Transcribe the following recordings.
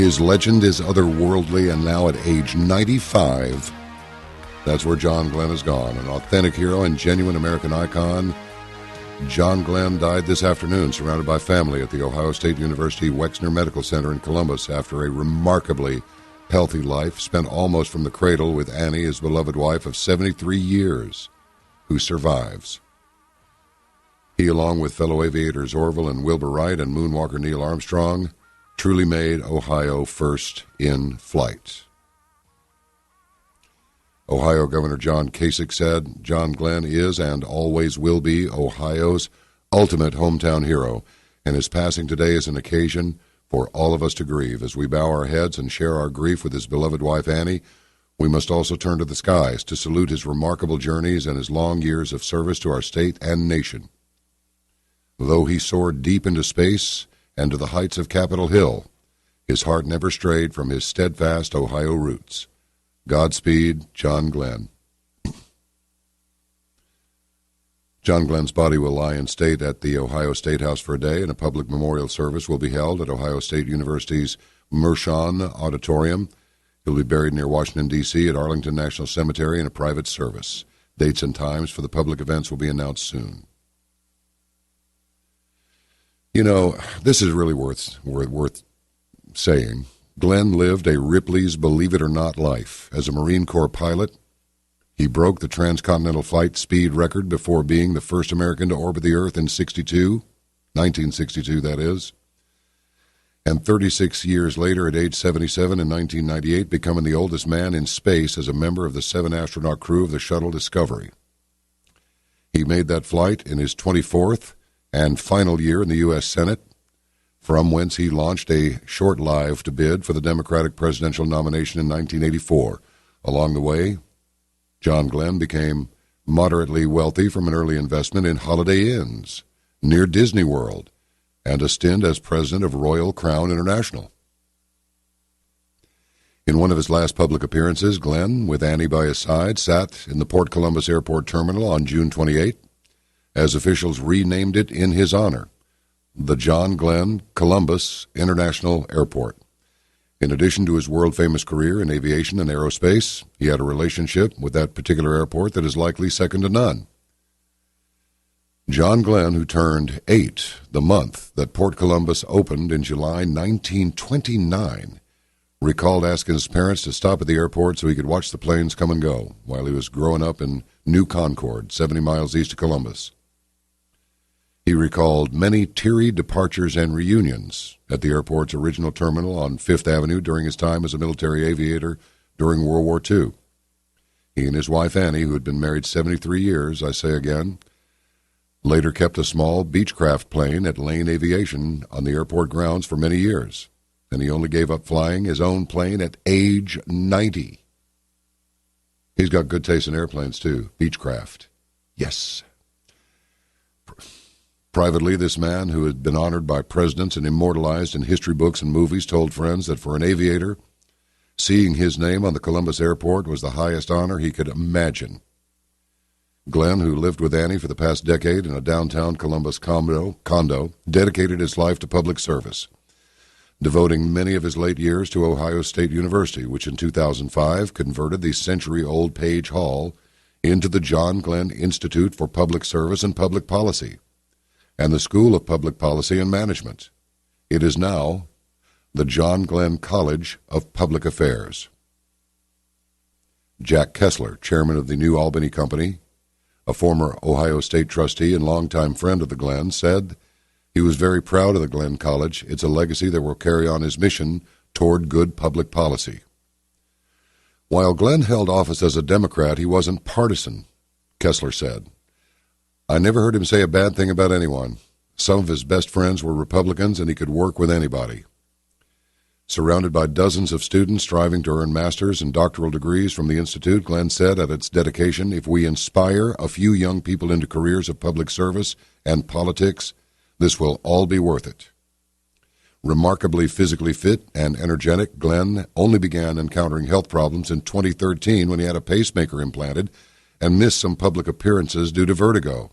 His legend is otherworldly, and now at age 95, that's where John Glenn has gone. An authentic hero and genuine American icon. John Glenn died this afternoon, surrounded by family at the Ohio State University Wexner Medical Center in Columbus after a remarkably healthy life spent almost from the cradle with Annie, his beloved wife of 73 years, who survives. He, along with fellow aviators Orville and Wilbur Wright and moonwalker Neil Armstrong, truly made Ohio first in flight. Ohio Governor John Kasich said, "John Glenn is and always will be Ohio's ultimate hometown hero, and his passing today is an occasion for all of us to grieve. As we bow our heads and share our grief with his beloved wife Annie, we must also turn to the skies to salute his remarkable journeys and his long years of service to our state and nation. Though he soared deep into space and to the heights of Capitol Hill, his heart never strayed from his steadfast Ohio roots. Godspeed, John Glenn." John Glenn's body will lie in state at the Ohio State House for a day, and a public memorial service will be held at Ohio State University's Mershon Auditorium. He'll be buried near Washington, D.C. at Arlington National Cemetery in a private service. Dates and times for the public events will be announced soon. You know, this is really worth saying. Glenn lived a Ripley's Believe It or Not life. As a Marine Corps pilot, he broke the transcontinental flight speed record before being the first American to orbit the Earth in 1962, that is. And 36 years later, at age 77 in 1998, becoming the oldest man in space as a member of the 7-astronaut crew of the Shuttle Discovery. He made that flight in his 24th and final year in the U.S. Senate, from whence he launched a short-lived bid for the Democratic presidential nomination in 1984. Along the way, John Glenn became moderately wealthy from an early investment in Holiday Inns near Disney World and a stint as president of Royal Crown International. In one of his last public appearances, Glenn, with Annie by his side, sat in the Port Columbus Airport terminal on June 28, as officials renamed it in his honor, the John Glenn Columbus International Airport. In addition to his world-famous career in aviation and aerospace, he had a relationship with that particular airport that is likely second to none. John Glenn, who turned 8 the month that Port Columbus opened in July 1929, recalled asking his parents to stop at the airport so he could watch the planes come and go while he was growing up in New Concord, 70 miles east of Columbus. He recalled many teary departures and reunions at the airport's original terminal on Fifth Avenue during his time as a military aviator during World War II. He and his wife Annie, who had been married 73 years, I say again, later kept a small Beechcraft plane at Lane Aviation on the airport grounds for many years, and he only gave up flying his own plane at age 90. He's got good taste in airplanes, too. Beechcraft. Yes. Privately, this man, who had been honored by presidents and immortalized in history books and movies, told friends that for an aviator, seeing his name on the Columbus airport was the highest honor he could imagine. Glenn, who lived with Annie for the past decade in a downtown Columbus condo, dedicated his life to public service, devoting many of his late years to Ohio State University, which in 2005 converted the century-old Page Hall into the John Glenn Institute for Public Service and Public Policy, and the School of Public Policy and Management. It is now the John Glenn College of Public Affairs. Jack Kessler, chairman of the New Albany Company, a former Ohio State trustee and longtime friend of the Glenn, said he was very proud of the Glenn College. It's a legacy that will carry on his mission toward good public policy. While Glenn held office as a Democrat, he wasn't partisan, Kessler said. I never heard him say a bad thing about anyone. Some of his best friends were Republicans, and he could work with anybody. Surrounded by dozens of students striving to earn master's and doctoral degrees from the Institute, Glenn said at its dedication, if we inspire a few young people into careers of public service and politics, this will all be worth it. Remarkably physically fit and energetic, Glenn only began encountering health problems in 2013 when he had a pacemaker implanted and missed some public appearances due to vertigo.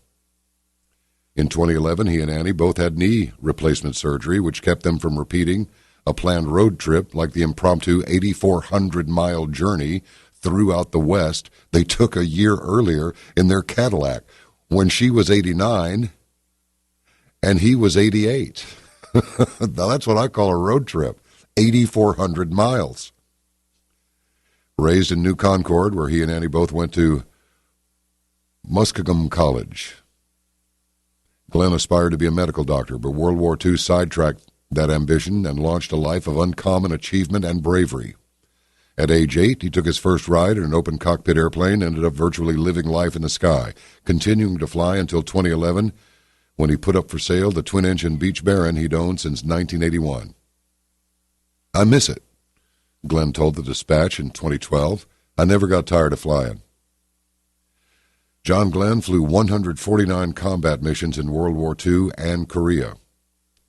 In 2011, he and Annie both had knee replacement surgery, which kept them from repeating a planned road trip like the impromptu 8,400-mile journey throughout the West they took a year earlier in their Cadillac when she was 89 and he was 88. Now that's what I call a road trip, 8,400 miles. Raised in New Concord, where he and Annie both went to Muskogum College. Glenn aspired to be a medical doctor, but World War II sidetracked that ambition and launched a life of uncommon achievement and bravery. At age 8, he took his first ride in an open cockpit airplane and ended up virtually living life in the sky, continuing to fly until 2011 when he put up for sale the twin-engine Beech Baron he'd owned since 1981. I miss it, Glenn told the Dispatch in 2012. I never got tired of flying. John Glenn flew 149 combat missions in World War II and Korea,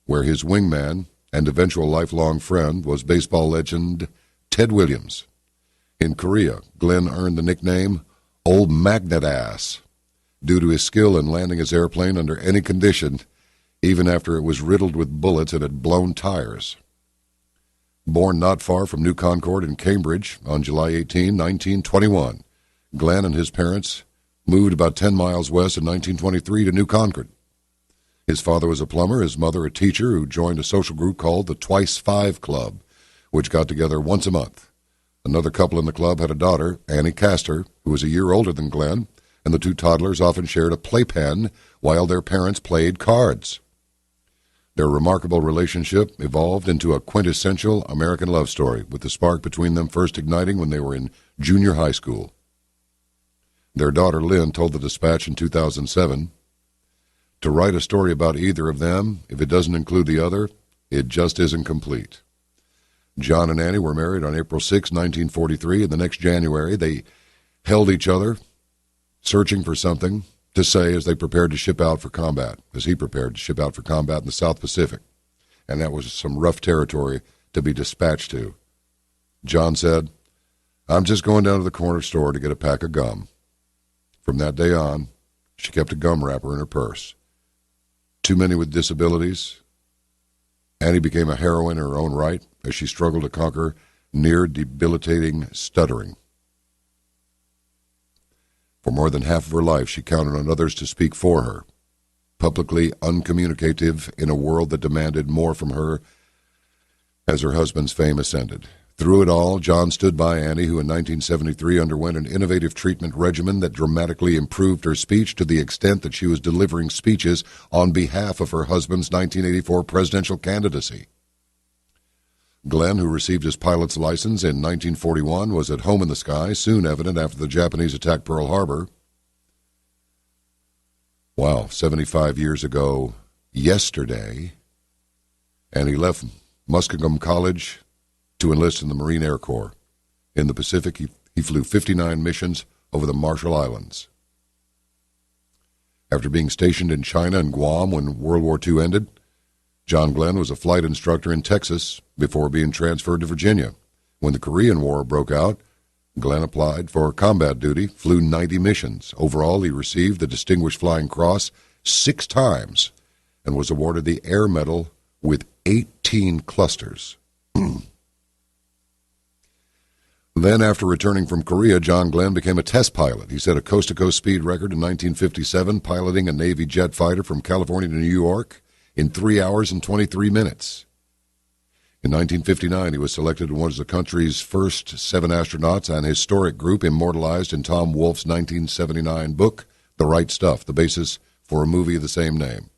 where his wingman and eventual lifelong friend was baseball legend Ted Williams. In Korea, Glenn earned the nickname Old Magnet Ass due to his skill in landing his airplane under any condition, even after it was riddled with bullets and had blown tires. Born not far from New Concord in Cambridge on July 18, 1921, Glenn and his parents moved about 10 miles west in 1923 to New Concord. His father was a plumber, his mother a teacher who joined a social group called the Twice Five Club, which got together once a month. Another couple in the club had a daughter, Annie Castor, who was a year older than Glenn, and the two toddlers often shared a playpen while their parents played cards. Their remarkable relationship evolved into a quintessential American love story, with the spark between them first igniting when they were in junior high school. Their daughter, Lynn, told the Dispatch in 2007, "To write a story about either of them, if it doesn't include the other, it just isn't complete." John and Annie were married on April 6, 1943, and the next January they held each other, searching for something to say as they prepared to ship out for combat, as he prepared to ship out for combat in the South Pacific. And that was some rough territory to be dispatched to. John said, "I'm just going down to the corner store to get a pack of gum." From that day on, she kept a gum wrapper in her purse. Too many with disabilities. Annie became a heroine in her own right as she struggled to conquer near-debilitating stuttering. For more than half of her life, she counted on others to speak for her, publicly uncommunicative in a world that demanded more from her as her husband's fame ascended. Through it all, John stood by Annie, who in 1973 underwent an innovative treatment regimen that dramatically improved her speech to the extent that she was delivering speeches on behalf of her husband's 1984 presidential candidacy. Glenn, who received his pilot's license in 1941, was at home in the sky, soon evident after the Japanese attacked Pearl Harbor. Wow, 75 years ago yesterday, and he left Muskogum College to enlist in the Marine Air Corps. In the Pacific, he flew 59 missions over the Marshall Islands. After being stationed in China and Guam when World War II ended, John Glenn was a flight instructor in Texas before being transferred to Virginia. When the Korean War broke out, Glenn applied for combat duty, flew 90 missions. Overall, he received the Distinguished Flying Cross 6 times and was awarded the Air Medal with 18 clusters. Then, after returning from Korea, John Glenn became a test pilot. He set a coast-to-coast speed record in 1957, piloting a Navy jet fighter from California to New York in 3 hours and 23 minutes. In 1959, he was selected as one of the country's first 7 astronauts, an historic group immortalized in Tom Wolfe's 1979 book, The Right Stuff, the basis for a movie of the same name.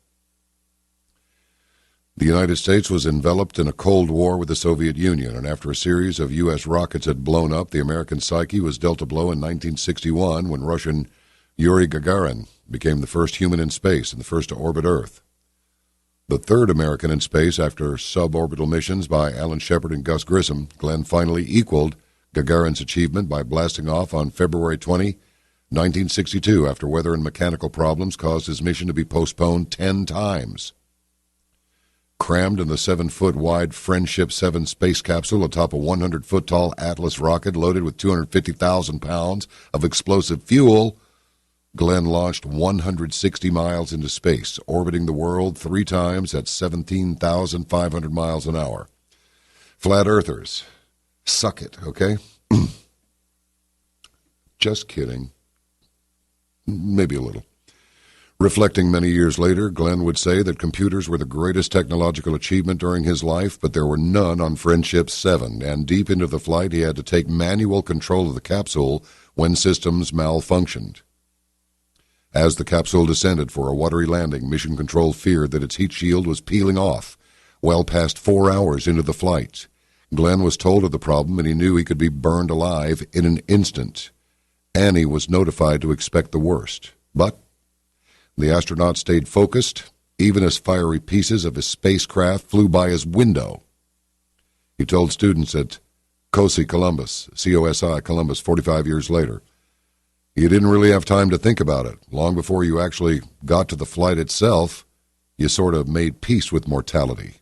The United States was enveloped in a Cold War with the Soviet Union, and after a series of U.S. rockets had blown up, the American psyche was dealt a blow in 1961 when Russian Yuri Gagarin became the first human in space and the first to orbit Earth. The third American in space after suborbital missions by Alan Shepard and Gus Grissom, Glenn finally equaled Gagarin's achievement by blasting off on February 20, 1962, after weather and mechanical problems caused his mission to be postponed 10 times. Crammed in the 7-foot-wide Friendship 7 space capsule atop a 100-foot-tall Atlas rocket loaded with 250,000 pounds of explosive fuel, Glenn launched 160 miles into space, orbiting the world 3 times at 17,500 miles an hour. Flat earthers, suck it, okay? Just kidding. Maybe a little. Reflecting many years later, Glenn would say that computers were the greatest technological achievement during his life, but there were none on Friendship 7, and deep into the flight he had to take manual control of the capsule when systems malfunctioned. As the capsule descended for a watery landing, Mission Control feared that its heat shield was peeling off. Well past 4 hours into the flight, Glenn was told of the problem, and he knew he could be burned alive in an instant. Annie was notified to expect the worst, but the astronaut stayed focused, even as fiery pieces of his spacecraft flew by his window. He told students at COSI Columbus, COSI Columbus, 45 years later, "You didn't really have time to think about it. Long before you actually got to the flight itself, you sort of made peace with mortality."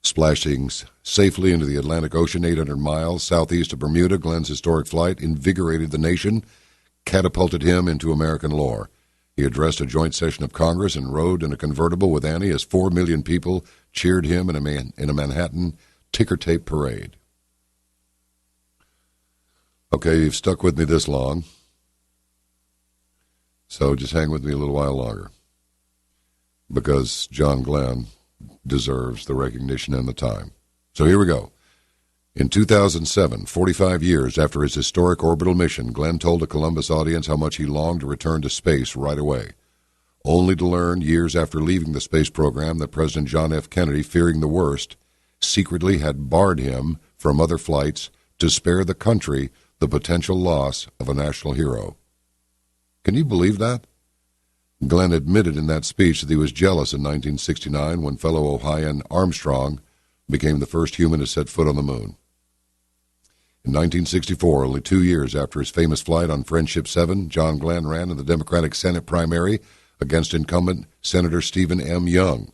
Splashing safely into the Atlantic Ocean 800 miles southeast of Bermuda, Glenn's historic flight invigorated the nation, catapulted him into American lore. He addressed a joint session of Congress and rode in a convertible with Annie as 4 million people cheered him in a Manhattan ticker-tape parade. Okay, you've stuck with me this long, so just hang with me a little while longer, because John Glenn deserves the recognition and the time. So here we go. In 2007, 45 years after his historic orbital mission, Glenn told a Columbus audience how much he longed to return to space right away, only to learn years after leaving the space program that President John F. Kennedy, fearing the worst, secretly had barred him from other flights to spare the country the potential loss of a national hero. Can you believe that? Glenn admitted in that speech that he was jealous in 1969 when fellow Ohioan Armstrong became the first human to set foot on the moon. In 1964, only 2 years after his famous flight on Friendship 7, John Glenn ran in the Democratic Senate primary against incumbent Senator Stephen M. Young.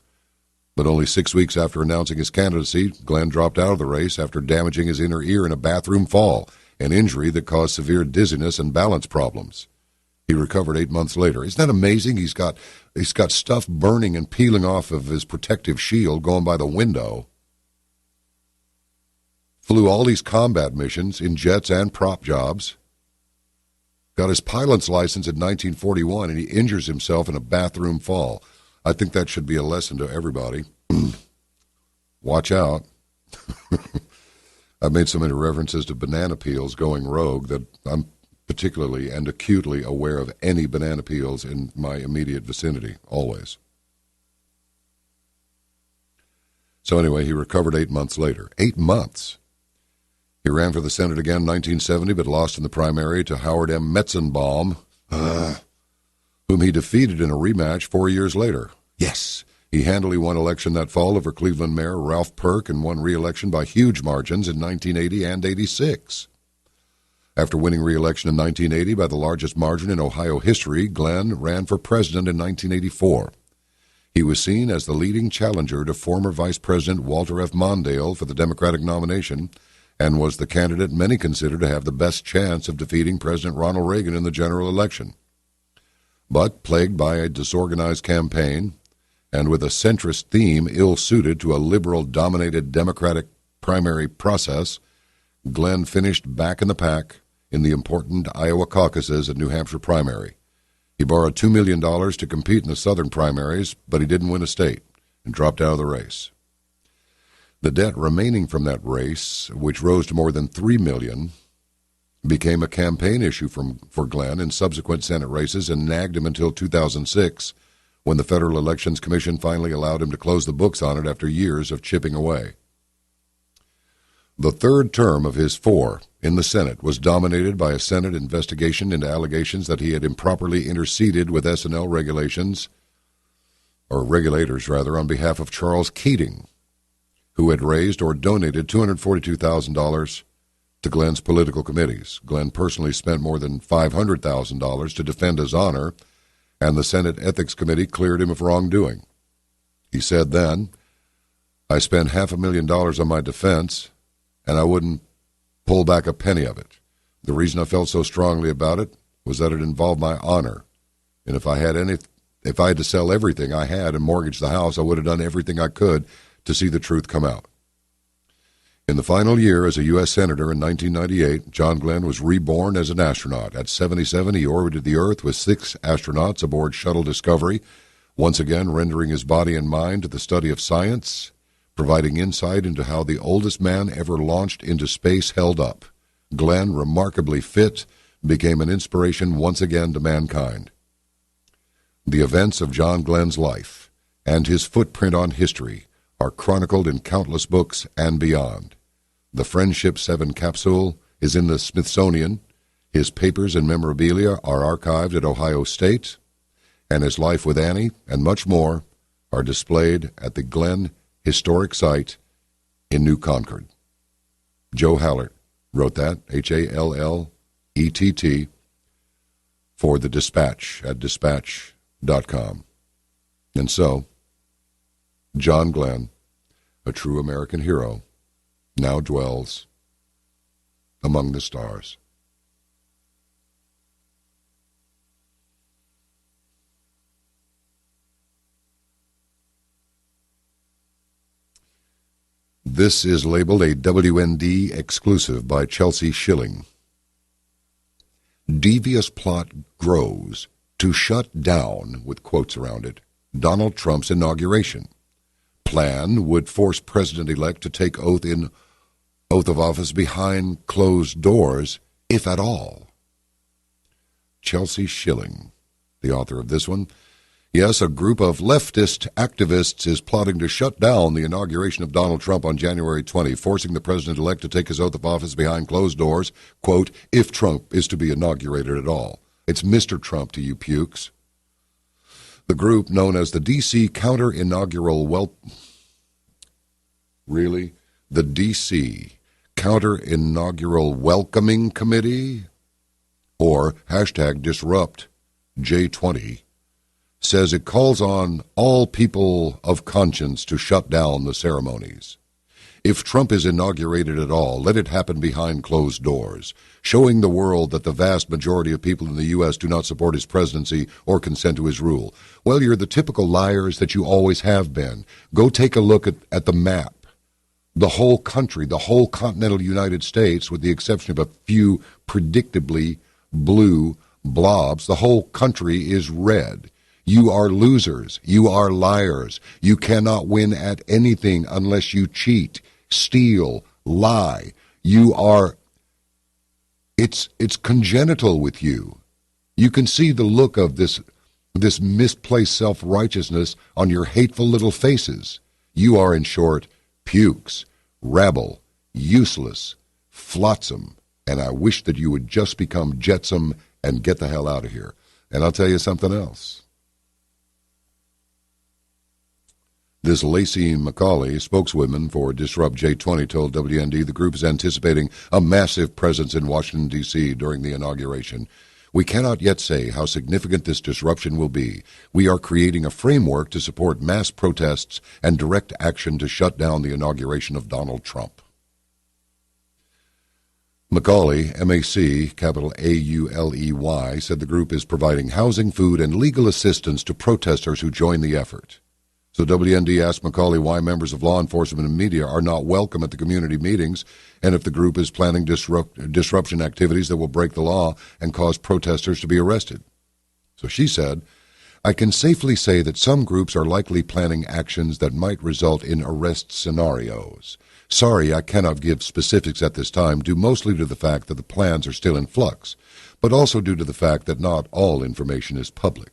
But only 6 weeks after announcing his candidacy, Glenn dropped out of the race after damaging his inner ear in a bathroom fall, an injury that caused severe dizziness and balance problems. He recovered 8 months later. Isn't that amazing? He's got stuff burning and peeling off of his protective shield going by the window. Flew all these combat missions in jets and prop jobs. Got his pilot's license in 1941, and he injures himself in a bathroom fall. I think that should be a lesson to everybody. Watch out. I've made so many references to banana peels going rogue that I'm particularly and acutely aware of any banana peels in my immediate vicinity, always. So anyway, he recovered 8 months later. 8 months. He ran for the Senate again in 1970, but lost in the primary to Howard M. Metzenbaum, whom he defeated in a rematch 4 years later. Yes, he handily won election that fall over Cleveland Mayor Ralph Perk and won re-election by huge margins in 1980 and 86. After winning re-election in 1980 by the largest margin in Ohio history, Glenn ran for president in 1984. He was seen as the leading challenger to former Vice President Walter F. Mondale for the Democratic nomination, and was the candidate many consider to have the best chance of defeating President Ronald Reagan in the general election. But, plagued by a disorganized campaign, and with a centrist theme ill-suited to a liberal-dominated Democratic primary process, Glenn finished back in the pack in the important Iowa caucuses and New Hampshire primary. He borrowed $2 million to compete in the southern primaries, but he didn't win a state and dropped out of the race. The debt remaining from that race, which rose to more than $3 million, became a campaign issue for Glenn in subsequent Senate races and nagged him until 2006, when the Federal Elections Commission finally allowed him to close the books on it after years of chipping away. The third term of his 4 in the Senate was dominated by a Senate investigation into allegations that he had improperly interceded with S&L regulators, on behalf of Charles Keating, who had raised or donated $242,000 to Glenn's political committees. Glenn personally spent more than $500,000 to defend his honor, and the Senate Ethics Committee cleared him of wrongdoing. He said then, "I spent $500,000 on my defense, and I wouldn't pull back a penny of it. The reason I felt so strongly about it was that it involved my honor, and if I had to sell everything I had and mortgage the house, I would have done everything I could to see the truth come out. In the final year as a U.S. Senator in 1998, John Glenn was reborn as an astronaut. At 77, he orbited the Earth with 6 astronauts aboard Shuttle Discovery, once again rendering his body and mind to the study of science, providing insight into how the oldest man ever launched into space held up. Glenn, remarkably fit, became an inspiration once again to mankind. The events of John Glenn's life and his footprint on history are chronicled in countless books and beyond. The Friendship 7 capsule is in the Smithsonian. His papers and memorabilia are archived at Ohio State, and his life with Annie and much more are displayed at the Glenn Historic Site in New Concord. Joe Hallett wrote that, Hallett, for the Dispatch at dispatch.com. And so, John Glenn, a true American hero, now dwells among the stars. This is labeled a WND exclusive by Chelsea Schilling. Devious plot grows to shut down, with quotes around it, Donald Trump's inauguration. Plan would force President-elect to take oath of office behind closed doors, if at all. Chelsea Schilling, the author of this one. Yes, a group of leftist activists is plotting to shut down the inauguration of Donald Trump on January 20, forcing the president-elect to take his oath of office behind closed doors, quote, if Trump is to be inaugurated at all. It's Mr. Trump to you pukes. The group, known as the D.C. Counter-Inaugural The D.C. Counter-Inaugural Welcoming Committee, or hashtag Disrupt J20, says it calls on all people of conscience to shut down the ceremonies. If Trump is inaugurated at all, let it happen behind closed doors, showing the world that the vast majority of people in the U.S. do not support his presidency or consent to his rule. Well, you're the typical liars that you always have been. Go take a look at the map. The whole country, the whole continental United States, with the exception of a few predictably blue blobs, the whole country is red. You are losers. You are liars. You cannot win at anything unless you cheat, steal, lie. You are... It's congenital with you. You can see the look of this misplaced self-righteousness on your hateful little faces. You are, in short, pukes, rabble, useless, flotsam, and I wish that you would just become jetsam and get the hell out of here. And I'll tell you something else. This Lacey McCauley, spokeswoman for Disrupt J20, told WND the group is anticipating a massive presence in Washington, D.C. during the inauguration. We cannot yet say how significant this disruption will be. We are creating a framework to support mass protests and direct action to shut down the inauguration of Donald Trump. McCauley, M-A-C, capital A-U-L-E-Y, said the group is providing housing, food, and legal assistance to protesters who join the effort. So WND asked McCauley why members of law enforcement and media are not welcome at the community meetings, and if the group is planning disruption activities that will break the law and cause protesters to be arrested. So she said, I can safely say that some groups are likely planning actions that might result in arrest scenarios. Sorry, I cannot give specifics at this time, due mostly to the fact that the plans are still in flux, but also due to the fact that not all information is public.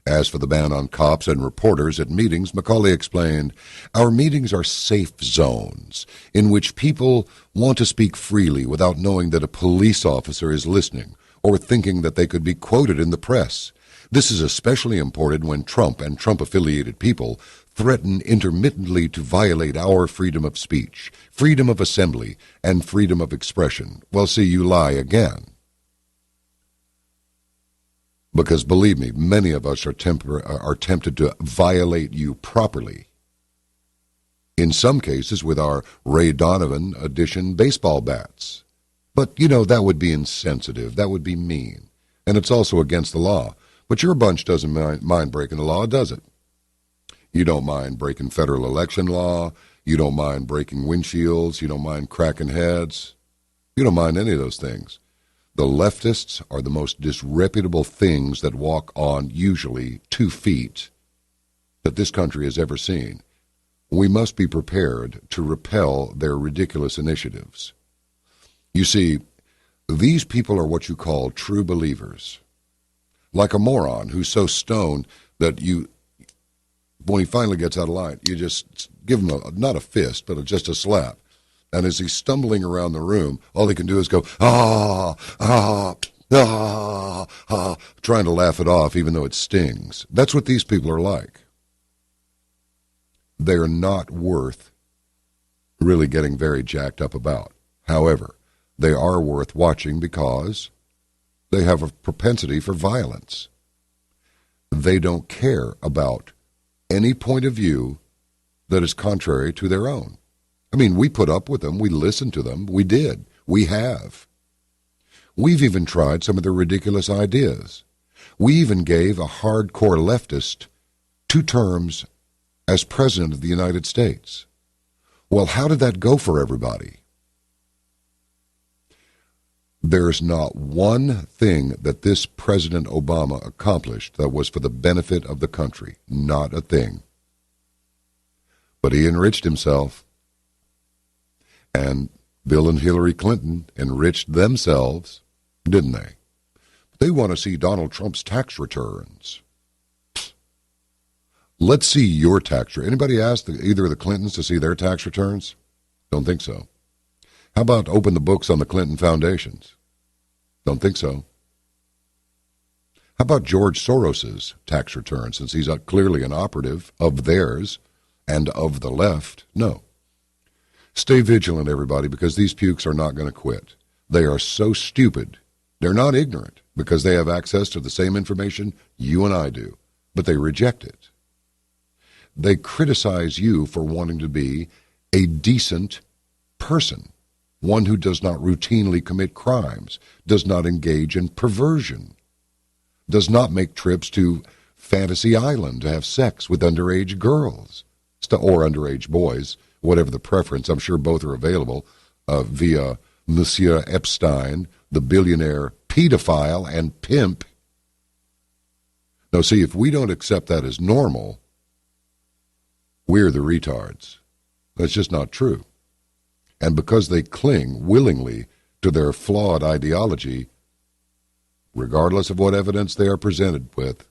As for the ban on cops and reporters at meetings, McCauley explained, our meetings are safe zones in which people want to speak freely without knowing that a police officer is listening or thinking that they could be quoted in the press. This is especially important when Trump and Trump-affiliated people threaten intermittently to violate our freedom of speech, freedom of assembly, and freedom of expression. Well, see, you lie again. Because, believe me, many of us are tempted to violate you properly. In some cases with our Ray Donovan edition baseball bats. But, that would be insensitive. That would be mean. And it's also against the law. But your bunch doesn't mind breaking the law, does it? You don't mind breaking federal election law. You don't mind breaking windshields. You don't mind cracking heads. You don't mind any of those things. The leftists are the most disreputable things that walk on usually 2 feet that this country has ever seen. We must be prepared to repel their ridiculous initiatives. You see, these people are what you call true believers. Like a moron who's so stoned that when he finally gets out of line, you just give him not a fist, but just a slap. And as he's stumbling around the room, all he can do is go, trying to laugh it off, even though it stings. That's what these people are like. They're not worth really getting very jacked up about. However, they are worth watching because they have a propensity for violence. They don't care about any point of view that is contrary to their own. I mean, we put up with them. We listened to them. We did. We have. We've even tried some of their ridiculous ideas. We even gave a hardcore leftist 2 terms as President of the United States. Well, how did that go for everybody? There's not one thing that this President Obama accomplished that was for the benefit of the country. Not a thing. But he enriched himself. And Bill and Hillary Clinton enriched themselves, didn't they? They want to see Donald Trump's tax returns. Let's see your tax return. Anybody asked either of the Clintons to see their tax returns? Don't think so. How about open the books on the Clinton foundations? Don't think so. How about George Soros's tax return, since he's clearly an operative of theirs and of the left? No. Stay vigilant, everybody, because these pukes are not going to quit. They are so stupid. They're not ignorant because they have access to the same information you and I do, but they reject it. They criticize you for wanting to be a decent person, one who does not routinely commit crimes, does not engage in perversion, does not make trips to Fantasy Island to have sex with underage girls or underage boys, whatever the preference. I'm sure both are available via Monsieur Epstein, the billionaire pedophile and pimp. Now, see, if we don't accept that as normal, we're the retards. That's just not true. And because they cling willingly to their flawed ideology, regardless of what evidence they are presented with,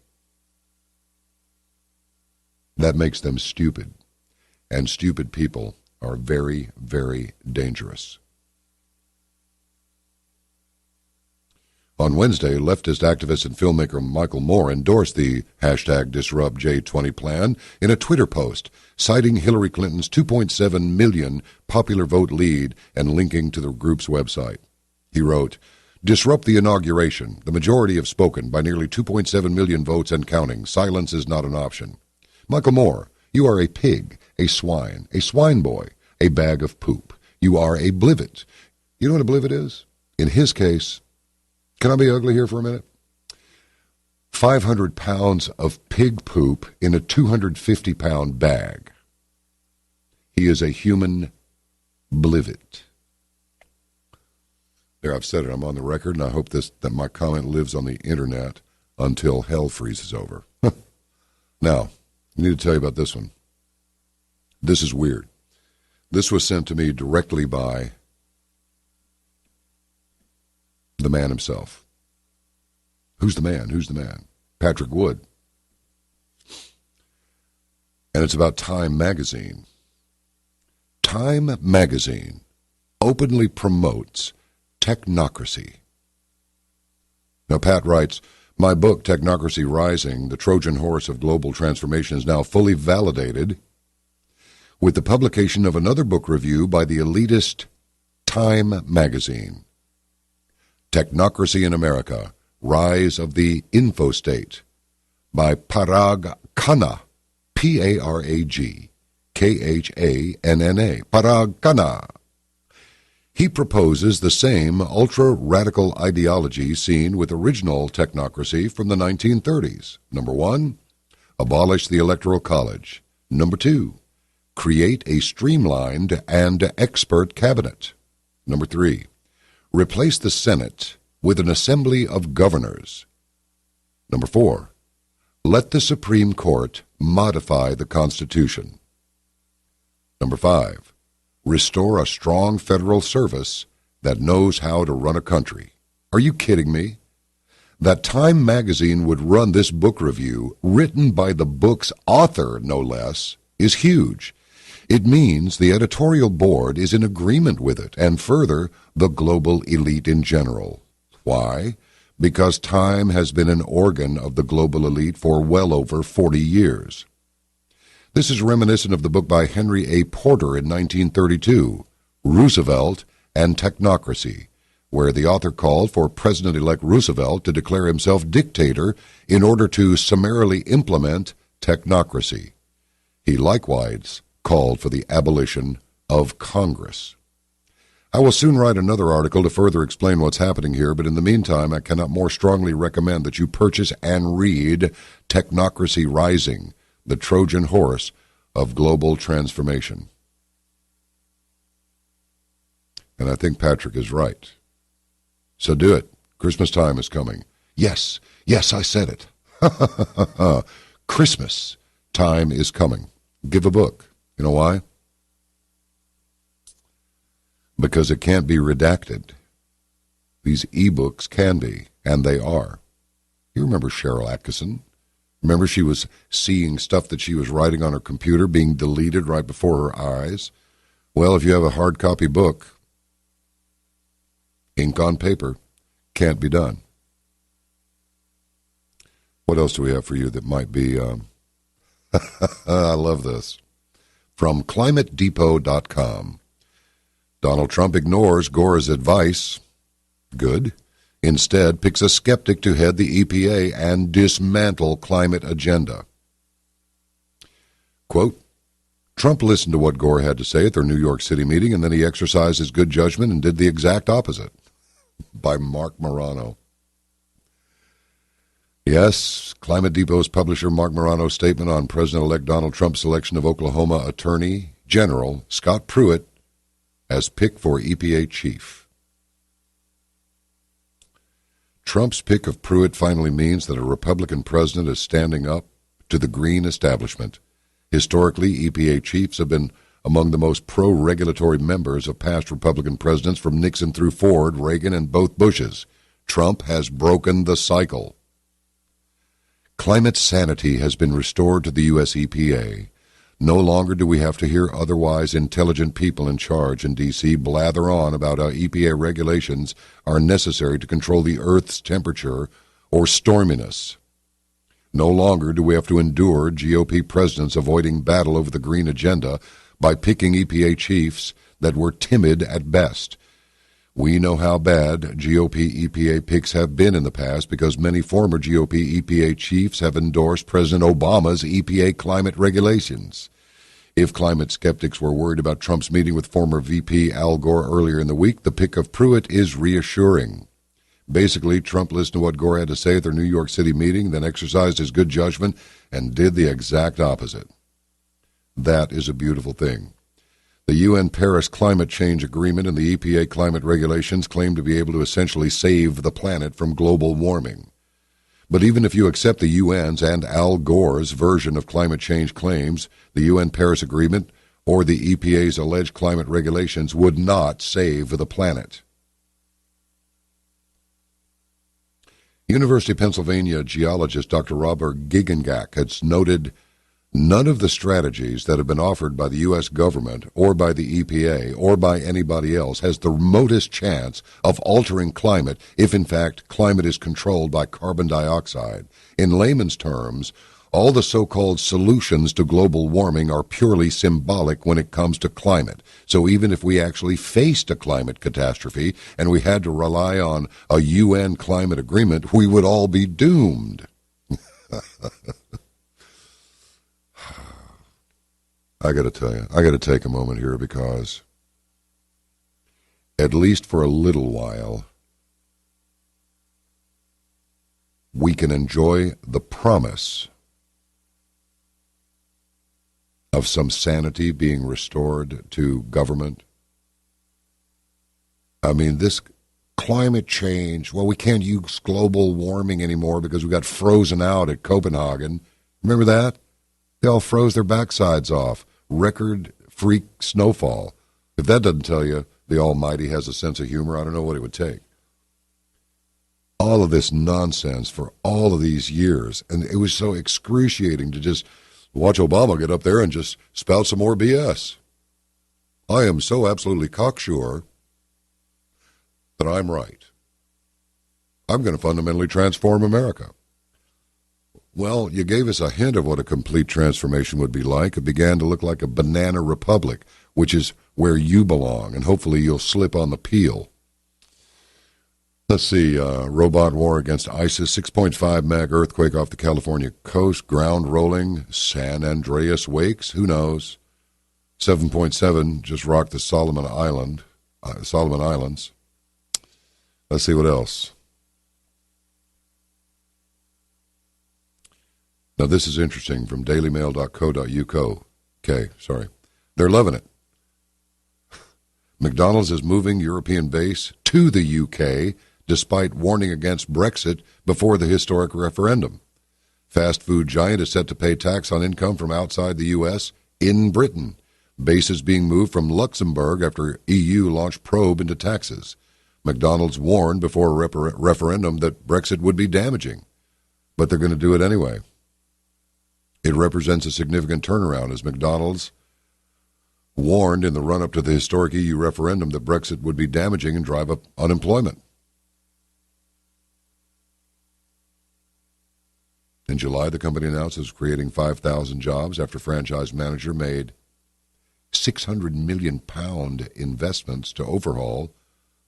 that makes them stupid. And stupid people are very, very dangerous. On Wednesday, leftist activist and filmmaker Michael Moore endorsed the #DisruptJ20 plan in a Twitter post, citing Hillary Clinton's 2.7 million popular vote lead and linking to the group's website. He wrote, "Disrupt the inauguration. The majority have spoken by nearly 2.7 million votes and counting. Silence is not an option. Michael Moore, you are a pig, a swine boy, a bag of poop. You are a blivet." You know what a blivet is? In his case, can I be ugly here for a minute? 500 pounds of pig poop in a 250-pound bag. He is a human blivet. There, I've said it. I'm on the record, and I hope that my comment lives on the internet until hell freezes over. Now, I need to tell you about this one. This is weird. This was sent to me directly by the man himself. Who's the man? Who's the man? Patrick Wood. And it's about Time Magazine. Time Magazine openly promotes technocracy. Now, Pat writes, "My book, Technocracy Rising, the Trojan Horse of Global Transformation, is now fully validated with the publication of another book review by the elitist Time Magazine. Technocracy in America, Rise of the Infostate, by Parag Khanna, P-A-R-A-G-K-H-A-N-N-A, Parag Khanna. He proposes the same ultra-radical ideology seen with original technocracy from the 1930s. Number one, abolish the Electoral College. Number 2, create a streamlined and expert cabinet. Number 3, replace the Senate with an assembly of governors. Number 4, let the Supreme Court modify the Constitution. Number 5, restore a strong federal service that knows how to run a country. Are you kidding me? That Time magazine would run this book review, written by the book's author, no less, is huge. It means the editorial board is in agreement with it, and further, the global elite in general. Why? Because Time has been an organ of the global elite for well over 40 years. This is reminiscent of the book by Henry A. Porter in 1932, Roosevelt and Technocracy, where the author called for President-elect Roosevelt to declare himself dictator in order to summarily implement technocracy. He likewise called for the abolition of Congress. I will soon write another article to further explain what's happening here, but in the meantime, I cannot more strongly recommend that you purchase and read Technocracy Rising, the Trojan horse of global transformation. And I think Patrick is right. So do it. Christmas time is coming. Yes, I said it. Christmas time is coming. Give a book. You know why? Because it can't be redacted. These e-books can be, and they are. You remember Cheryl Atkinson? Remember she was seeing stuff that she was writing on her computer being deleted right before her eyes? Well, if you have a hard copy book, ink on paper, can't be done. What else do we have for you that might be... I love this. From ClimateDepot.com. Donald Trump ignores Gore's advice. Good. Instead, picks a skeptic to head the EPA and dismantle climate agenda. Quote, Trump listened to what Gore had to say at their New York City meeting, and then he exercised his good judgment and did the exact opposite. By Mark Morano. Yes, Climate Depot's publisher Mark Morano's statement on President-elect Donald Trump's selection of Oklahoma Attorney General Scott Pruitt as pick for EPA chief. Trump's pick of Pruitt finally means that a Republican president is standing up to the green establishment. Historically, EPA chiefs have been among the most pro-regulatory members of past Republican presidents from Nixon through Ford, Reagan, and both Bushes. Trump has broken the cycle. Climate sanity has been restored to the U.S. EPA. No longer do we have to hear otherwise intelligent people in charge in D.C. blather on about how EPA regulations are necessary to control the Earth's temperature or storminess. No longer do we have to endure GOP presidents avoiding battle over the green agenda by picking EPA chiefs that were timid at best. We know how bad GOP EPA picks have been in the past because many former GOP EPA chiefs have endorsed President Obama's EPA climate regulations. If climate skeptics were worried about Trump's meeting with former VP Al Gore earlier in the week, the pick of Pruitt is reassuring. Basically, Trump listened to what Gore had to say at their New York City meeting, then exercised his good judgment and did the exact opposite. That is a beautiful thing. The UN Paris Climate Change Agreement and the EPA climate regulations claim to be able to essentially save the planet from global warming. But even if you accept the UN's and Al Gore's version of climate change claims, the UN Paris Agreement or the EPA's alleged climate regulations would not save the planet. University of Pennsylvania geologist Dr. Robert Gigengak has noted none of the strategies that have been offered by the U.S. government or by the EPA or by anybody else has the remotest chance of altering climate if, in fact, climate is controlled by carbon dioxide. In layman's terms, all the so-called solutions to global warming are purely symbolic when it comes to climate. So even if we actually faced a climate catastrophe and we had to rely on a UN climate agreement, we would all be doomed. I got to tell you, I got to take a moment here because, at least for a little while, we can enjoy the promise of some sanity being restored to government. I mean, this climate change, well, we can't use global warming anymore because we got frozen out at Copenhagen. Remember that? They all froze their backsides off. Record freak snowfall. If that doesn't tell you the Almighty has a sense of humor, I don't know what it would take. All of this nonsense for all of these years, and it was so excruciating to just watch Obama get up there and just spout some more BS. I am so absolutely cocksure that I'm right. I'm going to fundamentally transform America. Well, you gave us a hint of what a complete transformation would be like. It began to look like a banana republic, which is where you belong, and hopefully you'll slip on the peel. Let's see, robot war against ISIS, 6.5 mag earthquake off the California coast, ground rolling, San Andreas wakes, who knows? 7.7 just rocked the Solomon Islands. Let's see what else. Now this is interesting from dailymail.co.uk. Okay, sorry. They're loving it. McDonald's is moving European base to the UK despite warning against Brexit before the historic referendum. Fast food giant is set to pay tax on income from outside the U.S. in Britain. Base is being moved from Luxembourg after EU launched probe into taxes. McDonald's warned before a referendum that Brexit would be damaging, but they're going to do it anyway. It represents a significant turnaround as McDonald's warned in the run-up to the historic EU referendum that Brexit would be damaging and drive up unemployment. In July, the company announced it was creating 5,000 jobs after franchise manager made £600 million investments to overhaul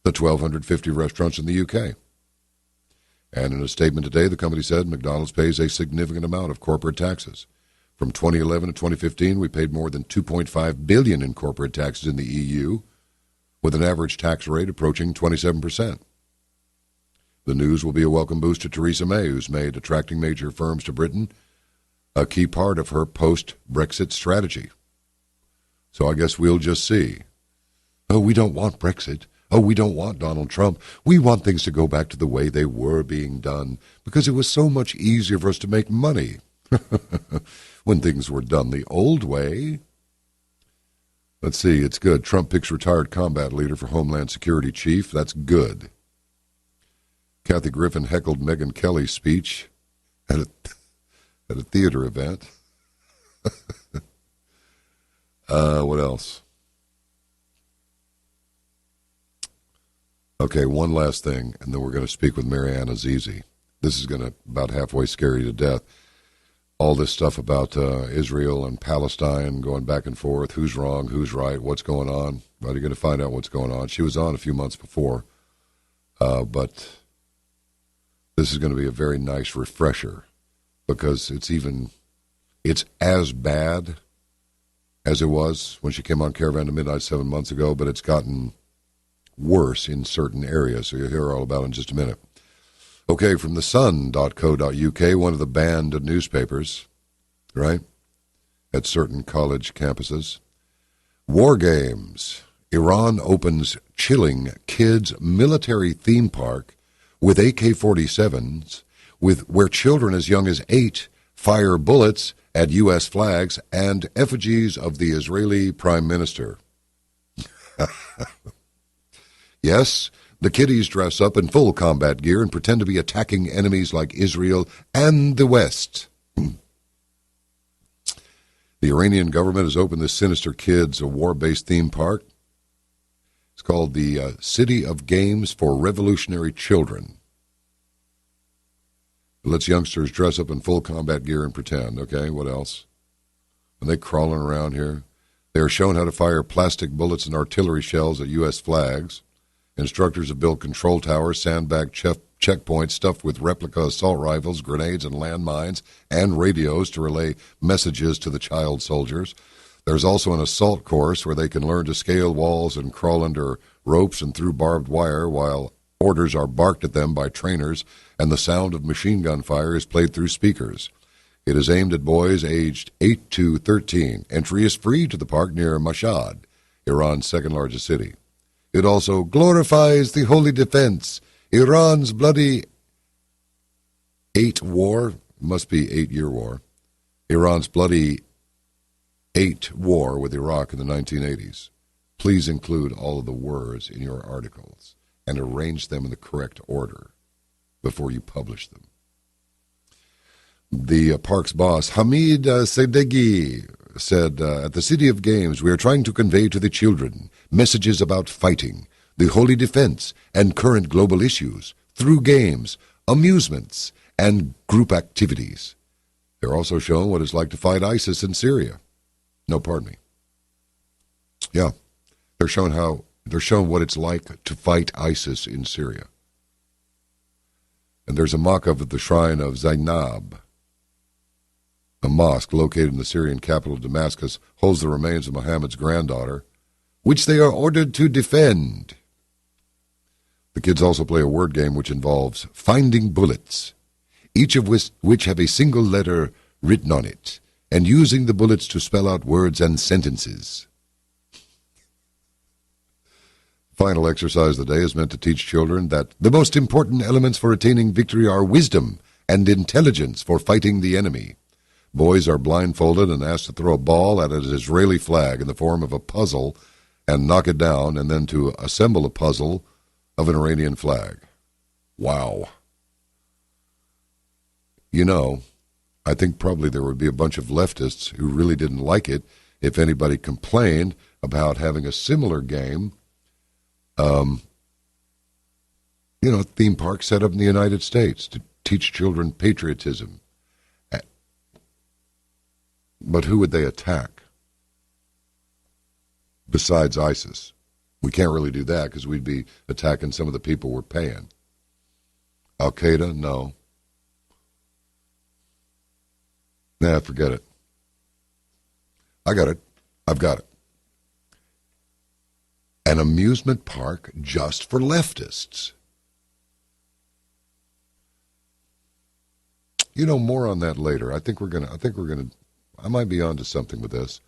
the 1,250 restaurants in the UK. And in a statement today, the company said McDonald's pays a significant amount of corporate taxes. From 2011 to 2015, we paid more than $2.5 billion in corporate taxes in the EU, with an average tax rate approaching 27%. The news will be a welcome boost to Theresa May, who's made attracting major firms to Britain a key part of her post-Brexit strategy. So I guess we'll just see. Oh, we don't want Brexit. Oh, we don't want Donald Trump. We want things to go back to the way they were being done because it was so much easier for us to make money when things were done the old way. Let's see, it's good. Trump picks retired combat leader for Homeland Security chief. That's good. Kathy Griffin heckled Megyn Kelly's speech at a theater event. What else? Okay, one last thing, and then we're going to speak with Marianne Azizi. This is going to about halfway scare you to death. All this stuff about Israel and Palestine going back and forth, who's wrong, who's right, what's going on. Well, you're going to find out what's going on. She was on a few months before, but this is going to be a very nice refresher because it's as bad as it was when she came on Caravan to Midnight 7 months ago, but it's gotten worse in certain areas. So you'll hear all about it in just a minute. Okay, from the sun.co.uk, one of the banned newspapers, right, at certain college campuses. War games. Iran opens chilling kids' military theme park with AK-47s, where children as young as 8 fire bullets at U.S. flags and effigies of the Israeli Prime Minister. Yes, the kiddies dress up in full combat gear and pretend to be attacking enemies like Israel and the West. The Iranian government has opened this sinister kids, a war-based theme park. It's called the City of Games for Revolutionary Children. It lets youngsters dress up in full combat gear and pretend. Okay, what else? Are they crawling around here? They are shown how to fire plastic bullets and artillery shells at U.S. flags. Instructors have built control towers, sandbag checkpoints stuffed with replica assault rifles, grenades, and landmines, and radios to relay messages to the child soldiers. There's also an assault course where they can learn to scale walls and crawl under ropes and through barbed wire while orders are barked at them by trainers and the sound of machine gun fire is played through speakers. It is aimed at boys aged 8 to 13. Entry is free to the park near Mashhad, Iran's second-largest city. It also glorifies the holy defense, Iran's bloody must be 8-year war, Iran's bloody 8 war with Iraq in the 1980s. Please include all of the words in your articles and arrange them in the correct order before you publish them. The park's boss, Hamid Sedeghi, said, at the City of Games, we are trying to convey to the children messages about fighting, the holy defense, and current global issues through games, amusements, and group activities. They're also showing what it's like to fight ISIS in Syria. No, pardon me. Yeah, they're showing what it's like to fight ISIS in Syria. And there's a mock-up of the shrine of Zainab. A mosque located in the Syrian capital Damascus holds the remains of Muhammad's granddaughter, which they are ordered to defend. The kids also play a word game which involves finding bullets, each of which have a single letter written on it, and using the bullets to spell out words and sentences. Final exercise of the day is meant to teach children that the most important elements for attaining victory are wisdom and intelligence for fighting the enemy. Boys are blindfolded and asked to throw a ball at an Israeli flag in the form of a puzzle and knock it down, and then to assemble a puzzle of an Iranian flag. Wow. You know, I think probably there would be a bunch of leftists who really didn't like it if anybody complained about having a similar game, theme park set up in the United States to teach children patriotism. But who would they attack besides ISIS? We can't really do that because we'd be attacking some of the people we're paying. Al-Qaeda? No. Nah, forget it. I got it. I've got it. An amusement park just for leftists. More on that later. I might be onto something with this.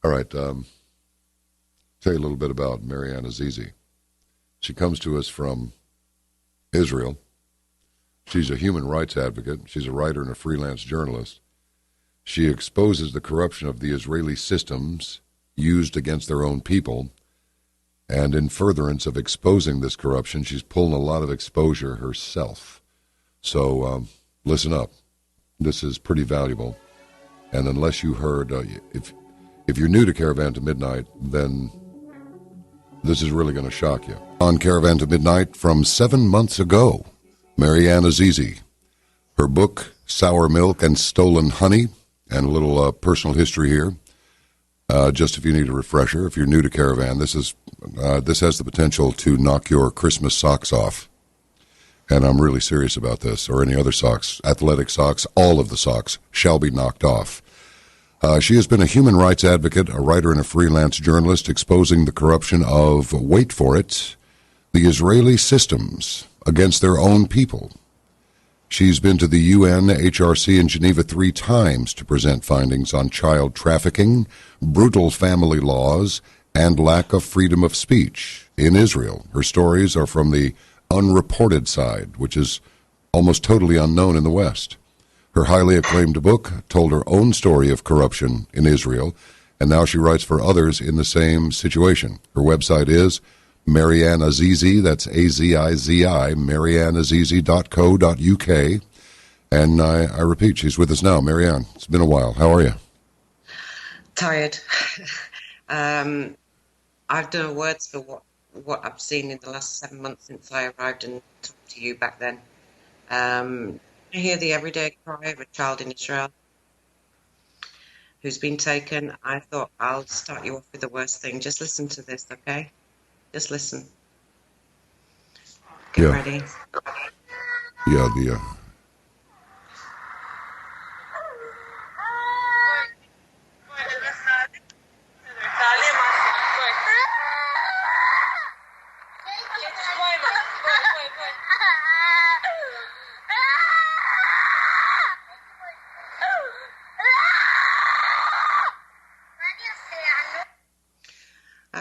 All right. Tell you a little bit about Marianne Azizi. She comes to us from Israel. She's a human rights advocate. She's a writer and a freelance journalist. She exposes the corruption of the Israeli systems used against their own people. And in furtherance of exposing this corruption, she's pulling a lot of exposure herself. So listen up. This is pretty valuable. And unless you heard, if you're new to Caravan to Midnight, then this is really going to shock you. On Caravan to Midnight from 7 months ago, Marianne Azizi. Her book, Sour Milk and Stolen Honey, and a little personal history here. Just if you need a refresher, if you're new to Caravan, this has the potential to knock your Christmas socks off. And I'm really serious about this, or any other socks, athletic socks, all of the socks shall be knocked off. She has been a human rights advocate, a writer, and a freelance journalist exposing the corruption of, wait for it, the Israeli systems against their own people. She's been to the UN, HRC, and Geneva 3 times to present findings on child trafficking, brutal family laws, and lack of freedom of speech in Israel. Her stories are from the unreported side, which is almost totally unknown in the West. Her highly acclaimed book told her own story of corruption in Israel, and now she writes for others in the same situation. Her website is Marianne Azizi, that's A-Z-I-Z-I, marianneazizi.co.uk. And I repeat, she's with us now. Marianne, it's been a while. How are you? Tired. I've done words for what I've seen in the last 7 months since I arrived and talked to you back then. I hear the everyday cry of a child in Israel who's been taken. I thought I'll start you off with the worst thing. Just listen to this, okay? Just listen. Get ready. Yeah,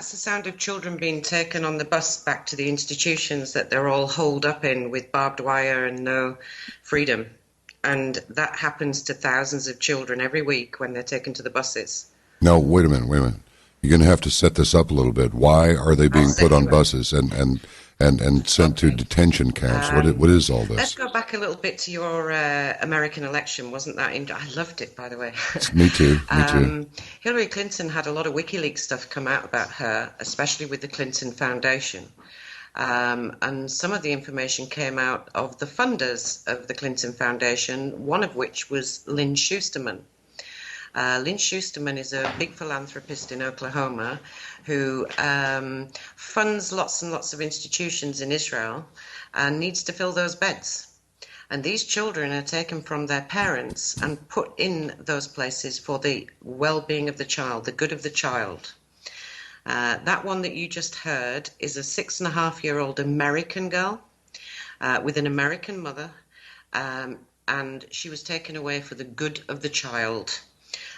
That's the sound of children being taken on the bus back to the institutions that they're all holed up in with barbed wire and no freedom. And that happens to thousands of children every week when they're taken to the buses. No, wait a minute. You're going to have to set this up a little bit. Why are they being put on buses and sent to detention camps? What is all this? Let's go back a little bit to your American election. Wasn't that I loved it, by the way. Me too. Hillary Clinton had a lot of WikiLeaks stuff come out about her, especially with the Clinton Foundation. And some of the information came out of the funders of the Clinton Foundation, one of which was Lynn Schusterman. Lynn Schusterman is a big philanthropist in Oklahoma who funds lots and lots of institutions in Israel and needs to fill those beds. And these children are taken from their parents and put in those places for the well-being of the child, the good of the child. That one that you just heard is a 6.5-year-old American girl with an American mother, and she was taken away for the good of the child.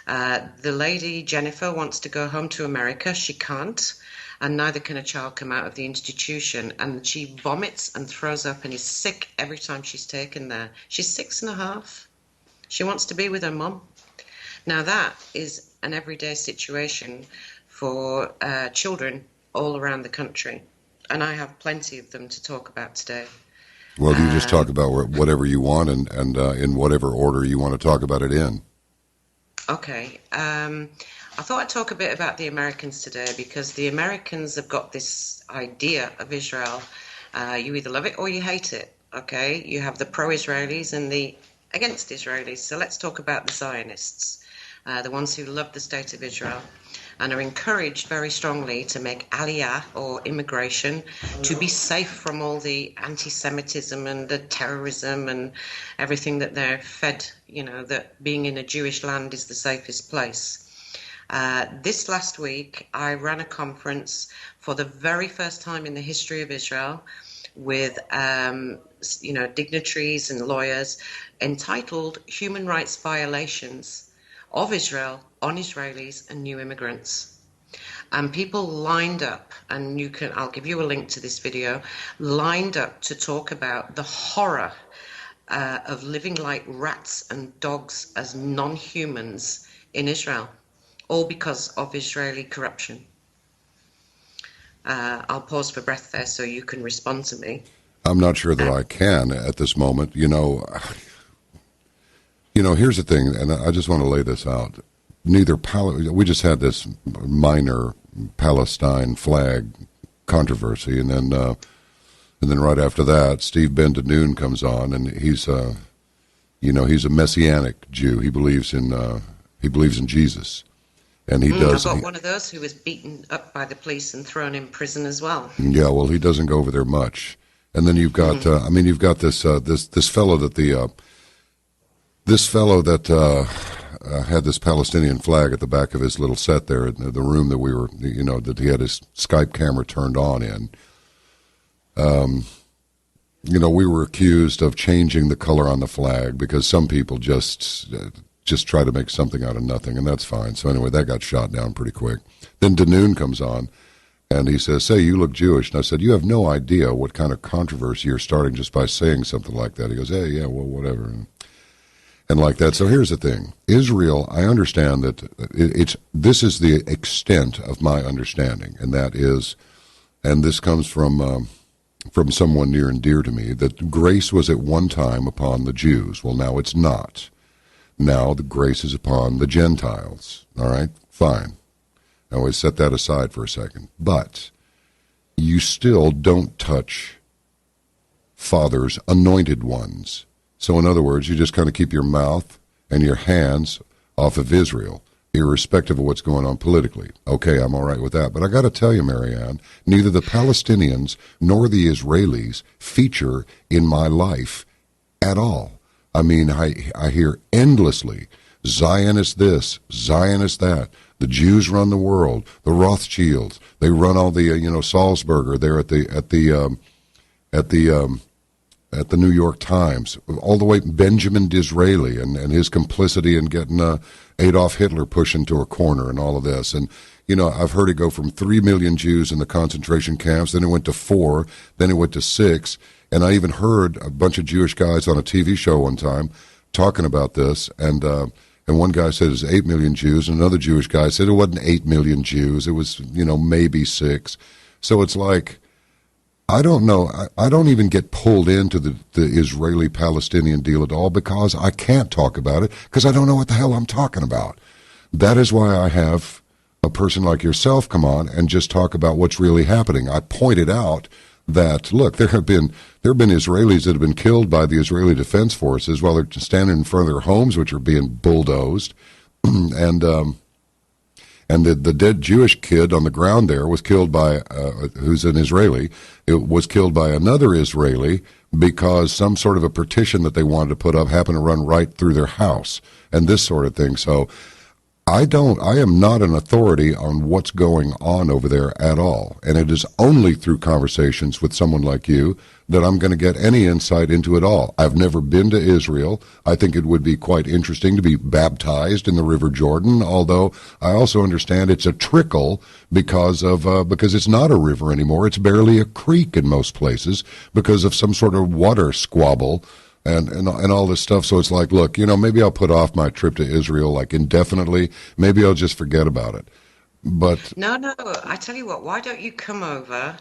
The lady, Jennifer, wants to go home to America. She can't, and neither can a child come out of the institution. And she vomits and throws up and is sick every time she's taken there. She's 6.5. She wants to be with her mom. Now that is an everyday situation for children all around the country. And I have plenty of them to talk about today. Well, you just talk about whatever you want and in whatever order you want to talk about it in. Okay. I thought I'd talk a bit about the Americans today because the Americans have got this idea of Israel. You either love it or you hate it, okay? You have the pro-Israelis and the against Israelis. So let's talk about the Zionists, the ones who love the state of Israel and are encouraged very strongly to make aliyah or immigration to be safe from all the anti-Semitism and the terrorism and everything that they're fed, that being in a Jewish land is the safest place. This last week, I ran a conference for the very first time in the history of Israel with, dignitaries and lawyers entitled Human Rights Violations of Israel on Israelis and new immigrants. And people lined up, and I'll give you a link to this video, lined up to talk about the horror of living like rats and dogs as non-humans in Israel, all because of Israeli corruption. I'll pause for breath there so you can respond to me. I'm not sure that I can at this moment. Here's the thing, and I just want to lay this out. We just had this minor Palestine flag controversy, and then right after that, Steve Ben-Danoon comes on, and he's a Messianic Jew. He believes in Jesus, and he does. I've got one of those who was beaten up by the police and thrown in prison as well. Yeah, well, he doesn't go over there much. And then you've got, you've got this fellow that this fellow that had this Palestinian flag at the back of his little set there in the room that we were, that he had his Skype camera turned on in. We were accused of changing the color on the flag because some people just try to make something out of nothing, and that's fine. So anyway, that got shot down pretty quick. Then Danoon comes on, and he says, "Say, you look Jewish." And I said, "You have no idea what kind of controversy you're starting just by saying something like that." He goes, "Hey, yeah, well, whatever." And like that. So here's the thing. Israel, I understand that this is the extent of my understanding, and that is, and this comes from someone near and dear to me, that grace was at one time upon the Jews. Well, now it's not. Now the grace is upon the Gentiles. All right? Fine. I always set that aside for a second. But you still don't touch Father's anointed ones. So in other words, you just kind of keep your mouth and your hands off of Israel, irrespective of what's going on politically. Okay, I'm all right with that. But I got to tell you, Marianne, neither the Palestinians nor the Israelis feature in my life at all. I mean, I hear endlessly, Zionist this, Zionist that. The Jews run the world. The Rothschilds, they run all the, Salzburger there at the New York Times, all the way Benjamin Disraeli and his complicity in getting Adolf Hitler pushed into a corner and all of this. And, I've heard it go from 3 million Jews in the concentration camps, then it went to 4, then it went to 6, and I even heard a bunch of Jewish guys on a TV show one time talking about this, and one guy said it's 8 million Jews, and another Jewish guy said it wasn't 8 million Jews, it was, maybe 6. So it's like, I don't know. I don't even get pulled into the Israeli-Palestinian deal at all because I can't talk about it because I don't know what the hell I'm talking about. That is why I have a person like yourself come on and just talk about what's really happening. I pointed out that, look, there have been Israelis that have been killed by the Israeli Defense Forces while they're standing in front of their homes, which are being bulldozed, and the dead Jewish kid on the ground there was killed by, who's an Israeli, it was killed by another Israeli because some sort of a partition that they wanted to put up happened to run right through their house and this sort of thing. So I am not an authority on what's going on over there at all. And it is only through conversations with someone like you that I'm going to get any insight into it all. I've never been to Israel. I think it would be quite interesting to be baptized in the River Jordan, although I also understand it's a trickle because it's not a river anymore. It's barely a creek in most places because of some sort of water squabble and all this stuff. So it's like, look, maybe I'll put off my trip to Israel like indefinitely. Maybe I'll just forget about it. But No, I tell you what, why don't you come over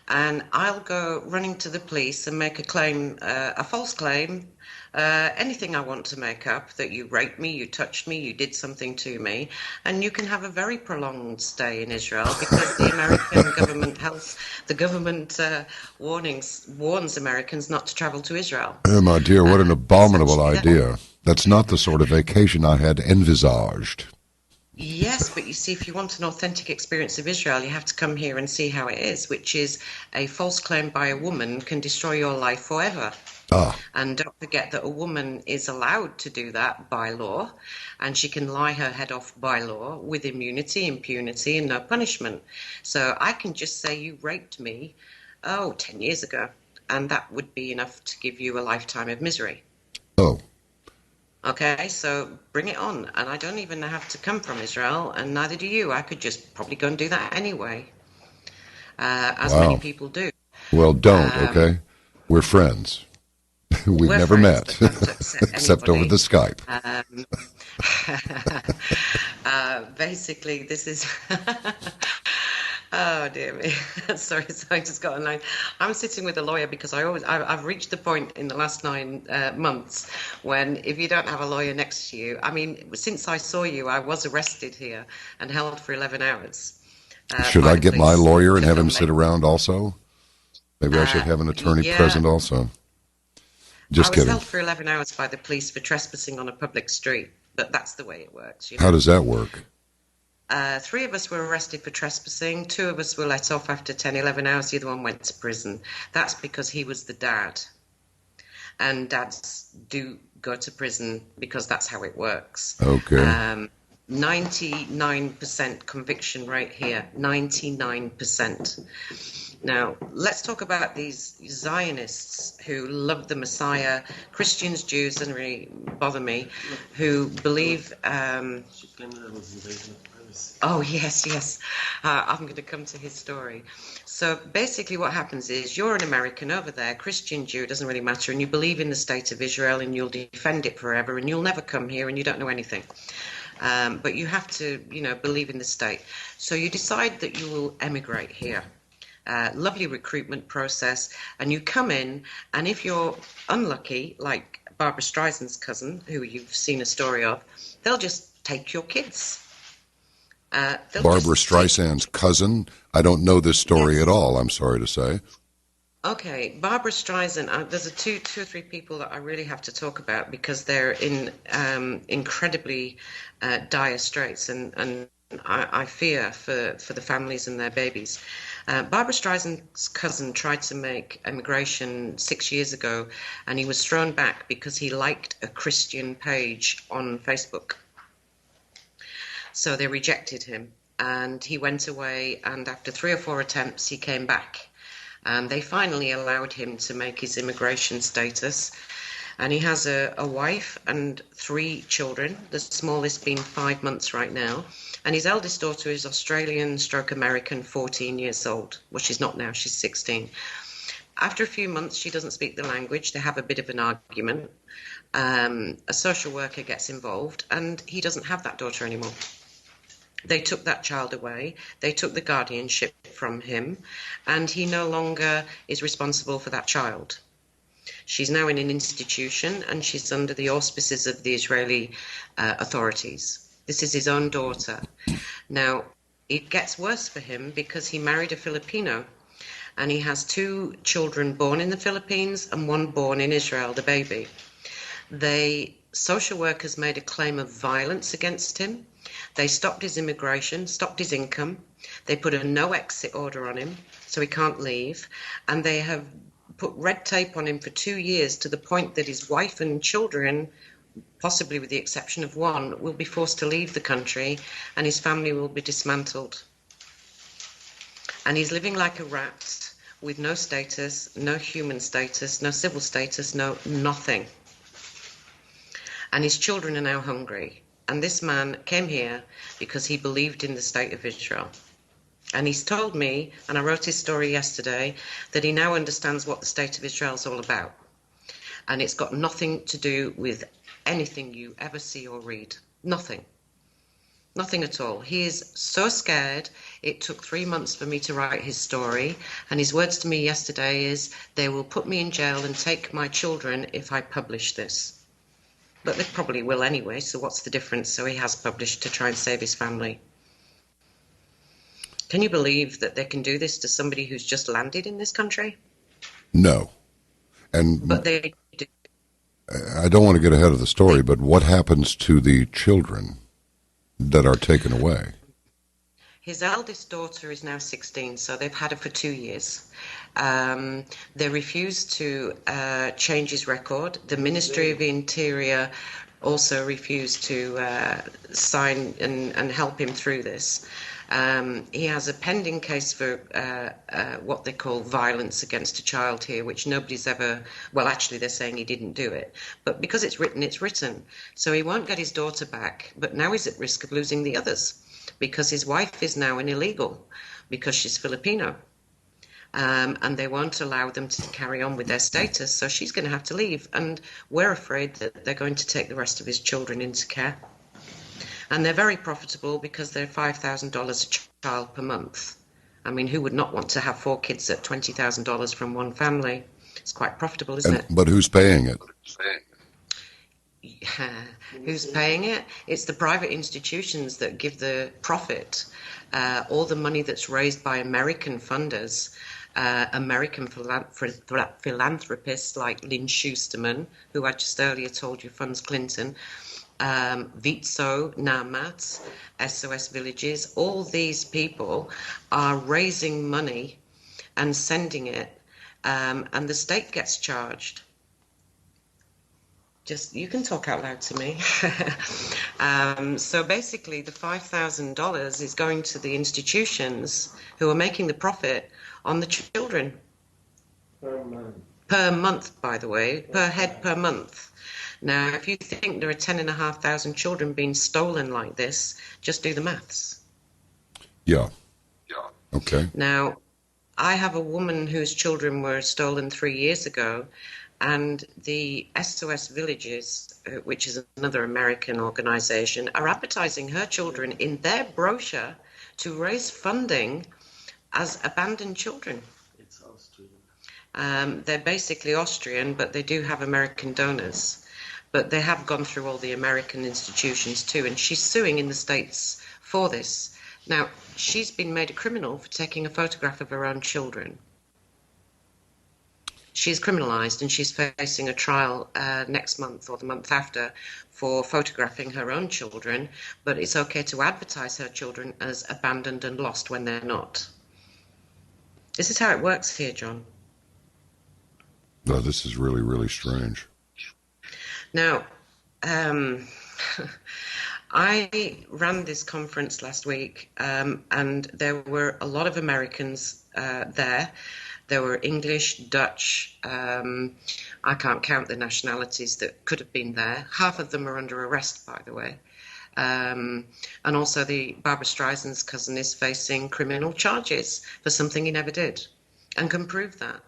and I'll go running to the police and make a claim, a false claim, anything I want to make up, that you raped me, you touched me, you did something to me, and you can have a very prolonged stay in Israel because the American government warns Americans not to travel to Israel. oh my dear, what an abominable Essentially, idea. That's not the sort of vacation I had envisaged. yes, but you see, if you want an authentic experience of Israel, you have to come here and see how it is, which is a false claim by a woman can destroy your life forever. Ah, And don't forget that a woman is allowed to do that by law, and she can lie her head off by law with immunity, impunity, and no punishment. So I can just say you raped me, 10 years ago, and that would be enough to give you a lifetime of misery. oh, Okay, so bring it on. And I don't even have to come from Israel, and neither do you. I could just probably go and do that anyway, as many wow. people do. Well, don't, Um, okay? We're friends. We've we're never friends, met, but don't upset except over the anybody. Skype. Um, basically, this is. Oh dear me. Sorry, so I just got online. I'm sitting with a lawyer because I've reached the point in the last 9 months when if you don't have a lawyer next to you, I mean, since I saw you, I was arrested here and held for 11 hours Should by I the get my police lawyer and for have him sit filming. around also? Maybe I should have an attorney Yeah, present also. I Just was kidding. held for 11 hours by the police for trespassing on a public street, but that's the way it works, you How know. does that work? 3 of us were arrested for trespassing. 2 of us were let off after 10, 11 hours. The other one went to prison. That's because he was the dad. And dads do go to prison because that's how it works. Okay. 99% conviction rate here. 99%. Now, let's talk about these Zionists who love the Messiah, Christians, Jews, doesn't really bother me, who believe. Oh, yes. I'm going to come to his story. So basically what happens is you're an American over there, Christian, Jew, doesn't really matter, and you believe in the state of Israel and you'll defend it forever and you'll never come here and you don't know anything. But you have to, believe in the state. So you decide that you will emigrate here. Lovely recruitment process, and you come in, and if you're unlucky, like Barbara Streisand's cousin, who you've seen a story of, they'll just take your kids. Barbara Streisand's cousin? I don't know this story at Yes. all, I'm sorry to say. Okay, Barbara Streisand. There's two or three people that I really have to talk about because they're in incredibly dire straits, and I fear for the families and their babies. Barbara Streisand's cousin tried to make immigration 6 years ago, and he was thrown back because he liked a Christian page on Facebook. So they rejected him, and he went away, and after 3 or 4 attempts, he came back. And they finally allowed him to make his immigration status. And he has a wife and 3 children, the smallest being 5 months right now. And his eldest daughter is Australian stroke American, 14 years old. Well, she's not now, she's 16. After a few months, she doesn't speak the language. They have a bit of an argument. A social worker gets involved, and he doesn't have that daughter anymore. They took that child away. They took the guardianship from him, and he no longer is responsible for that child. She's now in an institution, and she's under the auspices of the Israeli authorities. This is his own daughter. Now, it gets worse for him because he married a Filipino, and he has 2 children born in the Philippines and 1 born in Israel, the baby. Social workers made a claim of violence against him. They stopped his immigration, stopped his income. They put a no-exit order on him, so he can't leave. And they have put red tape on him for 2 years, to the point that his wife and children, possibly with the exception of 1, will be forced to leave the country, and his family will be dismantled. And he's living like a rat, with no status, no human status, no civil status, no nothing. And his children are now hungry. And this man came here because he believed in the state of Israel. And he's told me, and I wrote his story yesterday, that he now understands what the state of Israel is all about. And it's got nothing to do with anything you ever see or read. Nothing. Nothing at all. He is so scared. It took 3 months for me to write his story. And his words to me yesterday is, they will put me in jail and take my children if I publish this. But they probably will anyway, so what's the difference? So he has published to try and save his family. Can you believe that they can do this to somebody who's just landed in this country? No. But they do. I don't want to get ahead of the story, but what happens to the children that are taken away? His eldest daughter is now 16, so they've had her for 2 years. They refused to change his record. The Ministry of the Interior also refused to sign and help him through this. He has a pending case for what they call violence against a child here, which nobody's ever, well, actually they're saying he didn't do it. But because it's written, it's written. So he won't get his daughter back, but now he's at risk of losing the others, because his wife is now an illegal, because she's Filipino. And they won't allow them to carry on with their status, so she's going to have to leave. And we're afraid that they're going to take the rest of his children into care. And they're very profitable because they're $5,000 a child per month. I mean, who would not want to have 4 kids at $20,000 from one family? It's quite profitable, isn't it? But who's paying it? Who's paying it? It's the private institutions that give the profit. All the money that's raised by American funders, American philanthropists like Lynn Schusterman, who I just earlier told you funds Clinton, Vitso, Naamat, SOS Villages, all these people are raising money and sending it, and the state gets charged. Just, you can talk out loud to me. So basically the $5,000 is going to the institutions who are making the profit on the children. Per month. Per month, by the way, per head per month. Now, if you think there are 10,500 children being stolen like this, just do the maths. Yeah. Okay. Now, I have a woman whose children were stolen 3 years ago, and the SOS Villages, which is another American organization, are advertising her children in their brochure to raise funding as abandoned children. It's Austrian. They're basically Austrian, but they do have American donors. But they have gone through all the American institutions too, and she's suing in the States for this. Now, she's been made a criminal for taking a photograph of her own children. She's criminalized, and she's facing a trial next month or the month after for photographing her own children, but it's okay to advertise her children as abandoned and lost when they're not. This is how it works here, John. No, this is really, really strange. Now, I ran this conference last week, and there were a lot of Americans there. There were English, Dutch, I can't count the nationalities that could have been there. Half of them are under arrest, by the way. And also Barbara Streisand's cousin is facing criminal charges for something he never did and can prove that.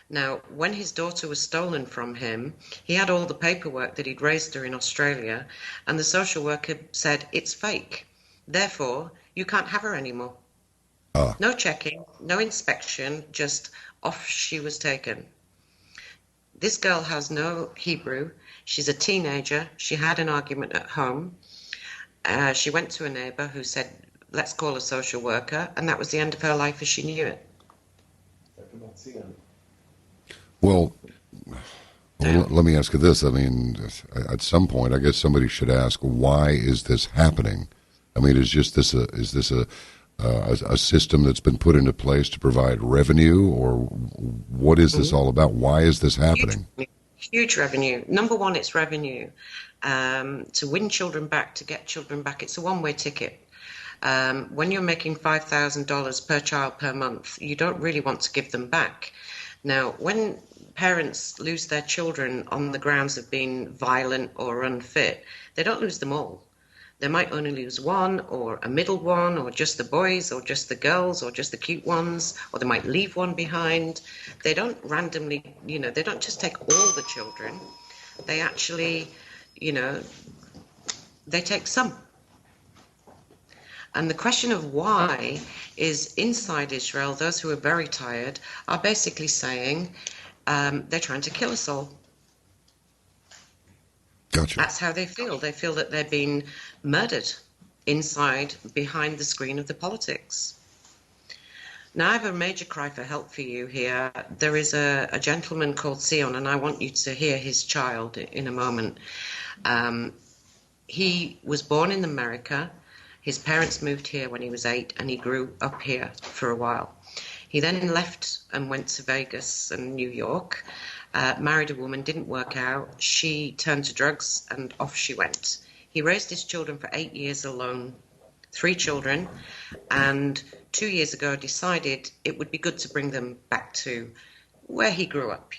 Now, when his daughter was stolen from him, he had all the paperwork that he'd raised her in Australia, and the social worker said, it's fake. Therefore, you can't have her anymore. No checking, no inspection, just off she was taken. This girl has no Hebrew. She's a teenager. She had an argument at home. She went to a neighbour who said, let's call a social worker, and that was the end of her life as she knew it. Well, let me ask you this. I mean, at some point, I guess somebody should ask, why is this happening? I mean, is this a system that's been put into place to provide revenue, or what is this all about? Why is this happening? Huge revenue. Number one, it's revenue. To win children back, to get children back, it's a one-way ticket. When you're making $5,000 per child per month, you don't really want to give them back. Now, when parents lose their children on the grounds of being violent or unfit, they don't lose them all. They might only lose one, or a middle one, or just the boys, or just the girls, or just the cute ones, or they might leave one behind. They don't randomly, they don't just take all the children. They actually, they take some. And the question of why is inside Israel, those who are very tired are basically saying they're trying to kill us all. Gotcha. That's how they feel. They feel that they're being murdered inside, behind the screen of the politics. Now, I have a major cry for help for you here. There is a gentleman called Sion, and I want you to hear his child in a moment. He was born in America. His parents moved here when he was 8, and he grew up here for a while. He then left and went to Vegas and New York, married a woman, didn't work out. She turned to drugs, and off she went. He raised his children for 8 years alone, 3 children, and 2 years ago decided it would be good to bring them back to where he grew up,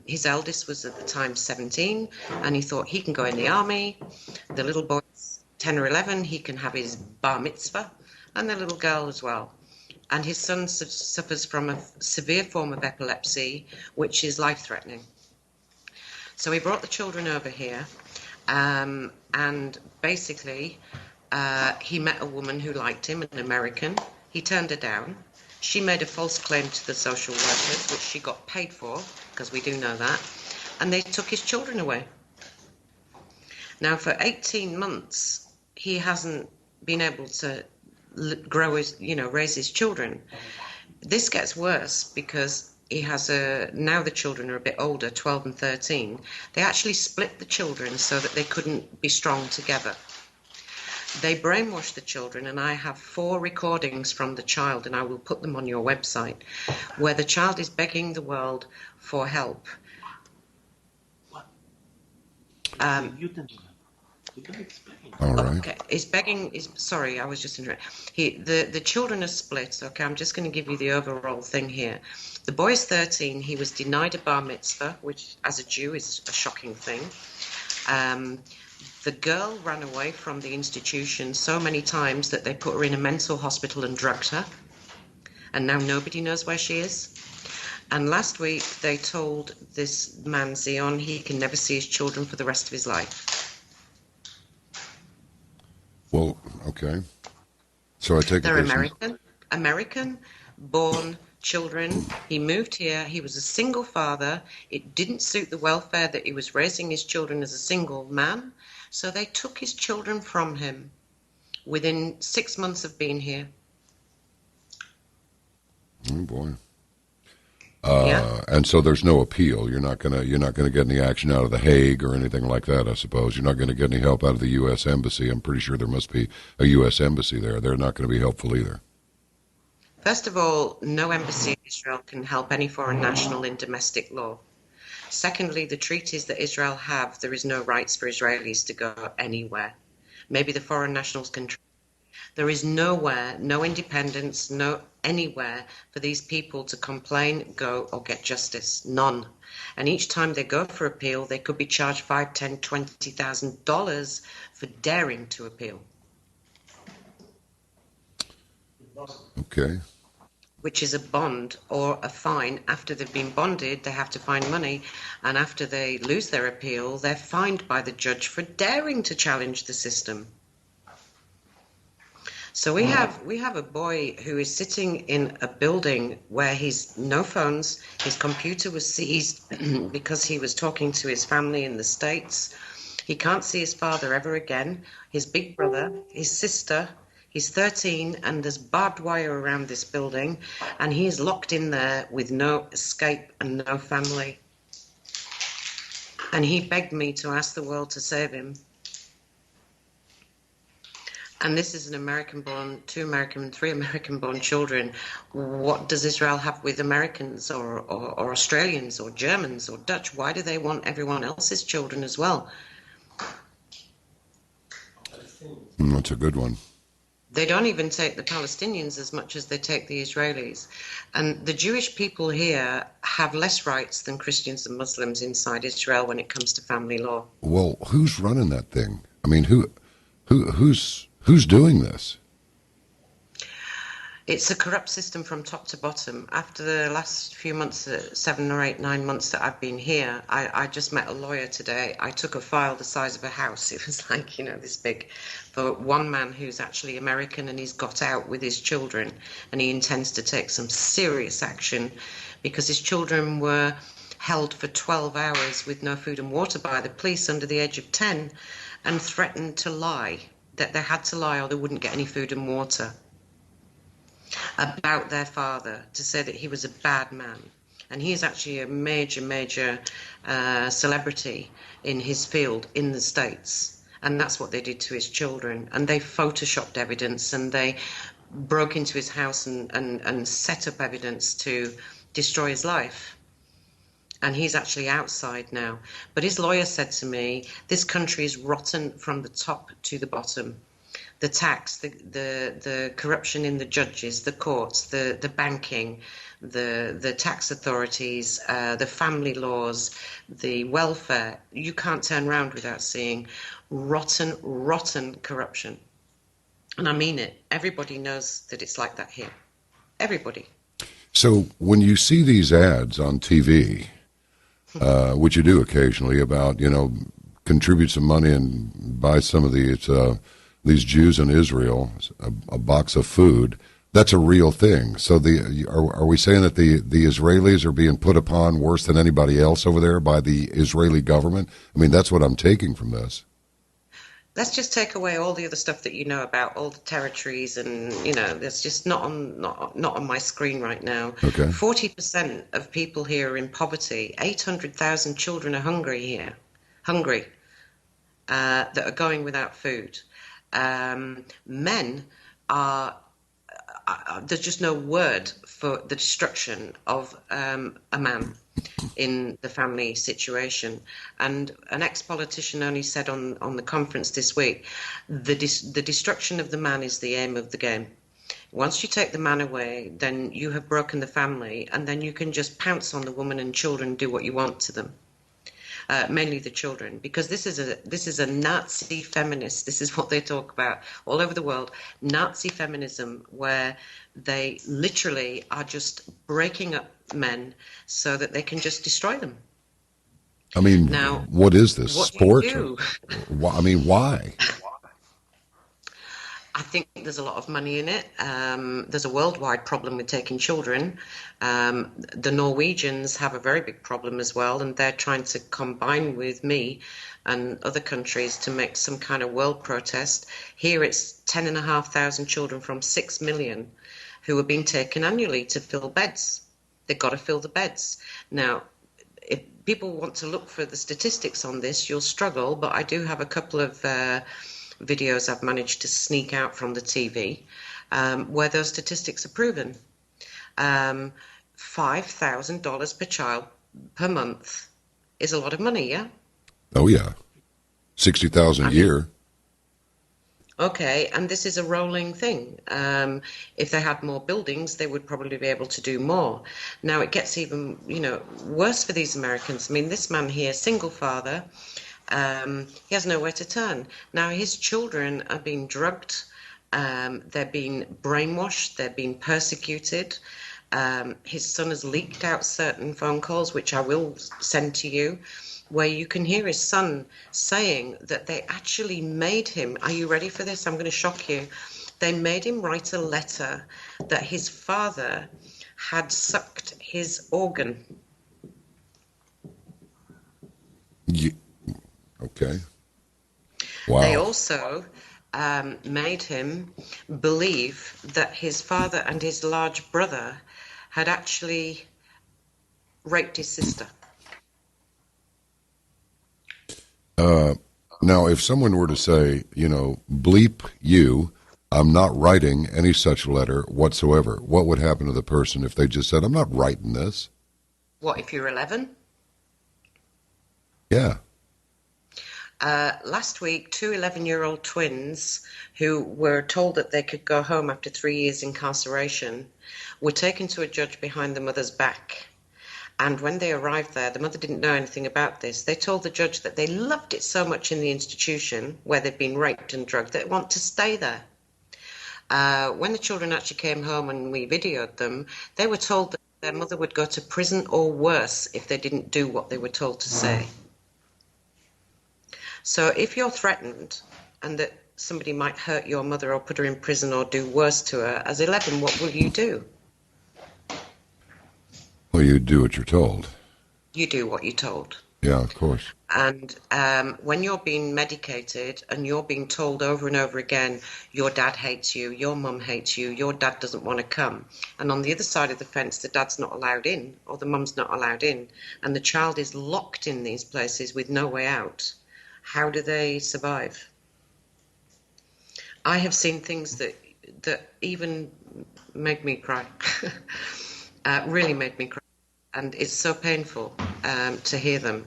His eldest was at the time 17, and he thought he can go in the army. The little boy's 10 or 11, he can have his bar mitzvah, and the little girl as well. And his son suffers from a severe form of epilepsy, which is life-threatening. So he brought the children over here, and basically he met a woman who liked him, an American. He turned her down. She made a false claim to the social workers, which she got paid for, because we do know that, and they took his children away. Now, for 18 months, he hasn't been able to raise his children. This gets worse because he has now the children are a bit older, 12 and 13. They actually split the children so that they couldn't be strong together. They brainwash the children, and I have 4 recordings from the child, and I will put them on your website, where the child is begging the world for help. What? All right. Okay, he's begging. Sorry, I was just interrupting. The children are split. Okay, I'm just going to give you the overall thing here. The boy is 13. He was denied a bar mitzvah, which, as a Jew, is a shocking thing. The girl ran away from the institution so many times that they put her in a mental hospital and drugged her. And now nobody knows where she is. And last week they told this man, Zion, he can never see his children for the rest of his life. Well, okay. So I take it they're American-born children. He moved here. He was a single father. It didn't suit the welfare that he was raising his children as a single man. So they took his children from him within 6 months of being here. Oh boy. Yeah. And so there's no appeal. You're not gonna get any action out of The Hague or anything like that, I suppose. You're not going to get any help out of the U.S. Embassy. I'm pretty sure there must be a U.S. Embassy there. They're not going to be helpful either. First of all, no embassy in Israel can help any foreign national in domestic law. Secondly, the treaties that Israel have, there is no rights for Israelis to go anywhere. Maybe the foreign nationals can. There is nowhere, no independence, no anywhere for these people to complain, go, or get justice. None. And each time they go for appeal, they could be charged $5, $10, $20,000 for daring to appeal. Okay. Which is a bond or a fine. After they've been bonded, they have to find money, and after they lose their appeal, they're fined by the judge for daring to challenge the system. So we have a boy who is sitting in a building where he's no phones. His computer was seized because he was talking to his family in the States. He can't see his father ever again. His big brother, his sister. He's 13, and there's barbed wire around this building, and he is locked in there with no escape and no family. And he begged me to ask the world to save him. And this is an American-born, 2 American, 3 American-born children. What does Israel have with Americans or Australians or Germans or Dutch? Why do they want everyone else's children as well? That's a good one. They don't even take the Palestinians as much as they take the Israelis. And the Jewish people here have less rights than Christians and Muslims inside Israel when it comes to family law. Well, who's running that thing? I mean, who's doing this? It's a corrupt system from top to bottom. After the last few months, 7 or 8, 9 months that I've been here, I just met a lawyer today. I took a file the size of a house. It was like, this big, for one man who's actually American, and he's got out with his children, and he intends to take some serious action because his children were held for 12 hours with no food and water by the police under the age of 10 and threatened to lie, that they had to lie or they wouldn't get any food and water, about their father, to say that he was a bad man. And he is actually a major celebrity in his field in the States. And that's what they did to his children. And they photoshopped evidence, and they broke into his house and set up evidence to destroy his life. And he's actually outside now. But his lawyer said to me, this country is rotten from the top to the bottom. The tax, the corruption in the judges, the courts, the banking, the tax authorities, the family laws, the welfare. You can't turn around without seeing rotten corruption. And I mean it. Everybody knows that it's like that here. Everybody. So when you see these ads on TV, which you do occasionally, about, contribute some money and buy some of these Jews in Israel a box of food, that's a real thing. So are we saying that the Israelis are being put upon worse than anybody else over there by the Israeli government? I mean, that's what I'm taking from this. Let's just take away all the other stuff that you know about, all the territories, and that's just not on my screen right now. Okay. 40% of people here are in poverty. 800,000 children are hungry, that are going without food. Men are. There's just no word for the destruction of a man in the family situation. And an ex-politician only said on the conference this week, the destruction of the man is the aim of the game. Once you take the man away, then you have broken the family, and then you can just pounce on the woman and children and do what you want to them. Mainly the children, because this is a Nazi feminist. This is what they talk about all over the world. Nazi feminism, where they literally are just breaking up men so that they can just destroy them. I mean, now, what is this? What sport? do you do? I mean, why? I think there's a lot of money in it. There's a worldwide problem with taking children. The Norwegians have a very big problem as well, and they're trying to combine with me and other countries to make some kind of world protest. Here it's 10,500 children from 6 million who are being taken annually to fill beds. They've got to fill the beds. Now, if people want to look for the statistics on this, you'll struggle, but I do have a couple of videos I've managed to sneak out from the TV where those statistics are proven. $5,000 per child per month is a lot of money, yeah? Oh, yeah. $60,000 a year. Okay, and this is a rolling thing. If they had more buildings, they would probably be able to do more. Now it gets even, worse for these Americans. I mean, this man here, single father, he has nowhere to turn. Now his children are being drugged, they're being brainwashed, they're being persecuted. His son has leaked out certain phone calls, which I will send to you, where you can hear his son saying that they actually made him, are you ready for this? I'm going to shock you. They made him write a letter that his father had sucked his organ. Okay. They Wow. also made him believe that his father and his large brother had actually raped his sister. Now, if someone were to say, bleep you, I'm not writing any such letter whatsoever, what would happen to the person if they just said, I'm not writing this? What, if you're 11? Yeah. Last week, two 11-year-old twins who were told that they could go home after 3 years incarceration were taken to a judge behind the mother's back. And when they arrived there, the mother didn't know anything about this. They told the judge that they loved it so much in the institution where they'd been raped and drugged that they want to stay there. When the children actually came home and we videoed them, they were told that their mother would go to prison or worse if they didn't do what they were told to say. So if you're threatened and that somebody might hurt your mother or put her in prison or do worse to her, as 11, what will you do? Well, you do what you're told. You do what you're told. Yeah, of course. And when you're being medicated and you're being told over and over again, your dad hates you, your mum hates you, your dad doesn't want to come. And on the other side of the fence, the dad's not allowed in or the mum's not allowed in. And the child is locked in these places with no way out. How do they survive? I have seen things that even made me cry, really made me cry. And it's so painful to hear them.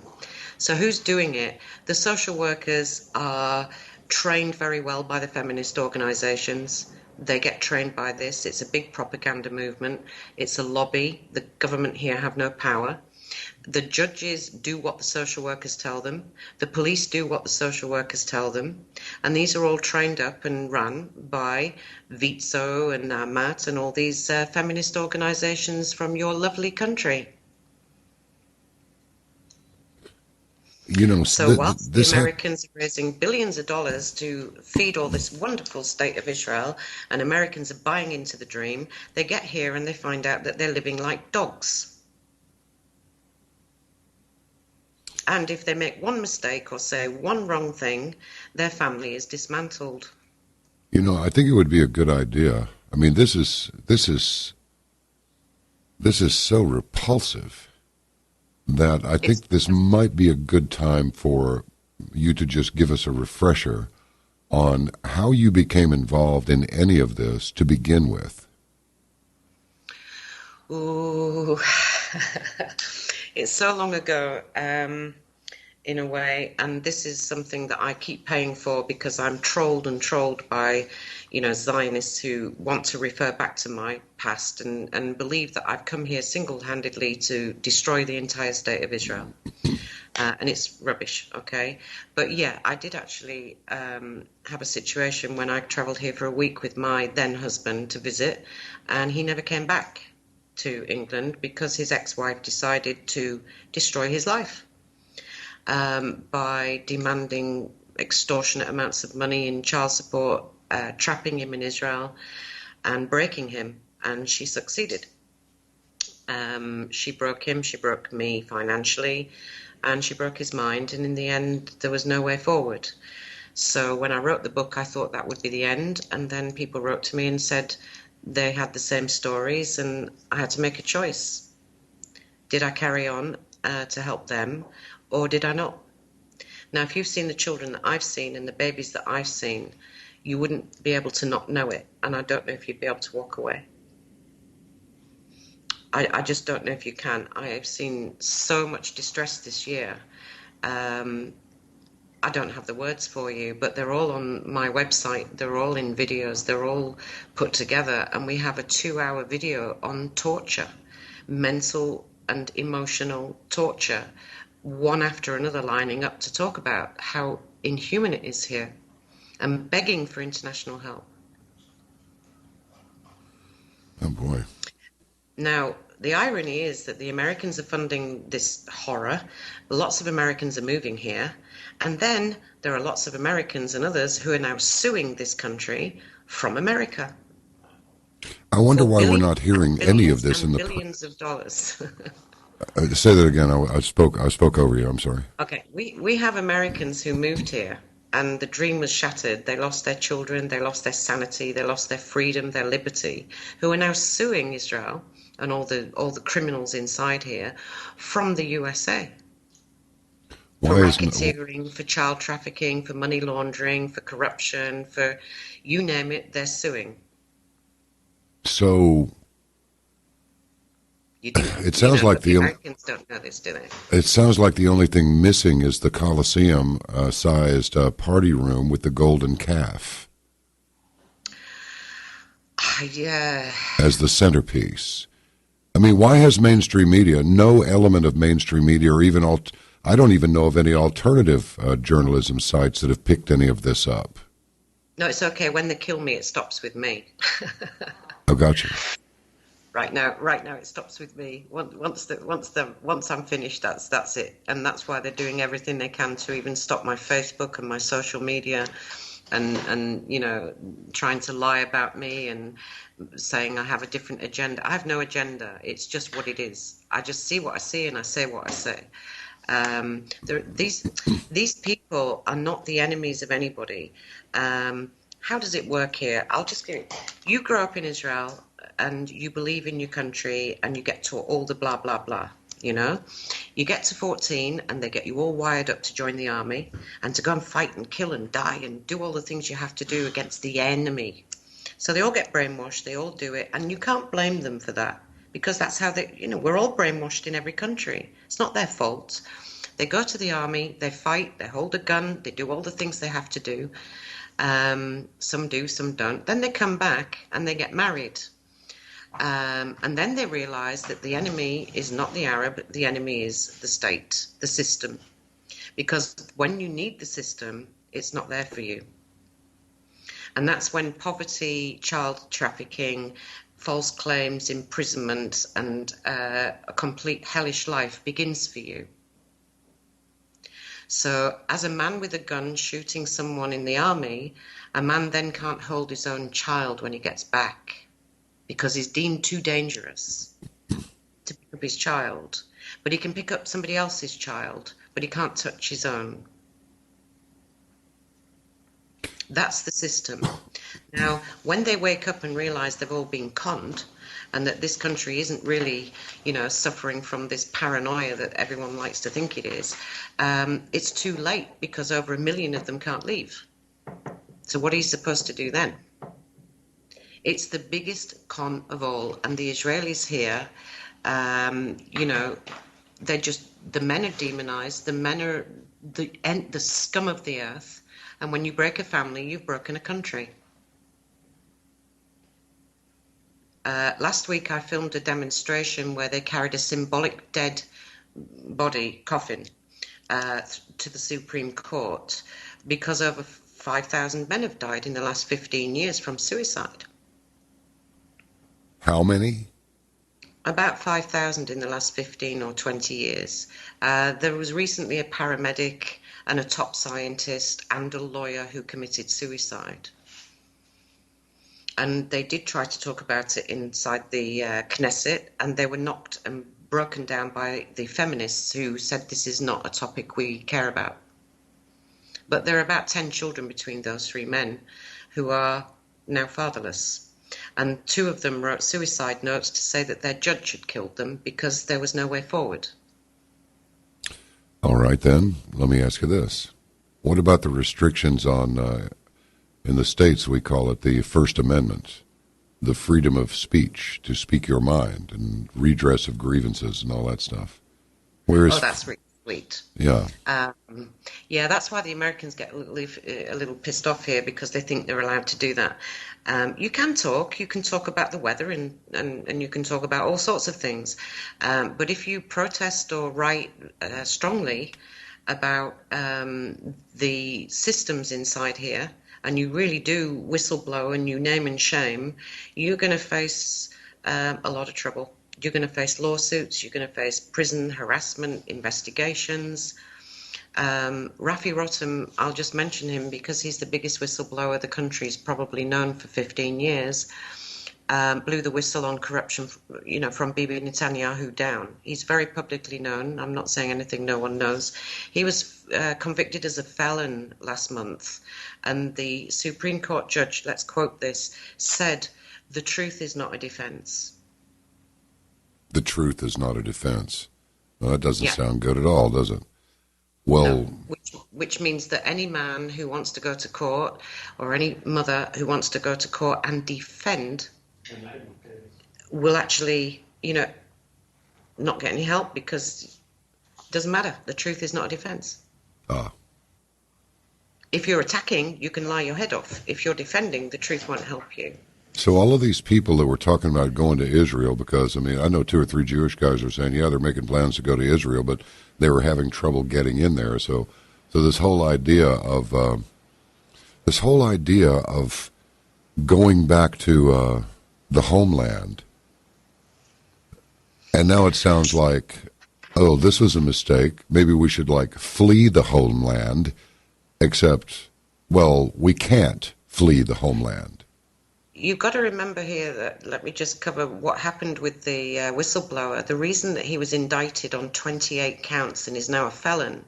So who's doing it? The social workers are trained very well by the feminist organisations. They get trained by this. It's a big propaganda movement. It's a lobby. The government here have no power. The judges do what the social workers tell them. The police do what the social workers tell them. And these are all trained up and run by Vitso and Amat and all these feminist organisations from your lovely country. So whilst the Americans are raising billions of dollars to feed all this wonderful state of Israel, and Americans are buying into the dream, they get here and they find out that they're living like dogs. And if they make one mistake or say one wrong thing, their family is dismantled. I think it would be a good idea. I mean, this is so repulsive that I think this might be a good time for you to just give us a refresher on how you became involved in any of this to begin with. Ooh, it's so long ago, in a way, and this is something that I keep paying for because I'm trolled and trolled by, Zionists who want to refer back to my past and believe that I've come here single-handedly to destroy the entire state of Israel. And it's rubbish, okay? But yeah, I did actually have a situation when I travelled here for a week with my then husband to visit, and he never came back to England because his ex-wife decided to destroy his life by demanding extortionate amounts of money in child support, trapping him in Israel and breaking him, and she succeeded. She broke him, she broke me financially, and she broke his mind, and in the end there was no way forward. So when I wrote the book, I thought that would be the end, and then people wrote to me and said they had the same stories, and I had to make a choice. Did I carry on to help them, or did I not? Now, if you've seen the children that I've seen and the babies that I've seen, you wouldn't be able to not know it, and I don't know if you'd be able to walk away. I just don't know if you can. I have seen so much distress this year. I don't have the words for you, but they're all on my website. They're all in videos. They're all put together. And we have a 2-hour video on torture, mental and emotional torture, one after another lining up to talk about how inhuman it is here and begging for international help. Oh, boy. Now, the irony is that the Americans are funding this horror. Lots of Americans are moving here. And then there are lots of Americans and others who are now suing this country from America. I wonder For why we're billions not hearing and any of billions this in and the... billions of dollars. say that again. I spoke over you. I'm sorry. Okay, we have Americans who moved here and the dream was shattered. They lost their children, they lost their sanity, they lost their freedom, their liberty, who are now suing Israel and all the criminals inside here from the USA. For racketeering, for child trafficking, for money laundering, for corruption, for you name it, they're suing. So it sounds like the Americans don't know this, do they? It sounds like the only thing missing is the Colosseum-sized party room with the golden calf. Yeah. As the centerpiece. I mean, why has mainstream media, no element of mainstream media, or even I don't even know of any alternative journalism sites that have picked any of this up? No, it's okay. When they kill me, it stops with me. Oh, gotcha. Right now, it stops with me. Once I'm finished, that's it, and that's why they're doing everything they can to even stop my Facebook and my social media, and trying to lie about me and saying I have a different agenda. I have no agenda. It's just what it is. I just see what I see and I say what I say. These people are not the enemies of anybody. How does it work here? I'll just give you grow up in Israel and you believe in your country and you get to all the blah, blah, blah, You get to 14 and they get you all wired up to join the army and to go and fight and kill and die and do all the things you have to do against the enemy. So they all get brainwashed, they all do it, and you can't blame them for that because that's how we're all brainwashed in every country. It's not their fault. They go to the army, they fight, they hold a gun, they do all the things they have to do. Some do, some don't. Then they come back and they get married. And then they realize that the enemy is not the Arab, the enemy is the state, the system. Because when you need the system, it's not there for you. And that's when poverty, child trafficking, false claims, imprisonment, and a complete hellish life begins for you. So as a man with a gun shooting someone in the army, a man then can't hold his own child when he gets back because he's deemed too dangerous to pick up his child. But he can pick up somebody else's child, but he can't touch his own. That's the system. Now, when they wake up and realize they've all been conned and that this country isn't really, suffering from this paranoia that everyone likes to think it is, it's too late because over 1 million of them can't leave. So what are you supposed to do then? It's the biggest con of all. And the Israelis here, they're just, the men are demonized, the men are the scum of the earth. And when you break a family, you've broken a country. Last week I filmed a demonstration where they carried a symbolic dead body coffin to the Supreme Court because over 5,000 men have died in the last 15 years from suicide. How many? About 5,000 in the last 15 or 20 years. There was recently a paramedic and a top scientist and a lawyer who committed suicide. And they did try to talk about it inside the Knesset, and they were knocked and broken down by the feminists who said this is not a topic we care about. But there are about 10 children between those 3 men who are now fatherless. And 2 of them wrote suicide notes to say that their judge had killed them because there was no way forward. All right, then, let me ask you this. What about the restrictions on, in the States, we call it the First Amendment, the freedom of speech, to speak your mind, and redress of grievances and all that stuff? That's complete. Yeah. Yeah, that's why the Americans get a little pissed off here, because they think they're allowed to do that. You can talk about the weather, and you can talk about all sorts of things. But if you protest or write strongly about the systems inside here, and you really do whistleblow and you name and shame, you're going to face a lot of trouble. You're going to face lawsuits, you're going to face prison harassment, investigations. Rafi Rotem, I'll just mention him because he's the biggest whistleblower the country's probably known for 15 years. Blew the whistle on corruption, from Bibi Netanyahu down. He's very publicly known. I'm not saying anything no one knows. He was convicted as a felon last month, and the Supreme Court judge, let's quote this, said, "The truth is not a defense." The truth is not a defense. Well, that doesn't Yeah. sound good at all, does it? Well, No, which means that any man who wants to go to court, or any mother who wants to go to court and defend, will actually, not get any help, because it doesn't matter. The truth is not a defense. If you're attacking, you can lie your head off. If you're defending, the truth won't help you. so all of these people that were talking about going to Israel, because, I mean, I know 2 or 3 Jewish guys are saying, yeah, they're making plans to go to Israel, but they were having trouble getting in there. So this whole idea of going back to the homeland, and now it sounds like, oh, this was a mistake. Maybe we should flee the homeland, except, well, we can't flee the homeland. You've got to remember here that, let me just cover what happened with the whistleblower. The reason that he was indicted on 28 counts and is now a felon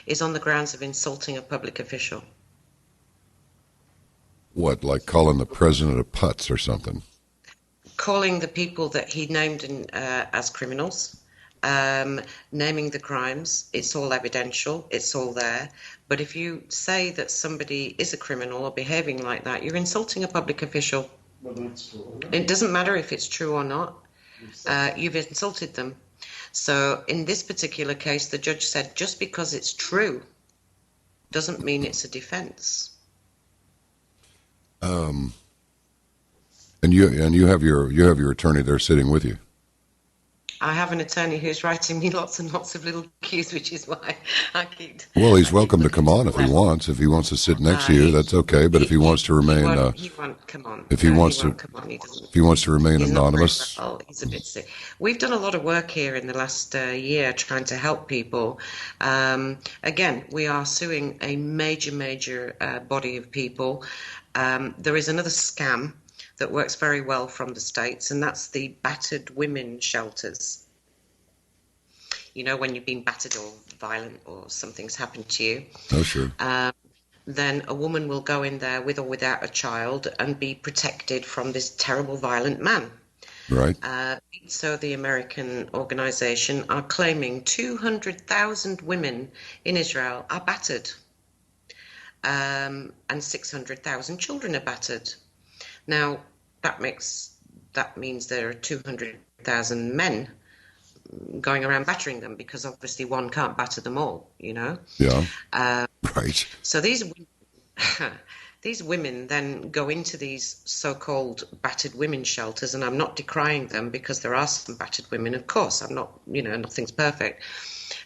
is on the grounds of insulting a public official. What, like calling the president a putz or something? Calling the people that he named as criminals, naming the crimes. It's all evidential, it's all there. But if you say that somebody is a criminal or behaving like that, you're insulting a public official. It doesn't matter if it's true or not. You've insulted them. So in this particular case, the judge said, just because it's true doesn't mean it's a defense. And you have your attorney there sitting with you. I have an attorney who's writing me lots and lots of little cues, which is why I keep... Well, he's welcome to come on if he wants. If he wants to sit next to you, that's okay. But if he wants to remain... He won't come on. If he wants to remain anonymous... He's a bit sick. We've done a lot of work here in the last year trying to help people. Again, we are suing a major body of people. There is another scam that works very well from the States, and that's the battered women shelters. When you've been battered or violent or something's happened to you. Oh, sure. Then a woman will go in there with or without a child and be protected from this terrible violent man. Right. So the American organization are claiming 200,000 women in Israel are battered, and 600,000 children are battered. Now, that means there are 200,000 men going around battering them, because obviously one can't batter them all, Yeah. Right. So these women then go into these so-called battered women shelters, and I'm not decrying them, because there are some battered women, of course. I'm not, nothing's perfect.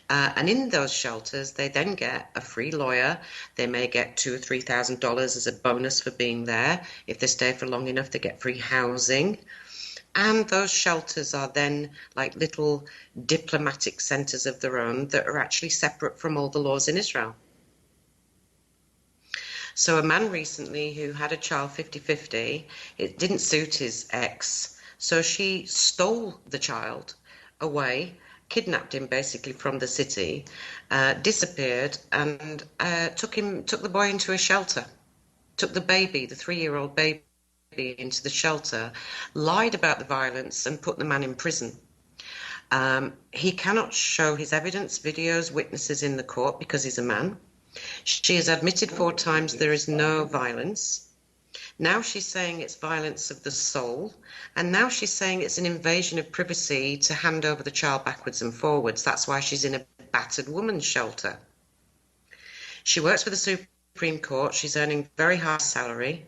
And in those shelters, they then get a free lawyer. They may get $2,000 or $3,000 as a bonus for being there. If they stay for long enough, they get free housing. And those shelters are then like little diplomatic centers of their own that are actually separate from all the laws in Israel. So a man recently who had a child 50-50, it didn't suit his ex, so she stole the child away, kidnapped him basically from the city, disappeared, and took the boy into a shelter, took the baby, the 3-year-old baby, into the shelter, lied about the violence, and put the man in prison. He cannot show his evidence, videos, witnesses in the court because he's a man. She has admitted 4 times there is no violence. Now she's saying it's violence of the soul, and now she's saying it's an invasion of privacy to hand over the child backwards and forwards. That's why she's in a battered woman's shelter. She works for the Supreme Court. She's earning very high salary,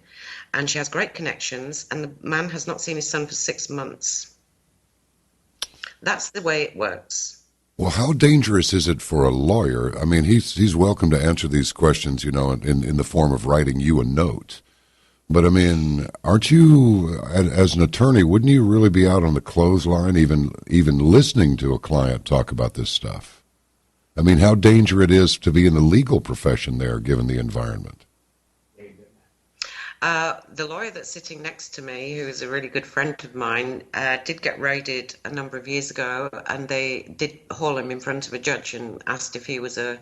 and she has great connections, and the man has not seen his son for 6 months. That's the way it works. Well, how dangerous is it for a lawyer? I mean, he's welcome to answer these questions, in the form of writing you a note. But, I mean, aren't you, as an attorney, wouldn't you really be out on the clothesline even listening to a client talk about this stuff? I mean, how dangerous it is to be in the legal profession there, given the environment. The lawyer that's sitting next to me, who is a really good friend of mine, did get raided a number of years ago, and they did haul him in front of a judge and asked if he was a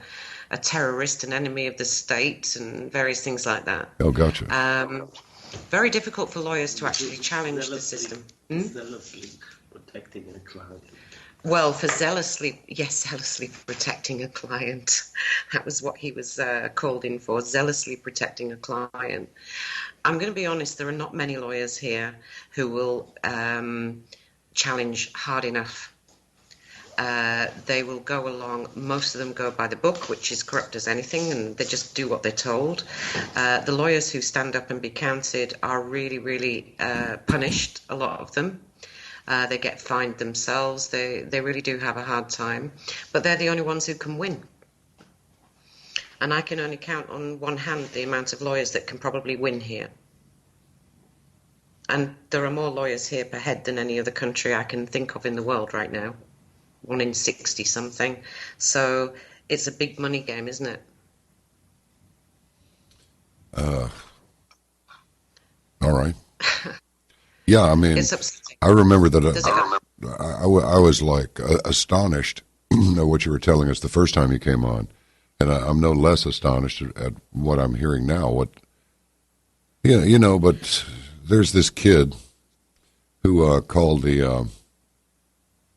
terrorist, an enemy of the state, and various things like that. Oh, gotcha. Very difficult for lawyers to actually challenge the system. Zealously protecting a client. Well, for zealously protecting a client. That was what he was called in for, zealously protecting a client. I'm going to be honest, there are not many lawyers here who will challenge hard enough. They will go along, most of them go by the book, which is corrupt as anything, and they just do what they're told. The lawyers who stand up and be counted are really, really punished, a lot of them. They get fined themselves. They really do have a hard time, but they're the only ones who can win. And I can only count on one hand the amount of lawyers that can probably win here. And there are more lawyers here per head than any other country I can think of in the world right now. 1 in 60 something. So it's a big money game, isn't it? All right. Yeah, I mean, It's upsetting. I remember that I was like astonished at what you were telling us the first time you came on. And I'm no less astonished at what I'm hearing now. But there's this kid who called the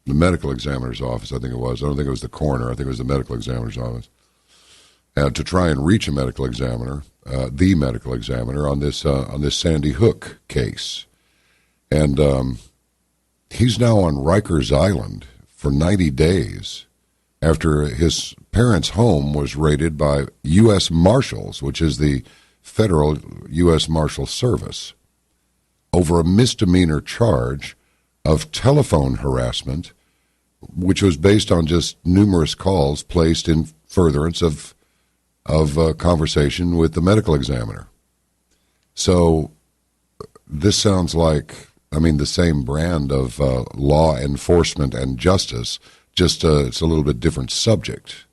medical examiner's office, I think it was. I don't think it was the coroner. I think it was the medical examiner's office. To try and reach a medical examiner, the medical examiner, on this Sandy Hook case. And he's now on Rikers Island for 90 days after his parents' home was raided by U.S. Marshals, which is the federal U.S. Marshal Service, over a misdemeanor charge of telephone harassment, which was based on just numerous calls placed in furtherance of a conversation with the medical examiner. So this sounds like, the same brand of law enforcement and justice, just it's a little bit different subject.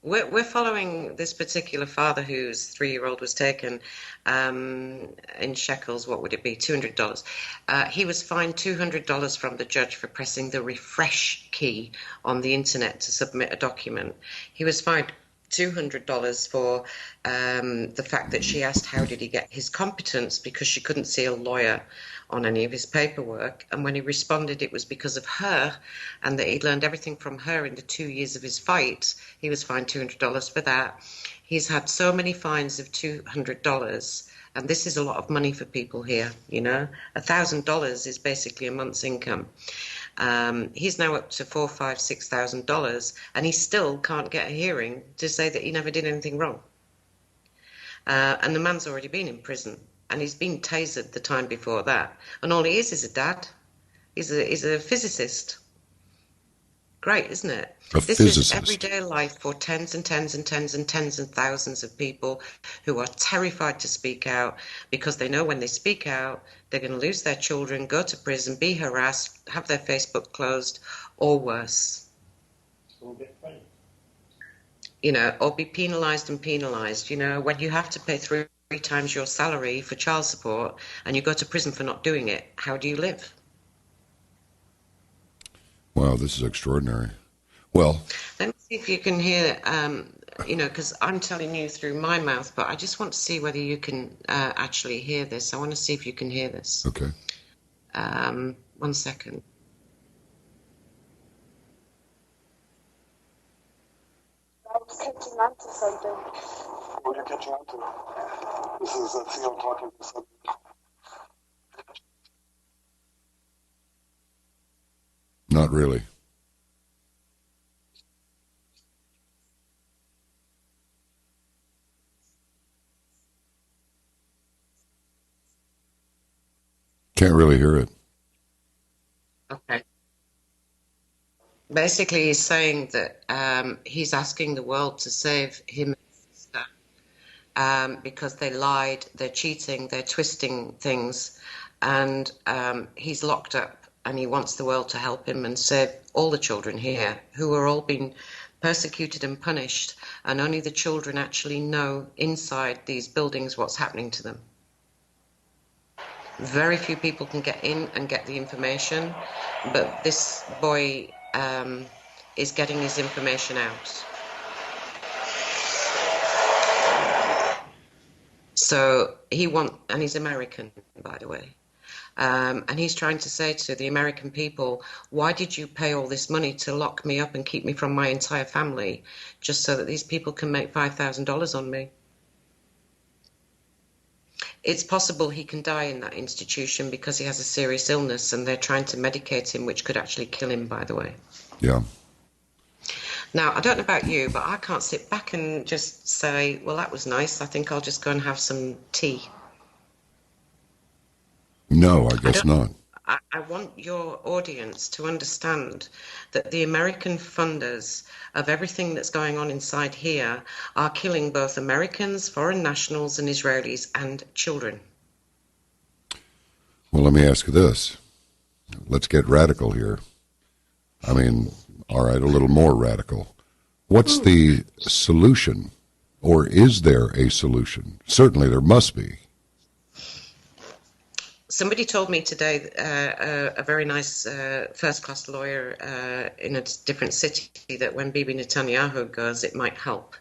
We're following this particular father whose 3-year-old was taken in shekels. What would it be? $200. He was fined $200 from the judge for pressing the refresh key on the internet to submit a document. He was fined $200 for the fact that she asked how did he get his competence, because she couldn't see a lawyer on any of his paperwork, and when he responded it was because of her and that he'd learned everything from her in the 2 years of his fight. He was fined $200 for that. He's had so many fines of $200, and this is a lot of money for people here, $1,000 is basically a month's income. He's now up to $4,000, $5,000, $6,000, and he still can't get a hearing to say that he never did anything wrong. And the man's already been in prison, and he's been tasered the time before that. And all he is a dad. He's a physicist. Great, isn't it? This is everyday life for tens and tens and tens and tens and thousands of people who are terrified to speak out because they know when they speak out, they're going to lose their children, go to prison, be harassed, have their Facebook closed, or worse. Or be penalised and penalised. When you have to pay 3 times your salary for child support and you go to prison for not doing it, how do you live? Wow, this is extraordinary. Well, let me see if you can hear, because I'm telling you through my mouth, but I just want to see whether you can actually hear this. I want to see if you can hear this. Okay. 1 second. I was catching on to something. What are you catching on to? This is Theo talking to something. Not really. can't really hear it. Okay. Basically, he's saying that he's asking the world to save him and his sister because they lied, they're cheating, they're twisting things, and he's locked up, and he wants the world to help him and save all the children here who are all being persecuted and punished, and only the children actually know inside these buildings what's happening to them. Very few people can get in and get the information, but this boy is getting his information out. So and he's American, by the way. And he's trying to say to the American people, why did you pay all this money to lock me up and keep me from my entire family, just so that these people can make $5,000 on me? It's possible he can die in that institution because he has a serious illness and they're trying to medicate him, which could actually kill him, by the way. Yeah. Now, I don't know about you, but I can't sit back and just say, well, that was nice. I think I'll just go and have some tea. No, I guess not. I want your audience to understand that the American funders of everything that's going on inside here are killing both Americans, foreign nationals, and Israelis, and children. Well, let me ask you this. Let's get radical here. I mean, all right, a little more radical. What's the solution, or is there a solution? Certainly there must be. Somebody told me today, a very nice first-class lawyer in a different city, that when Bibi Netanyahu goes, it might help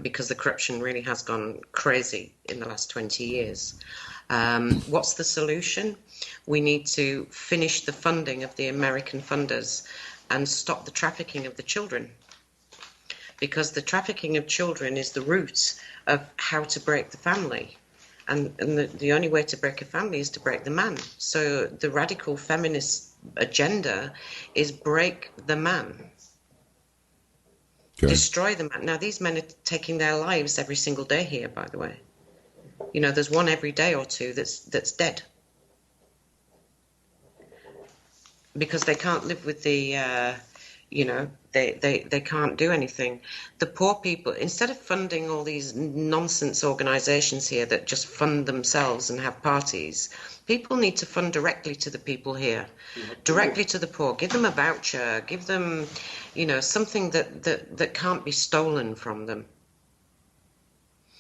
because the corruption really has gone crazy in the last 20 years. What's the solution? We need to finish the funding of the American funders and stop the trafficking of the children, because the trafficking of children is the root of how to break the family. And the only way to break a family is to break the man. So the radical feminist agenda is break the man. Okay. Destroy the man. Now, these men are taking their lives every single day here, by the way. You know, there's one every day or two that's dead. Because they can't live with the, they can't do anything. The poor people, instead of funding all these nonsense organizations here that just fund themselves and have parties, people need to fund directly to the people here, directly to the poor. Give them a voucher, give them, something that can't be stolen from them.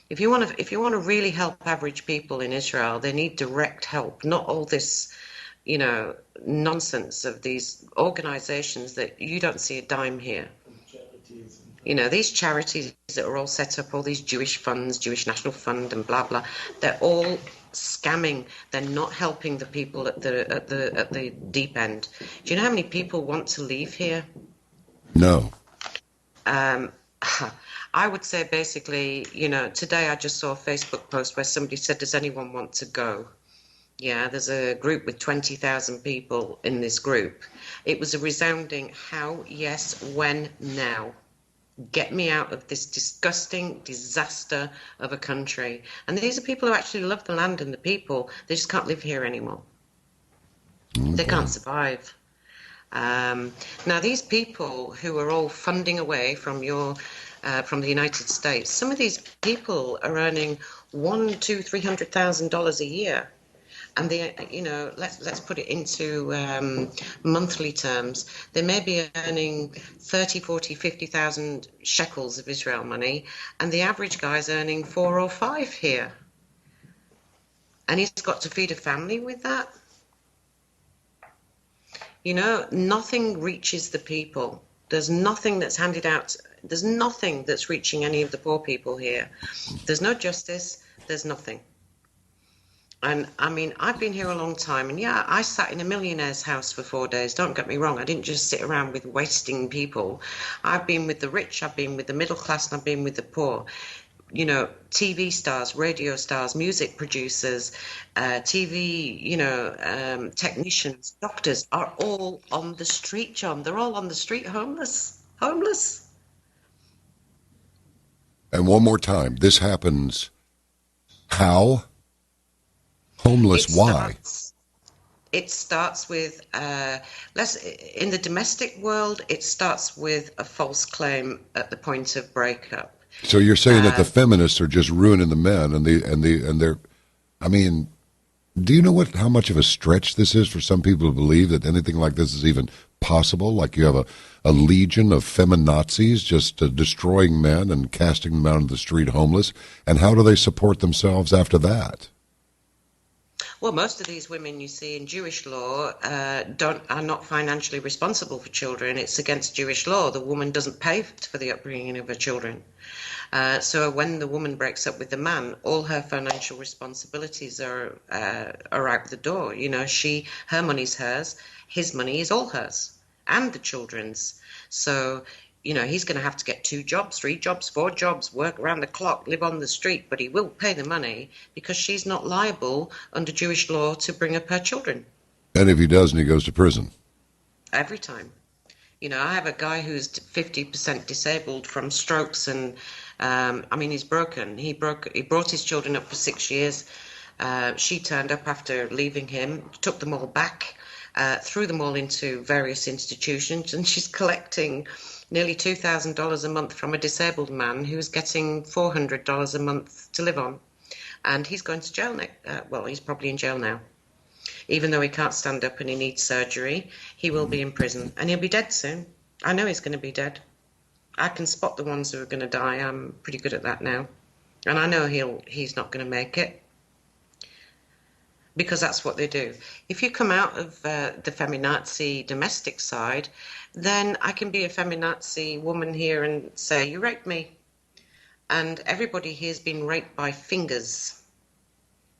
If you want to really help average people in Israel, they need direct help, not all this nonsense of these organizations that you don't see a dime here. These charities that are all set up, all these Jewish funds, Jewish National Fund and blah, blah, they're all scamming. They're not helping the people at the deep end. Do you know how many people want to leave here? No. I would say basically, today I just saw a Facebook post where somebody said, does anyone want to go? Yeah, there's a group with 20,000 people in this group. It was a resounding how, yes, when, now. Get me out of this disgusting disaster of a country. And these are people who actually love the land and the people. They just can't live here anymore. Okay. They can't survive. Now, these people who are all funding away from the United States, some of these people are earning $100,000-$300,000 a year. And let's put it into monthly terms. They may be earning 30, 40, 50,000 shekels of Israel money, and the average guy's earning 4 or 5 here. And he's got to feed a family with that. Nothing reaches the people. There's nothing that's handed out. There's nothing that's reaching any of the poor people here. There's no justice. There's nothing. And I mean, I've been here a long time, and yeah, I sat in a millionaire's house for 4 days. Don't get me wrong. I didn't just sit around with wasting people. I've been with the rich, I've been with the middle class, and I've been with the poor. TV stars, radio stars, music producers, TV, technicians, doctors are all on the street, John. They're all on the street, homeless. And one more time, this happens how? Homeless, why? it starts with in the domestic world, it starts with a false claim at the point of breakup. So you're saying that the feminists are just ruining the men, and they're, I mean, do you know how much of a stretch this is for some people to believe that anything like this is even possible? Like you have a legion of feminazis just destroying men and casting them out into the street homeless, and how do they support themselves after that? Well, most of these women you see in Jewish law are not financially responsible for children. It's against Jewish law. The woman doesn't pay for the upbringing of her children. So when the woman breaks up with the man, all her financial responsibilities are out the door. You know, her money's hers, his money is all hers, and the children's. So, you know, he's going to have to get 2 jobs, 3 jobs, 4 jobs, work around the clock, live on the street, but he will pay the money because she's not liable under Jewish law to bring up her children. And if he doesn't, he goes to prison. Every time. You know, I have a guy who's 50% disabled from strokes, and I mean, he's broken. He brought his children up for 6 years. She turned up after leaving him, took them all back, threw them all into various institutions, and she's collecting nearly $2,000 a month from a disabled man who's getting $400 a month to live on. And he's going to jail well, he's probably in jail now. Even though he can't stand up and he needs surgery, he will be in prison. And he'll be dead soon. I know he's going to be dead. I can spot the ones who are going to die. I'm pretty good at that now. And I know he's not going to make it. Because that's what they do. If you come out of the feminazi domestic side, then I can be a feminazi woman here and say, you raped me. And everybody here has been raped by fingers.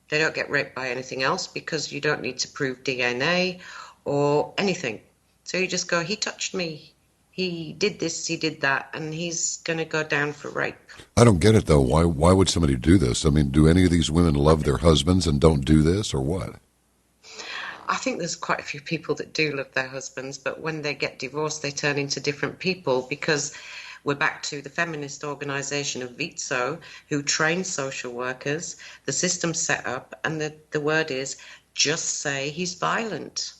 They don't get raped by anything else because you don't need to prove DNA or anything. So you just go, he touched me, he did this, he did that, and he's going to go down for rape. I don't get it, though. Why would somebody do this? I mean, do any of these women love their husbands and don't do this, or what? I think there's quite a few people that do love their husbands, but when they get divorced, they turn into different people because we're back to the feminist organisation of Vitso, who trains social workers, the system's set up, and the word is, just say he's violent.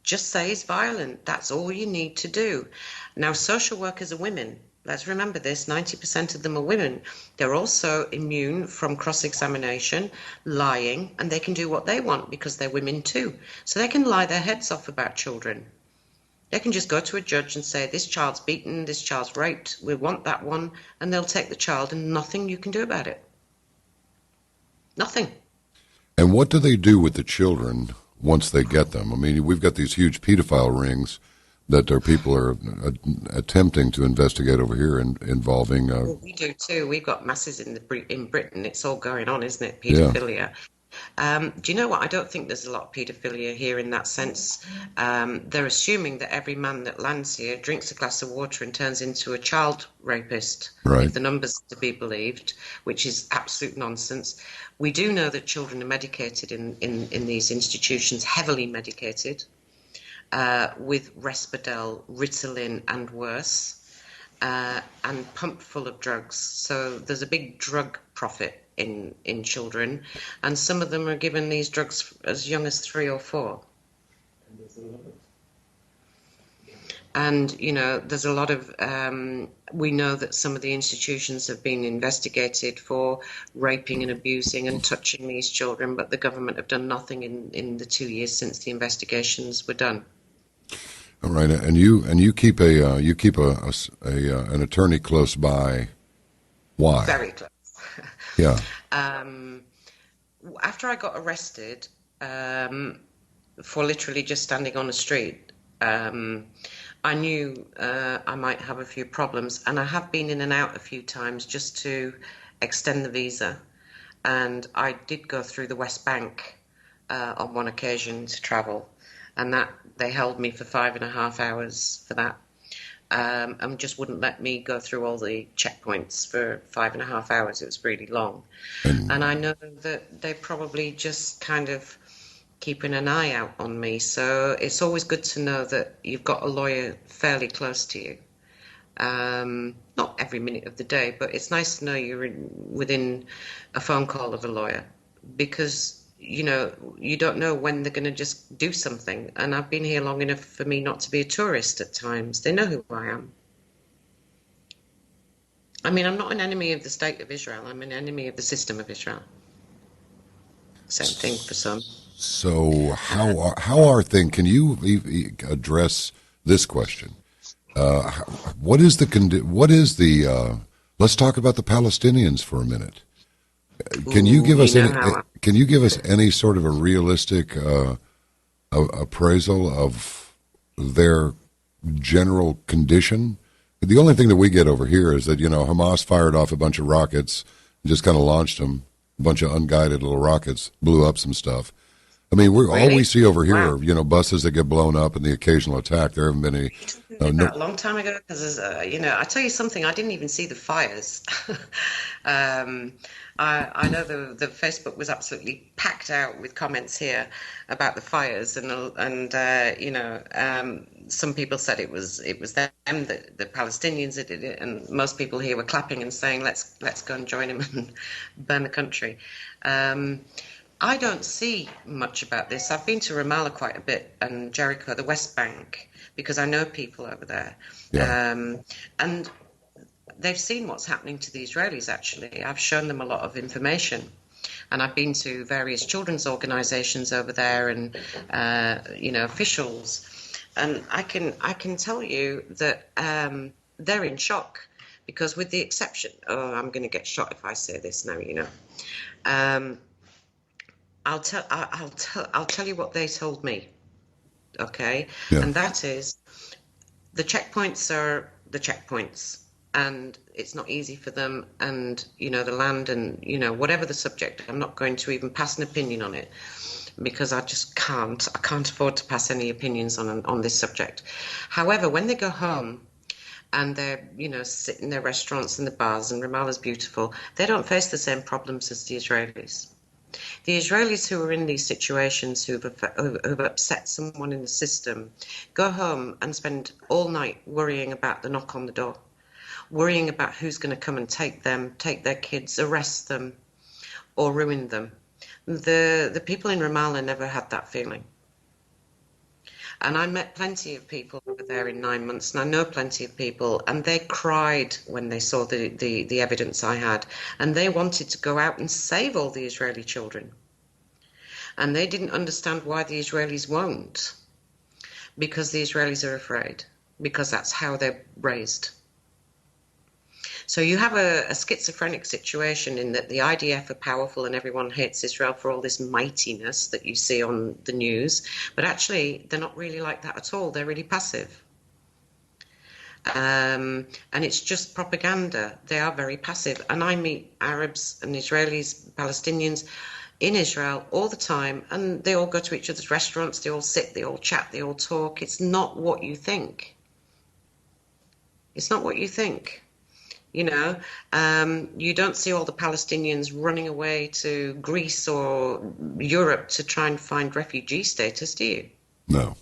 Just say he's violent. That's all you need to do. Now, social workers are women. Let's remember this, 90% of them are women. They're also immune from cross-examination, lying, and they can do what they want because they're women too. So they can lie their heads off about children. They can just go to a judge and say, this child's beaten, this child's raped, we want that one, and they'll take the child and nothing you can do about it. Nothing. And what do they do with the children once they get them? I mean, we've got these huge pedophile rings that people are attempting to investigate over here involving... Well, we do too. We've got masses in Britain. It's all going on, isn't it? Paedophilia. Yeah. Do you know what? I don't think there's a lot of paedophilia here in that sense. They're assuming that every man that lands here drinks a glass of water and turns into a child rapist, right, if the numbers are to be believed, which is absolute nonsense. We do know that children are medicated in these institutions, heavily medicated, with Risperdal, Ritalin and worse, and pumped full of drugs. So there's a big drug profit in children, and some of them are given these drugs as young as 3 or 4. And, you know, there's a lot of, we know that some of the institutions have been investigated for raping and abusing and touching these children, but the government have done nothing in the 2 years since the investigations were done. All right, and you keep an attorney close by. Why? Very close. Yeah. After I got arrested for literally just standing on the street, I knew I might have a few problems, and I have been in and out a few times just to extend the visa. And I did go through the West Bank on one occasion to travel, and that they held me for 5.5 hours for that. And just wouldn't let me go through all the checkpoints for 5.5 hours. It was really long. And I know that they're probably just kind of keeping an eye out on me. So it's always good to know that you've got a lawyer fairly close to you. Not every minute of the day, but it's nice to know you're within a phone call of a lawyer. Because, you don't know when they're going to just do something. And I've been here long enough for me not to be a tourist at times. They know who I am. I mean, I'm not an enemy of the state of Israel. I'm an enemy of the system of Israel. Same thing for some. So how are things? Can you address this question? What is let's talk about the Palestinians for a minute. Can you give us can you give us any sort of a realistic appraisal of their general condition? The only thing that we get over here is that, Hamas fired off a bunch of rockets, just kind of launched them, a bunch of unguided little rockets, blew up some stuff. I mean, all we see over here are, buses that get blown up and the occasional attack. There haven't been any. That a long time ago, because I tell you something, I didn't even see the fires. I know the Facebook was absolutely packed out with comments here about the fires, and some people said it was them, the Palestinians that did it, and most people here were clapping and saying let's go and join them and burn the country. I don't see much about this. I've been to Ramallah quite a bit and Jericho, the West Bank, because I know people over there. Yeah. And they've seen what's happening to the Israelis, actually. I've shown them a lot of information. And I've been to various children's organizations over there and, officials. And I can tell you that they're in shock because with the exception, I'm going to get shot if I say this now, I'll tell you what they told me, okay? Yeah. And that is, the checkpoints are the checkpoints, and it's not easy for them. And the land, and whatever the subject, I'm not going to even pass an opinion on it because I just can't. I can't afford to pass any opinions on this subject. However, when they go home and they're sit in their restaurants and the bars, and Ramallah's beautiful, they don't face the same problems as the Israelis. The Israelis who are in these situations, who've upset someone in the system, go home and spend all night worrying about the knock on the door, worrying about who's going to come and take them, take their kids, arrest them, or ruin them. The people in Ramallah never had that feeling. And I met plenty of people over there in 9 months, and I know plenty of people, and they cried when they saw the evidence I had, and they wanted to go out and save all the Israeli children. And they didn't understand why the Israelis won't, because the Israelis are afraid, because that's how they're raised. So you have a schizophrenic situation in that the IDF are powerful and everyone hates Israel for all this mightiness that you see on the news. But actually, they're not really like that at all. They're really passive. And it's just propaganda. They are very passive. And I meet Arabs and Israelis, Palestinians in Israel all the time. And they all go to each other's restaurants. They all sit, they all chat, they all talk. It's not what you think. It's not what you think. You don't see all the Palestinians running away to Greece or Europe to try and find refugee status, do you? No.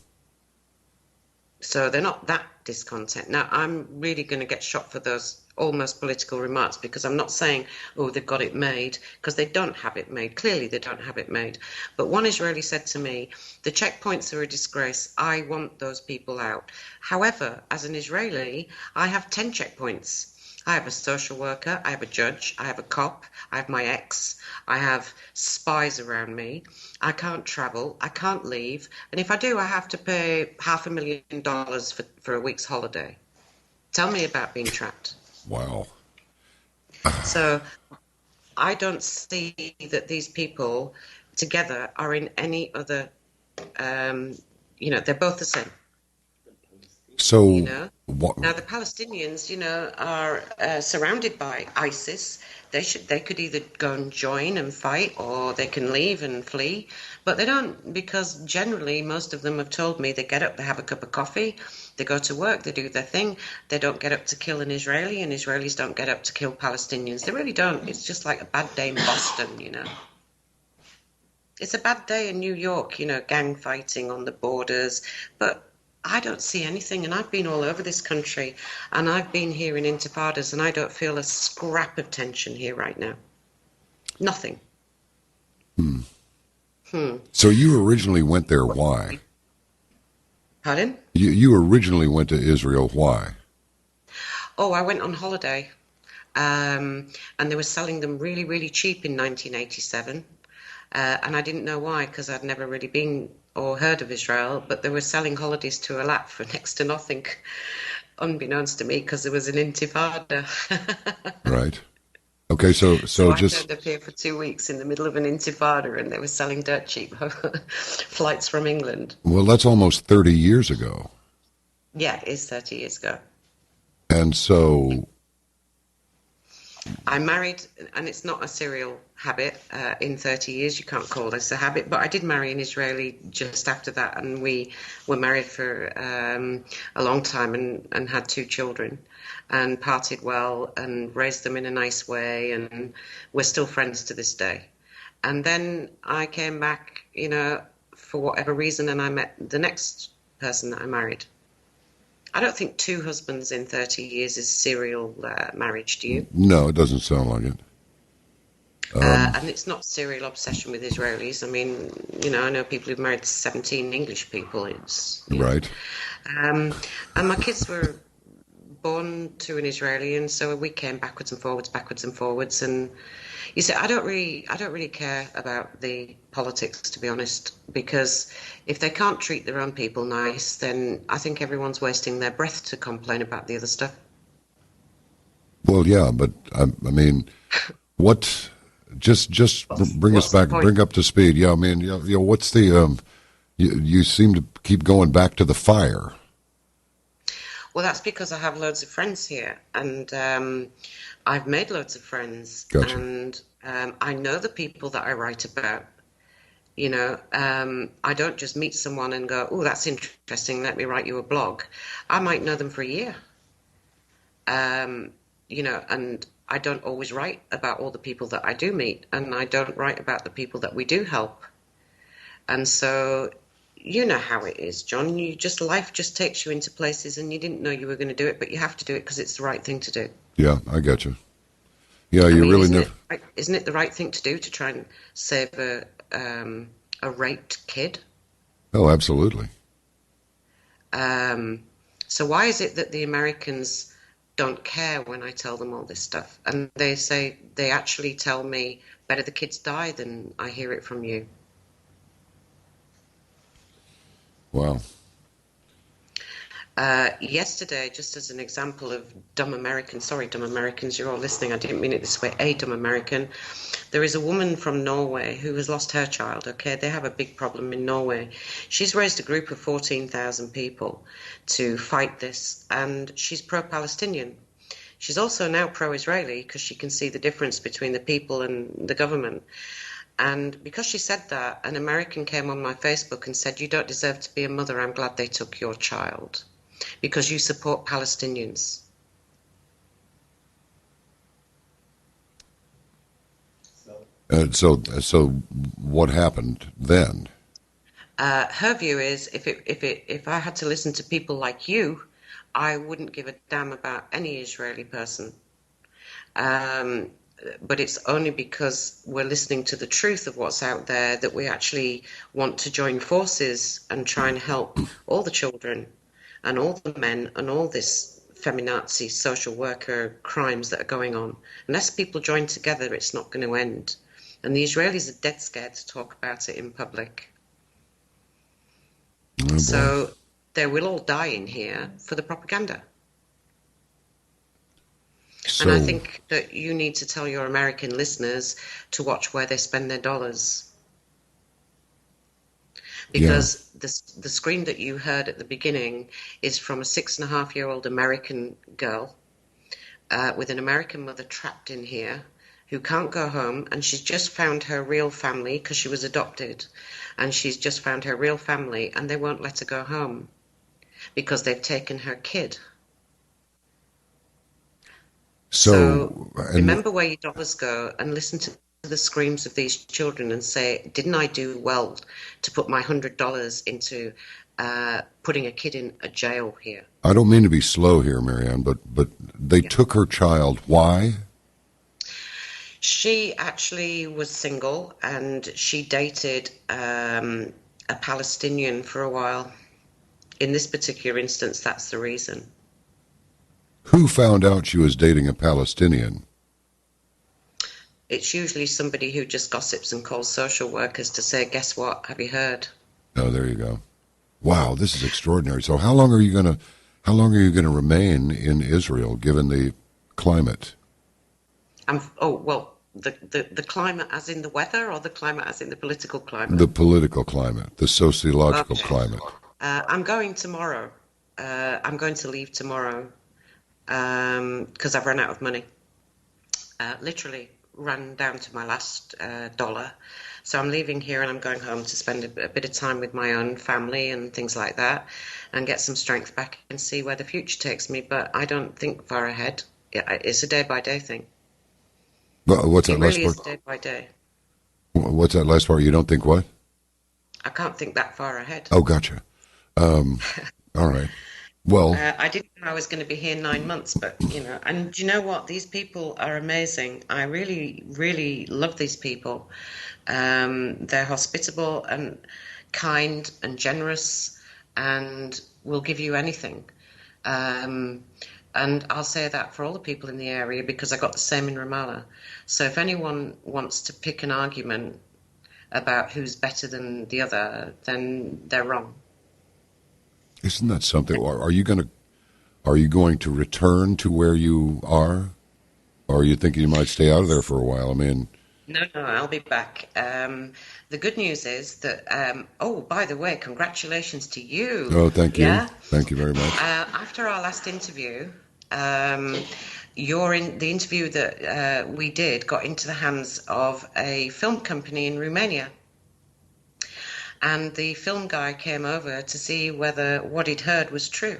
So they're not that discontent. Now, I'm really going to get shot for those almost political remarks because I'm not saying, they've got it made, because they don't have it made. Clearly, they don't have it made. But one Israeli said to me, the checkpoints are a disgrace. I want those people out. However, as an Israeli, I have 10 checkpoints. I have a social worker, I have a judge, I have a cop, I have my ex, I have spies around me, I can't travel, I can't leave, and if I do, I have to pay $500,000 for a week's holiday. Tell me about being trapped. Wow. So I don't see that these people together are in any other, they're both the same. So, now the Palestinians, are surrounded by ISIS. They could either go and join and fight, or they can leave and flee, but they don't, because generally most of them have told me they get up, they have a cup of coffee, they go to work, they do their thing. They don't get up to kill an Israeli, and Israelis don't get up to kill Palestinians. They really don't. It's just like a bad day in Boston, It's a bad day in New York, gang fighting on the borders, but I don't see anything, and I've been all over this country, and I've been here in intifadas, and I don't feel a scrap of tension here right now. Nothing. So you originally went there. Why? Pardon? You originally went to Israel. Why? Oh, I went on holiday, and they were selling them really, really cheap in 1987. And I didn't know why, because I'd never really been or heard of Israel, but they were selling holidays to Eilat for next to nothing, unbeknownst to me, because there was an intifada. Right. Okay. So So I just turned up here for 2 weeks in the middle of an intifada, and they were selling dirt cheap flights from England. well, that's almost 30 years ago, Yeah, it is 30 years ago. and so I married, and it's not a serial habit. In 30 years, you can't call this a habit, but I did marry an Israeli just after that, and we were married for a long time and had 2 children and parted well and raised them in a nice way, and we're still friends to this day. And then I came back, for whatever reason, and I met the next person that I married. I don't think 2 husbands in 30 years is serial marriage, do you? no, it doesn't sound like it. And it's not serial obsession with Israelis. I mean, I know people who've married 17 English people. Right. And my kids were born to an Israeli, and so we came backwards and forwards. And you see, I don't really care about the politics, to be honest, because if they can't treat their own people nice, then I think everyone's wasting their breath to complain about the other stuff. Well, yeah, but I mean, what? Just bring us What's the back, point? bring up to speed. Yeah, I mean, what's the? You seem to keep going back to the fire. Well, that's because I have loads of friends here, and I've made loads of friends, Gotcha. and I know the people that I write about. I don't just meet someone and go, "Oh, that's interesting. Let me write you a blog." I might know them for a year, and I don't always write about all the people that I do meet, and I don't write about the people that we do help. And so, you know how it is, John. Life just takes you into places, and you didn't know you were going to do it, but you have to do it because it's the right thing to do. Yeah, I got you. Yeah, I you mean, really isn't never. it the right thing to do to try and save a raped kid? Oh, absolutely. So why is it that the Americans don't care when I tell them all this stuff? And they actually tell me, better the kids die than I hear it from you. Wow. Yesterday, just as an example of dumb Americans, sorry, dumb Americans, you're all listening, I didn't mean it this way, a dumb American. There is a woman from Norway who has lost her child, okay? They have a big problem in Norway. She's raised a group of 14,000 people to fight this, and she's pro-Palestinian. She's also now pro-Israeli because she can see the difference between the people and the government. And because she said that, an American came on my Facebook and said, "You don't deserve to be a mother. I'm glad they took your child because you support Palestinians." So what happened then? Her view is, if I had to listen to people like you, I wouldn't give a damn about any Israeli person. But it's only because we're listening to the truth of what's out there that we actually want to join forces and try and help all the children and all the men and all this feminazi social worker crimes that are going on. Unless people join together, it's not going to end. And the Israelis are dead scared to talk about it in public. Oh, boy. So they will all die in here for the propaganda. And I think that you need to tell your American listeners to watch where they spend their dollars. Because the scream that you heard at the beginning is from a 6.5-year-old American girl with an American mother trapped in here who can't go home, and she's just found her real family because she was adopted, and she's just found her real family, and they won't let her go home because they've taken her kid. So remember where your dollars go and listen to the screams of these children and say, didn't I do well to put my $100 into putting a kid in a jail here? I don't mean to be slow here, Marianne, but they took her child. Why? She actually was single, and she dated a Palestinian for a while. In this particular instance, that's the reason. Who found out she was dating a Palestinian? It's usually somebody who just gossips and calls social workers to say, guess what, have you heard? Oh, there you go. Wow, this is extraordinary. So how long are you gonna remain in Israel given the climate? The climate as in the weather, or the climate as in the political climate? The political climate, the sociological Okay. climate. I'm going tomorrow. I'm going to leave tomorrow because I've run out of money. Literally ran down to my last dollar. So I'm leaving here and I'm going home to spend a bit of time with my own family and things like that, and get some strength back and see where the future takes me. But I don't think far ahead. It's a day-by-day thing. What's that It last really part? is day by day. What's that last part? You don't think what? I can't think that far ahead. Oh, gotcha. All right. Well, I didn't know I was going to be here 9 months, but and do you know what? These people are amazing. I really, really love these people. They're hospitable and kind and generous, and will give you anything. And I'll say that for all the people in the area, because I got the same in Ramallah. So if anyone wants to pick an argument about who's better than the other, then they're wrong. isn't that something? Or are you going to return to where you are, or are you thinking you might stay out of there for a while? I mean, No, I'll be back. The good news is that, oh, by the way, congratulations to you. oh, thank you, Yeah. thank you very much. After our last interview, the interview that we did got into the hands of a film company in Romania. And the film guy came over to see whether what he'd heard was true.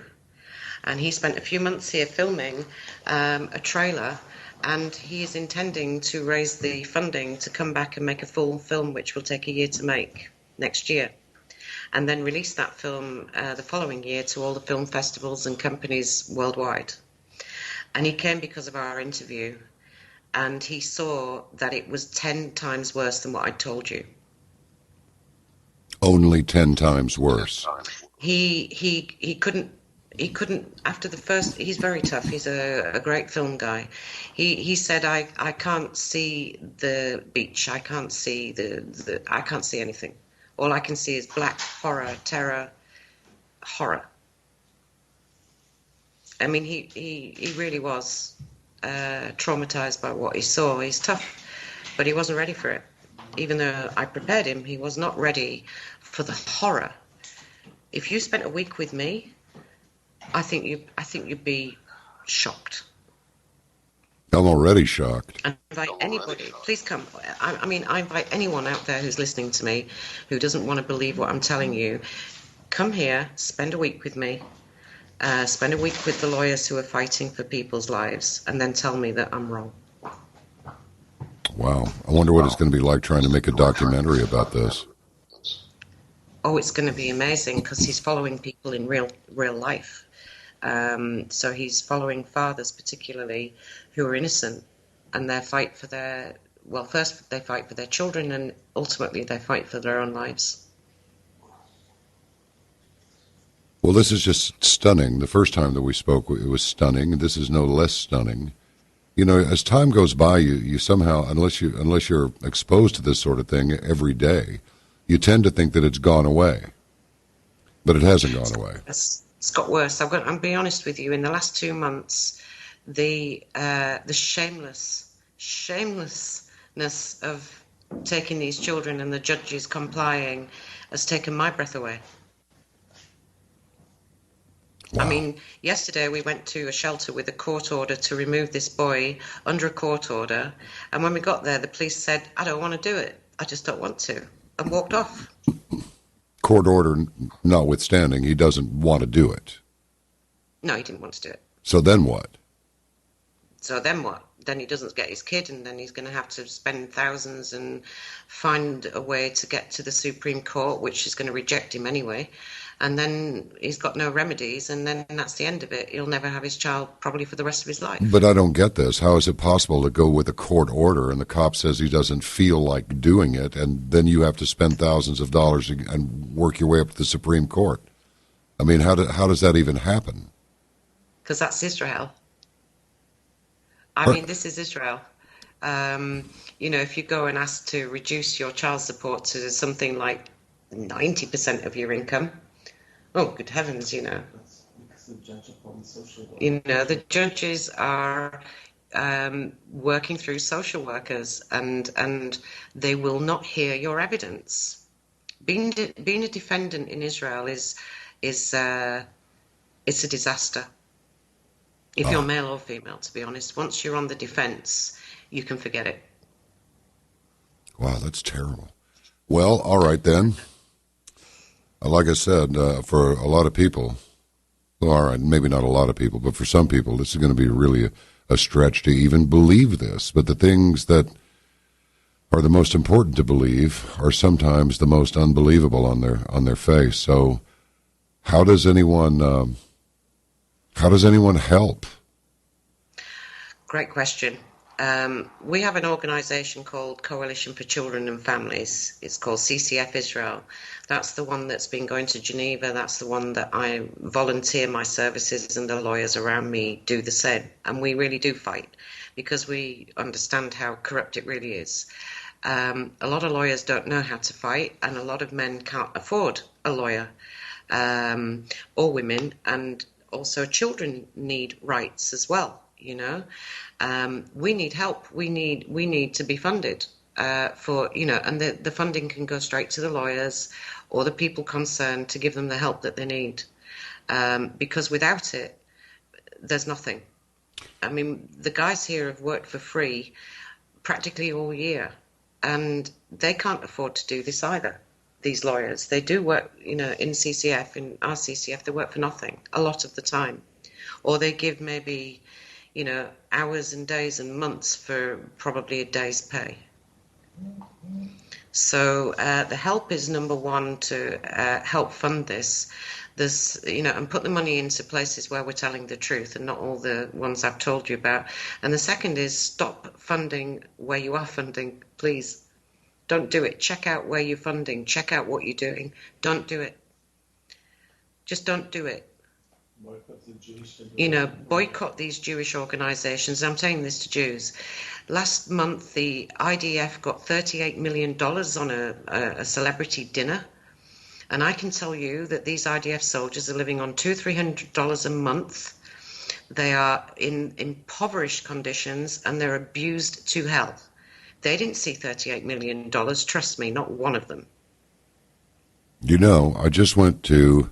And he spent a few months here filming a trailer, and he is intending to raise the funding to come back and make a full film, which will take a year to make next year, and then release that film the following year to all the film festivals and companies worldwide. And he came because of our interview, and he saw that it was 10 times worse than what I told you. Only 10 times worse. He couldn't after the first. He's very tough. He's a great film guy. He said, I can't see the beach. I can't see I can't see anything. All I can see is black horror, terror, horror. I mean, he really was traumatized by what he saw. He's tough, but he wasn't ready for it. Even though I prepared him, he was not ready for the horror. If you spent a week with me, I think you'd be shocked. I'm already shocked. I invite anybody, please come. I mean, I invite anyone out there who's listening to me who doesn't want to believe what I'm telling you. Come here, spend a week with me, spend a week with the lawyers who are fighting for people's lives, and then tell me that I'm wrong. Wow. I wonder what it's going to be like trying to make a documentary about this. Oh, it's going to be amazing, because he's following people in real life. So he's following fathers, particularly, who are innocent, and they fight for first they fight for their children, and ultimately they fight for their own lives. Well, this is just stunning. The first time that we spoke, it was stunning. This is no less stunning. You know, as time goes by, you somehow, unless you're exposed to this sort of thing every day, you tend to think that it's gone away. But it hasn't gone away. It's got worse. I'm going to be honest with you. In the last 2 months, the shamelessness of taking these children and the judges complying has taken my breath away. Wow. I mean, yesterday we went to a shelter with a court order to remove this boy under a court order, and when we got there, the police said, I don't want to do it. I just don't want to, and walked off. Court order notwithstanding, he doesn't want to do it. No, he didn't want to do it. So then what? So then what? Then he doesn't get his kid, and then he's going to have to spend thousands and find a way to get to the Supreme Court, which is going to reject him anyway. And then he's got no remedies, and then that's the end of it. He'll never have his child probably for the rest of his life. But I don't get this. How is it possible to go with a court order and the cop says he doesn't feel like doing it, and then you have to spend thousands of dollars and work your way up to the Supreme Court? I mean, how does that even happen? Because that's Israel. I mean, this is Israel. If you go and ask to reduce your child support to something like 90% of your income, oh, good heavens, the judges are working through social workers, and they will not hear your evidence. Being a defendant in Israel is it's a disaster. If you're male or female, to be honest, once you're on the defense, you can forget it. Wow, that's terrible. Well, all right then. Like I said, for a lot of people, well, all right, maybe not a lot of people, but for some people, this is going to be really a stretch to even believe this. But the things that are the most important to believe are sometimes the most unbelievable on their face. So, how does anyone help? Great question. We have an organization called Coalition for Children and Families. It's called CCF Israel. That's the one that's been going to Geneva. That's the one that I volunteer my services, and the lawyers around me do the same. And we really do fight because we understand how corrupt it really is. A lot of lawyers don't know how to fight, and a lot of men can't afford a lawyer, or women, and also children need rights as well. We need help. We need to be funded and the funding can go straight to the lawyers or the people concerned to give them the help that they need. Because without it, there's nothing. I mean, the guys here have worked for free practically all year, and they can't afford to do this either. These lawyers, they do work, in CCF, in our CCF, they work for nothing a lot of the time, or they give maybe, hours and days and months for probably a day's pay. So the help is number one, to help fund this. There's, and put the money into places where we're telling the truth and not all the ones I've told you about. And the second is stop funding where you are funding, please. Don't do it. Check out where you're funding. Check out what you're doing. Don't do it. Just don't do it. Boycott these Jewish organizations. I'm saying this to Jews. Last month, the IDF got $38 million on a celebrity dinner. And I can tell you that these IDF soldiers are living on $200-300 a month. They are in impoverished conditions, and they're abused to hell. They didn't see $38 million. Trust me, not one of them. I just went to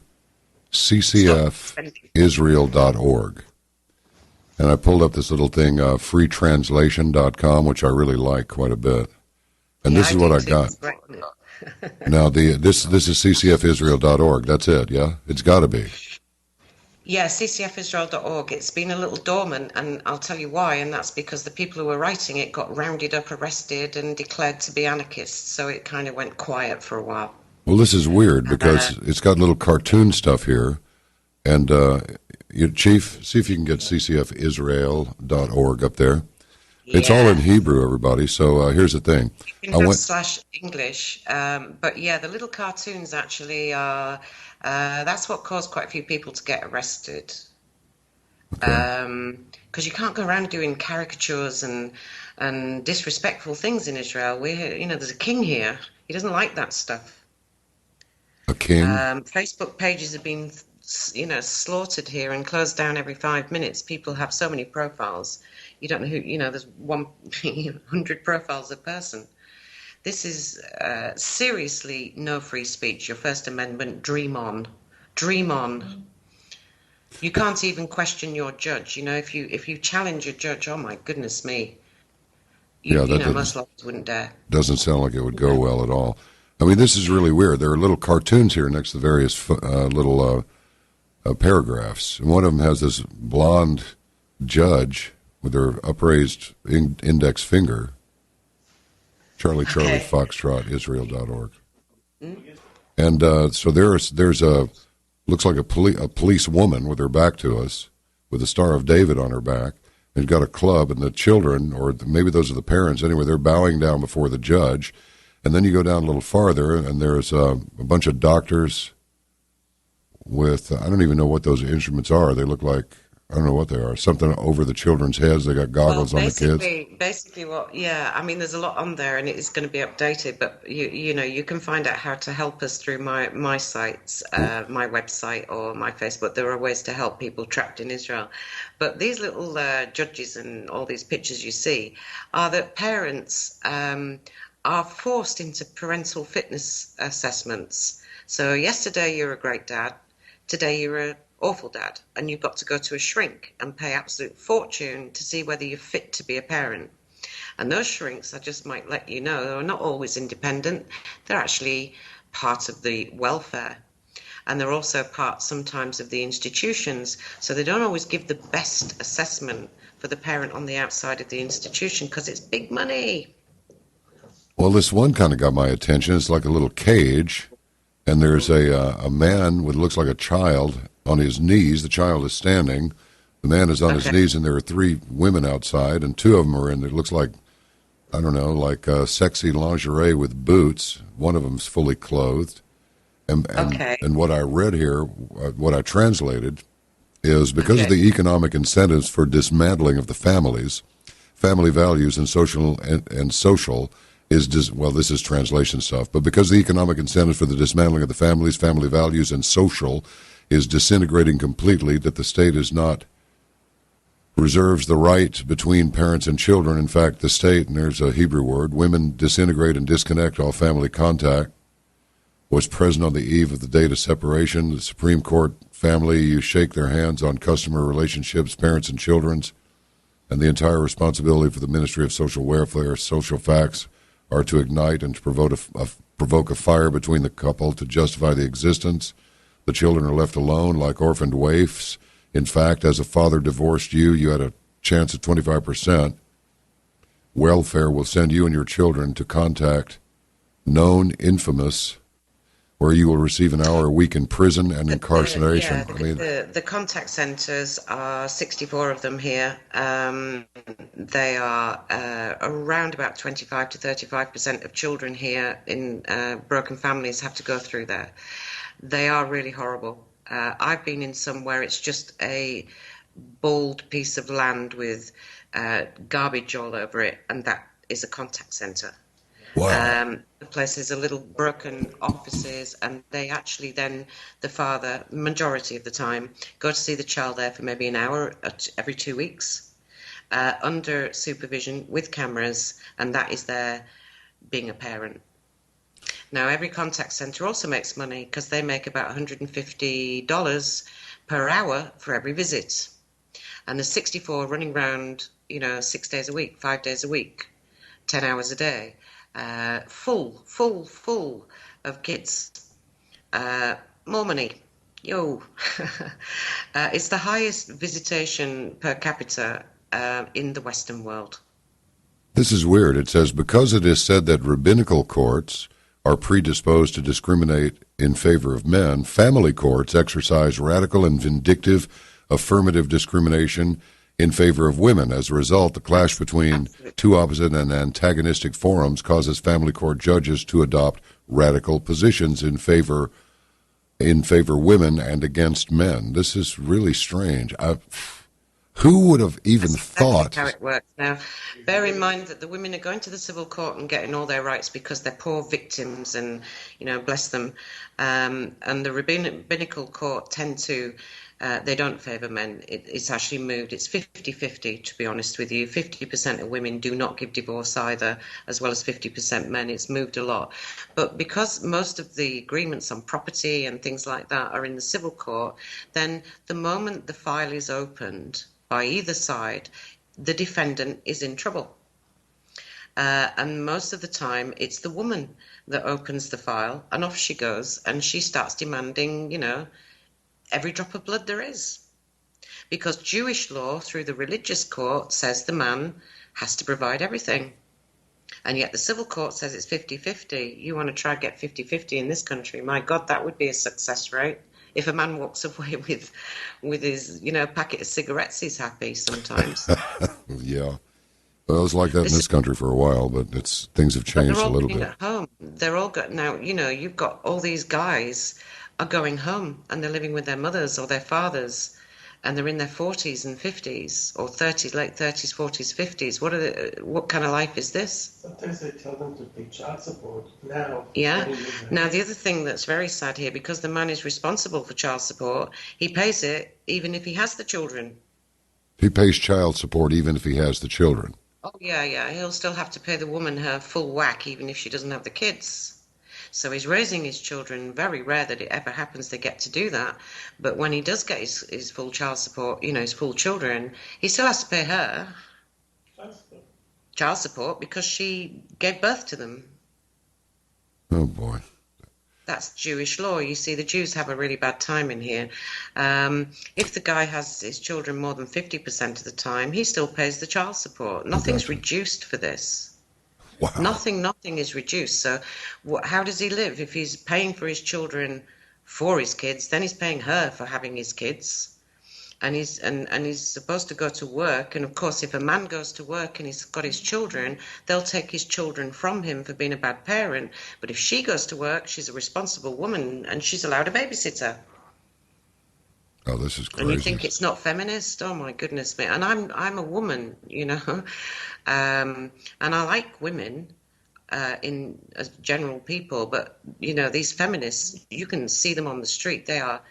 ccfisrael.org, and I pulled up this little thing, freetranslation.com, which I really like quite a bit. And this is what I got. Now, this is ccfisrael.org. That's it, yeah? It's got to be. Yeah, ccfisrael.org. It's been a little dormant, and I'll tell you why, and that's because the people who were writing it got rounded up, arrested, and declared to be anarchists, so it kind of went quiet for a while. Well, this is weird because it's got little cartoon stuff here, and Chief, see if you can get ccfisrael.org up there. Yeah. It's all in Hebrew, everybody, so here's the thing. You can have /English, but yeah, the little cartoons actually are... that's what caused quite a few people to get arrested. Because you can't go around doing caricatures and disrespectful things in Israel. There's a king here. He doesn't like that stuff. A king? Facebook pages have been, slaughtered here and closed down every 5 minutes. People have so many profiles. You don't know who, there's 100 profiles a person. This is seriously no free speech. Your First Amendment, dream on. Dream on. You can't even question your judge. If you challenge your judge, oh my goodness me. Most lawyers wouldn't dare. Doesn't sound like it would go well at all. I mean, this is really weird. There are little cartoons here next to the various little paragraphs. And one of them has this blonde judge with their upraised index finger. Charlie Okay. Foxtrot Israel.org. Mm. And so there's a looks like a police woman with her back to us, with the Star of David on her back, and got a club, and the children, or maybe those are the parents anyway, they're bowing down before the judge. And then you go down a little farther, and there's a bunch of doctors with, I don't even know what those instruments are. They look like, I don't know what they are, something over the children's heads. They got goggles on the kids. Basically what, yeah, I mean, there's a lot on there and it is going to be updated, but you know, you can find out how to help us through my sites, my website or my Facebook. There are ways to help people trapped in Israel. But these little judges and all these pictures you see are that parents are forced into parental fitness assessments. So yesterday you're a great dad, today you're a awful dad, and you've got to go to a shrink and pay absolute fortune to see whether you're fit to be a parent. And those shrinks, I just might let you know, are not always independent. They're actually part of the welfare, and they're also part sometimes of the institutions, so they don't always give the best assessment for the parent on the outside of the institution because it's big money. Well, this one kind of got my attention. It's like a little cage, and there's a man with looks like a child on his knees. The child is standing. The man is on his knees, and there are three women outside, and two of them are in. It looks like, I don't know, like sexy lingerie with boots. One of them's fully clothed. And what I read here, what I translated, is because of the economic incentives for dismantling of the families, family values and social is well, this is translation stuff, but because the economic incentives for the dismantling of the families, family values, and social is disintegrating completely, that the state is not reserves the right between parents and children. In fact, the state, and there's a Hebrew word, women disintegrate and disconnect all family contact, was present on the eve of the date of separation. The Supreme Court family, you shake their hands on customer relationships, parents and children's, and the entire responsibility for the Ministry of Social Welfare, social facts, are to ignite and to provoke a fire between the couple to justify the existence. The children are left alone like orphaned waifs. In fact, as a father divorced you, you had a chance of 25%. Welfare will send you and your children to contact known infamous, where you will receive an hour a week in prison and incarceration. The contact centres are 64 of them here. They are around about 25 to 35% of children here in broken families have to go through there. They are really horrible. I've been in some where it's just a bald piece of land with garbage all over it, and that is a contact centre. Wow. The places are little broken offices, and they actually then, the father, majority of the time, go to see the child there for maybe an hour every 2 weeks, under supervision with cameras, and that is their being a parent. Now, every contact centre also makes money because they make about $150 per hour for every visit. And there's 64 running around, 6 days a week, 5 days a week, 10 hours a day. Full of kids. More money. Yo. It's the highest visitation per capita in the Western world. This is weird. It says, because it is said that rabbinical courts are predisposed to discriminate in favor of men, family courts exercise radical and vindictive affirmative discrimination in favor of women. As a result, the clash between two opposite and antagonistic forums causes family court judges to adopt radical positions in favor women and against men. This is really strange. Who would have even thought? How it works now. Bear in mind that the women are going to the civil court and getting all their rights because they're poor victims, and bless them. And the rabbinical court tend to. They don't favour men. It's actually moved. It's 50-50, to be honest with you. 50% of women do not give divorce either, as well as 50% men. It's moved a lot. But because most of the agreements on property and things like that are in the civil court, then the moment the file is opened by either side, the defendant is in trouble. And most of the time, it's the woman that opens the file, and off she goes, and she starts demanding, every drop of blood there is. because Jewish law through the religious court says the man has to provide everything. And yet the civil court says it's 50-50. You want to try to get 50-50 in this country? My God, that would be a success rate. If a man walks away with his, packet of cigarettes, he's happy sometimes. Yeah. Well, it was like that in this country for a while, but things have But they're changed a all little going bit. at home. They're all got now, you've got all these guys are going home and they're living with their mothers or their fathers, and they're in their 40s and 50s or 30s, late 30s, 40s, 50s. What kind of life is this? Sometimes they tell them to pay child support now. Yeah. Now, the other thing that's very sad here, because the man is responsible for child support, he pays it even if he has the children. He pays child support even if he has the children. Oh, yeah. He'll still have to pay the woman her full whack even if she doesn't have the kids. So he's raising his children. Very rare that it ever happens they get to do that. But when he does get his full child support, his full children, he still has to pay her child support because she gave birth to them. Oh, boy. That's Jewish law. You see, the Jews have a really bad time in here. If the guy has his children more than 50% of the time, he still pays the child support. Nothing's reduced for this. Wow. Nothing is reduced. So how does he live? If he's paying for his children for his kids, then he's paying her for having his kids. And he's supposed to go to work. And of course, if a man goes to work and he's got his children, they'll take his children from him for being a bad parent. But if she goes to work, she's a responsible woman and she's allowed a babysitter. Oh, this is crazy. And you think it's not feminist? Oh my goodness me! And I'm a woman, and I like women as general people. But these feminists, you can see them on the street. They are.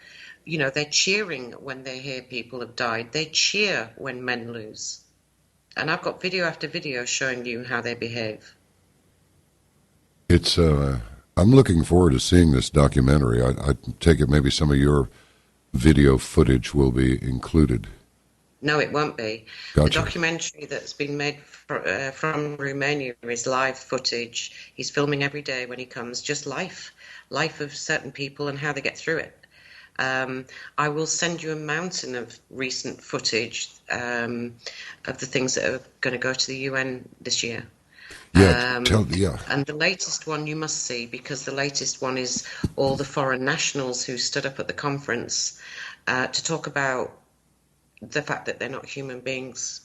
They're cheering when they hear people have died. They cheer when men lose. And I've got video after video showing you how they behave. It's, I'm looking forward to seeing this documentary. I take it maybe some of your video footage will be included. No, it won't be. Gotcha. The documentary that's been made from Romania is live footage. He's filming every day when he comes, just life of certain people and how they get through it. I will send you a mountain of recent footage of the things that are going to go to the UN this year. Yeah, And the latest one you must see, because the latest one is all the foreign nationals who stood up at the conference to talk about the fact that they're not human beings.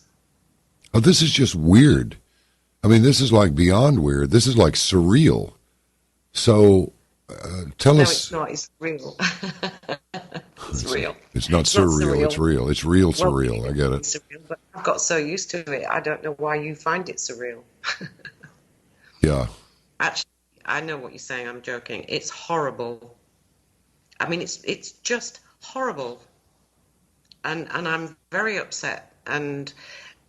Oh, this is just weird. I mean, this is like beyond weird. This is like surreal. So tell us. No, it's not. It's real. It's real. It's not surreal. It's real. It's real surreal. I get it. It's surreal, but I've got so used to it. I don't know why you find it surreal. Yeah. Actually, I know what you're saying. I'm joking. It's horrible. I mean, it's just horrible. And I'm very upset. And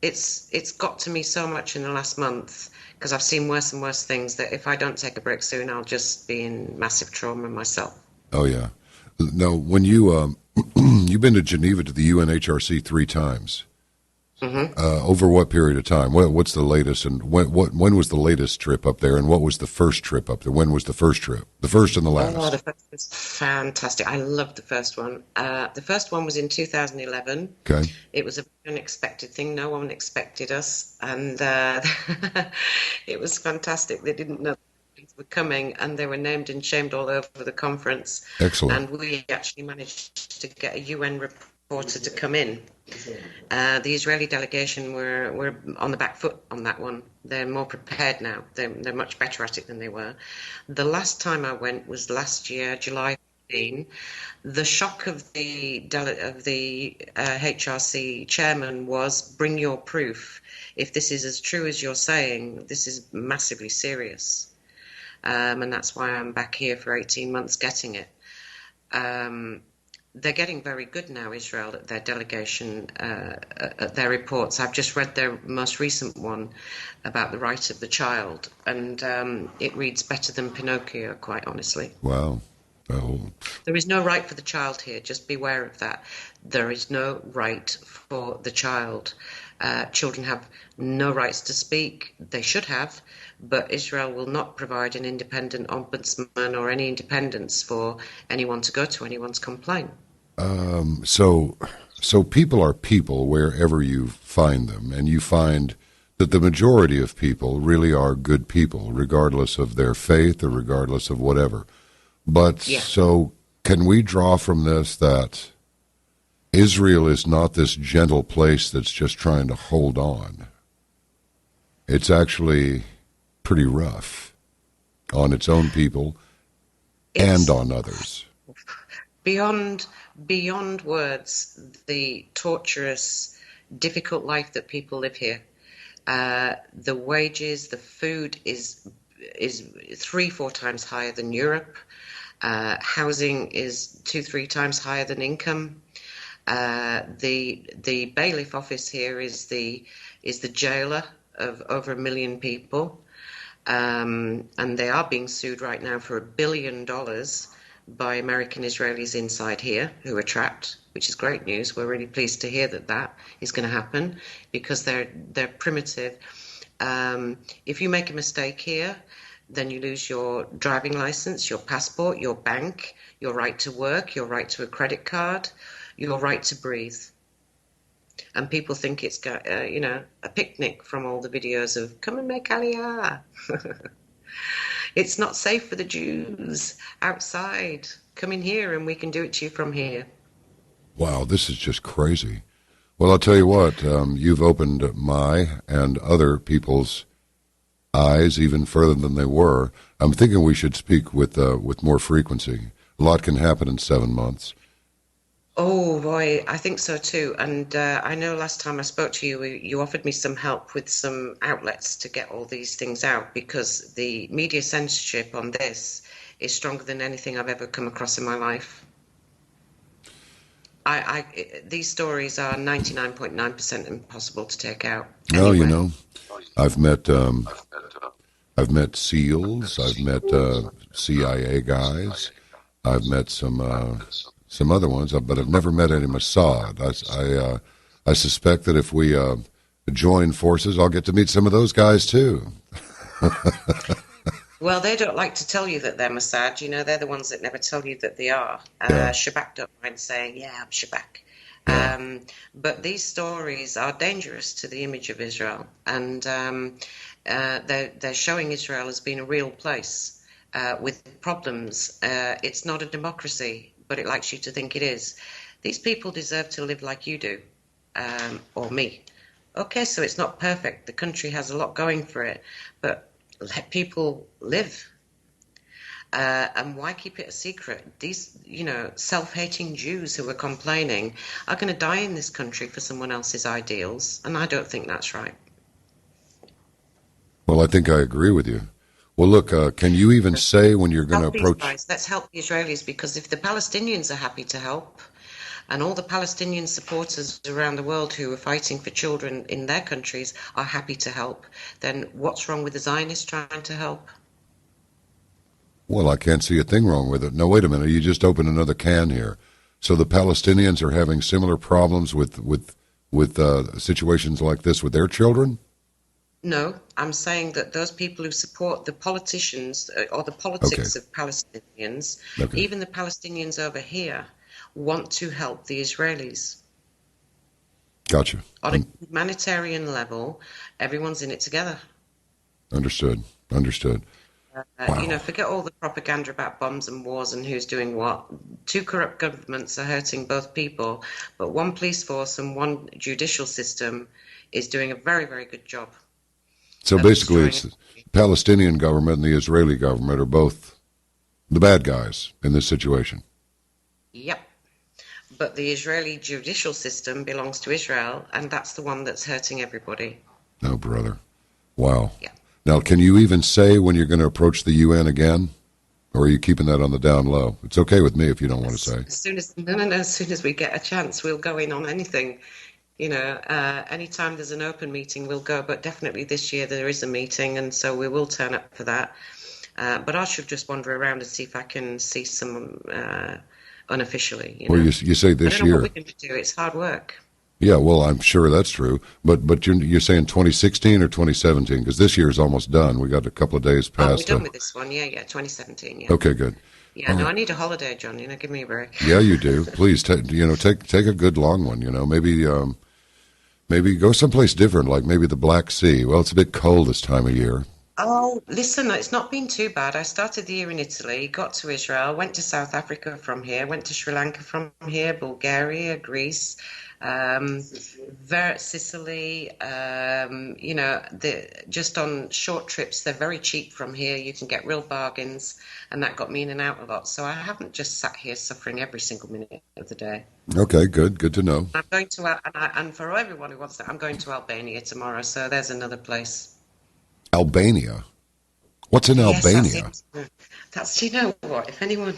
it's got to me so much in the last month because I've seen worse and worse things that if I don't take a break soon, I'll just be in massive trauma myself. Oh, yeah. Now, when you you've been to Geneva to the UNHRC 3 times. Mm-hmm. Over what period of time? What's the latest? And when was the latest trip up there? And what was the first trip up there? When was the first trip? The first and the last? Oh, the first was fantastic. I loved the first one. The first one was in 2011. Okay. It was an unexpected thing. No one expected us. And it was fantastic. They didn't know things were coming, and they were named and shamed all over the conference. Excellent. And we actually managed to get a UN reporter to come in. The Israeli delegation were on the back foot on that one. They're more prepared now. They're much better at it than they were. The last time I went was last year, July 15. The shock of the HRC chairman was, bring your proof. If this is as true as you're saying, this is massively serious. And that's why I'm back here for 18 months getting it. They're getting very good now, Israel, at their delegation, at their reports. I've just read their most recent one about the right of the child, and it reads better than Pinocchio, quite honestly. Wow. Oh. There is no right for the child here. Just beware of that. There is no right for the child. Children have no rights to speak. They should have, but Israel will not provide an independent ombudsman or any independence for anyone to go to anyone's complaint. So So people are people wherever you find them, and you find that the majority of people really are good people, regardless of their faith or regardless of whatever. But Yeah. so can we draw from this that Israel is not this gentle place that's just trying to hold on? It's actually pretty rough on its own people and It's on others. beyond words, the torturous, difficult life that people live here. The wages, the food is 3-4 times higher than Europe. Housing is 2-3 times higher than income. The bailiff office here is the jailer of over 1 million people, and they are being sued right now for $1 billion by American Israelis inside here who are trapped, which is great news. We're really pleased to hear that is going to happen because they're primitive. If you make a mistake here, then you lose your driving license, your passport, your bank, your right to work, your right to a credit card, your right to breathe. And people think it's a picnic from all the videos of come and make Aliyah. It's not safe for the Jews outside. Come in here and we can do it to you from here. Wow, this is just crazy. Well, I'll tell you what, you've opened my and other people's eyes even further than they were. I'm thinking we should speak with more frequency. A lot can happen in 7 months. Oh boy, I think so too. And I know last time I spoke to you, you offered me some help with some outlets to get all these things out because the media censorship on this is stronger than anything I've ever come across in my life. These stories are 99.9% impossible to take out. No, anyway. you know, I've met SEALs, I've met CIA guys, I've met some other ones, but I've never met any Mossad. I suspect that if we join forces, I'll get to meet some of those guys too. Well, they don't like to tell you that they're Mossad. You know, they're the ones that never tell you that they are. Yeah. Shabak don't mind saying, yeah, I'm Shabak. Yeah. But these stories are dangerous to the image of Israel. And they're showing Israel as being a real place with problems. It's not a democracy, but it likes you to think it is. These people deserve to live like you do, or me. Okay, so it's not perfect. The country has a lot going for it, but let people live. And why keep it a secret? These, self-hating Jews who are complaining are going to die in this country for someone else's ideals, and I don't think that's right. Well, I think I agree with you. Well, look, can you even say when you're going to approach... Guys, let's help the Israelis, because if the Palestinians are happy to help, and all the Palestinian supporters around the world who are fighting for children in their countries are happy to help, then what's wrong with the Zionists trying to help? Well, I can't see a thing wrong with it. No, wait a minute. You just opened another can here. So the Palestinians are having similar problems with situations like this with their children? No, I'm saying that those people who support the politicians or the politics of Palestinians, even the Palestinians over here, want to help the Israelis. Gotcha. On a humanitarian level, everyone's in it together. Understood. Wow. Forget all the propaganda about bombs and wars and who's doing what. 2 corrupt governments are hurting both people, but one police force and one judicial system is doing a very, very good job. So basically, it's the Palestinian government and the Israeli government are both the bad guys in this situation. Yep. But the Israeli judicial system belongs to Israel, and that's the one that's hurting everybody. Oh, brother. Wow. Yeah. Now, can you even say when you're going to approach the UN again? Or are you keeping that on the down low? It's okay with me if you don't want to say. As soon as we get a chance, we'll go in on anything. Anytime there's an open meeting, we'll go. But definitely this year there is a meeting, and so we will turn up for that. But I should just wander around and see if I can see some unofficially. Well, you say this I don't know year. what we're going to do. It's hard work. Yeah, well, I'm sure that's true. But you're saying 2016 or 2017? Because this year is almost done. We got a couple of days past. We're done with this one. Yeah, 2017. Yeah. Okay, good. Yeah, All no, right. I need a holiday, John. Give me a break. Yeah, you do. Please, take a good long one. Maybe go someplace different, like maybe the Black Sea. Well, it's a bit cold this time of year. Oh, listen, it's not been too bad. I started the year in Italy, got to Israel, went to South Africa from here, went to Sri Lanka from here, Bulgaria, Greece, Sicily. Just on short trips, they're very cheap from here. You can get real bargains, and that got me in and out a lot. So I haven't just sat here suffering every single minute of the day. Okay, good to know. I'm going to, and for everyone who wants that, I'm going to Albania tomorrow. So there's another place. Albania. What's in Yes, Albania? you know what? If anyone,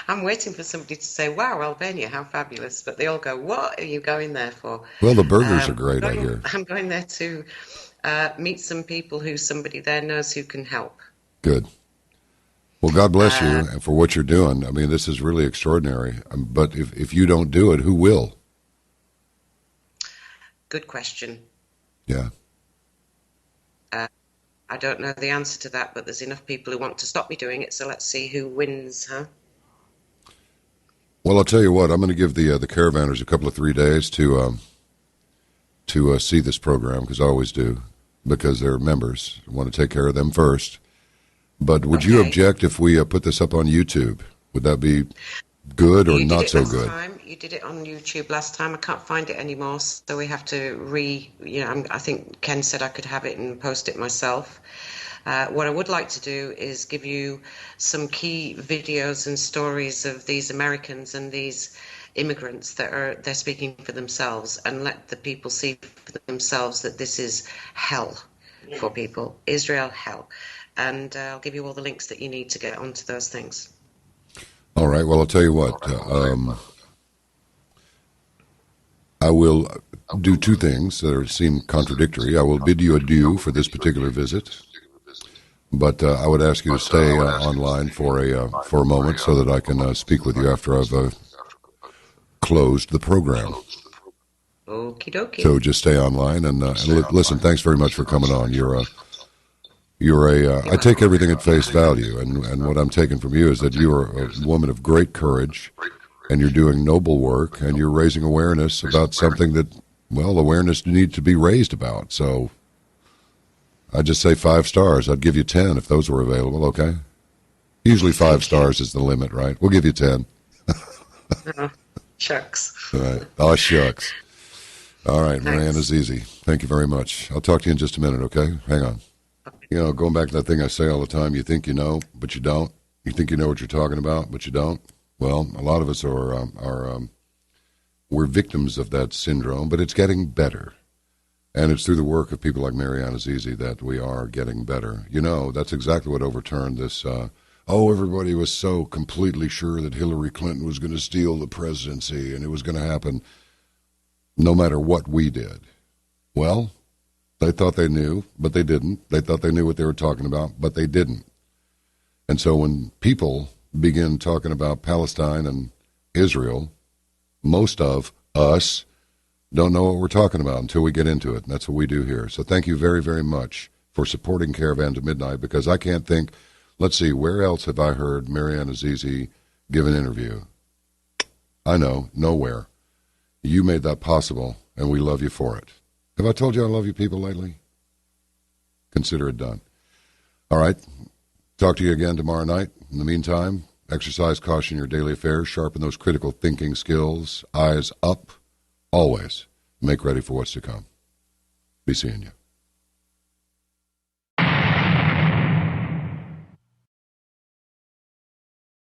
I'm waiting for somebody to say, "Wow, Albania, how fabulous!" But they all go, "What are you going there for?" Well, the burgers are great, I hear. I'm going there to meet some people who somebody there knows who can help. Good. Well, God bless you Uh, and for what you're doing. I mean, this is really extraordinary. But if you don't do it, who will? Good question. Yeah. I don't know the answer to that, but there's enough people who want to stop me doing it. So let's see who wins, huh? Well, I'll tell you what. I'm going to give the caravanners a couple of 3 days to see this program, because I always do, because they're members. I want to take care of them first. But would you object if we put this up on YouTube? Would that be good or not so good? You did it on YouTube last time. I can't find it anymore, so we have to I think Ken said I could have it and post it myself. What I would like to do is give you some key videos and stories of these Americans and these immigrants they're speaking for themselves, and let the people see for themselves that this is hell for people. Israel, hell. And I'll give you all the links that you need to get onto those things. All right. Well, I'll tell you what. I will do two things that seem contradictory. I will bid you adieu for this particular visit, but I would ask you to stay online for a moment so that I can speak with you after I've closed the program. Okie dokie. So just stay online and listen. Thanks very much for coming on. I take everything at face value, and what I'm taking from you is that you are a woman of great courage, and you're doing noble work, and you're raising awareness about something that, well, awareness needs to be raised about. So I'd just say 5 stars. I'd give you 10 if those were available, okay? Usually 5 stars is the limit, right? We'll give you 10. Oh, shucks. All right. Oh, shucks. All right, Thanks. Marianne Azizi, thank you very much. I'll talk to you in just a minute, okay? Hang on. Going back to that thing I say all the time, you think you know, but you don't. You think you know what you're talking about, but you don't. Well, a lot of us we're victims of that syndrome, but it's getting better. And it's through the work of people like Marianne Azizi that we are getting better. That's exactly what overturned this. Everybody was so completely sure that Hillary Clinton was going to steal the presidency and it was going to happen no matter what we did. Well, they thought they knew, but they didn't. They thought they knew what they were talking about, but they didn't. And so when people begin talking about Palestine and Israel, most of us don't know what we're talking about until we get into it, and that's what we do here. So thank you very, very much for supporting Caravan to Midnight, because I can't think, let's see, where else have I heard Marianne Azizi give an interview? I know, nowhere. You made that possible, and we love you for it. Have I told you I love you people lately? Consider it done. All right. Talk to you again tomorrow night. In the meantime, exercise caution in your daily affairs, sharpen those critical thinking skills, eyes up, always. Make ready for what's to come. Be seeing you.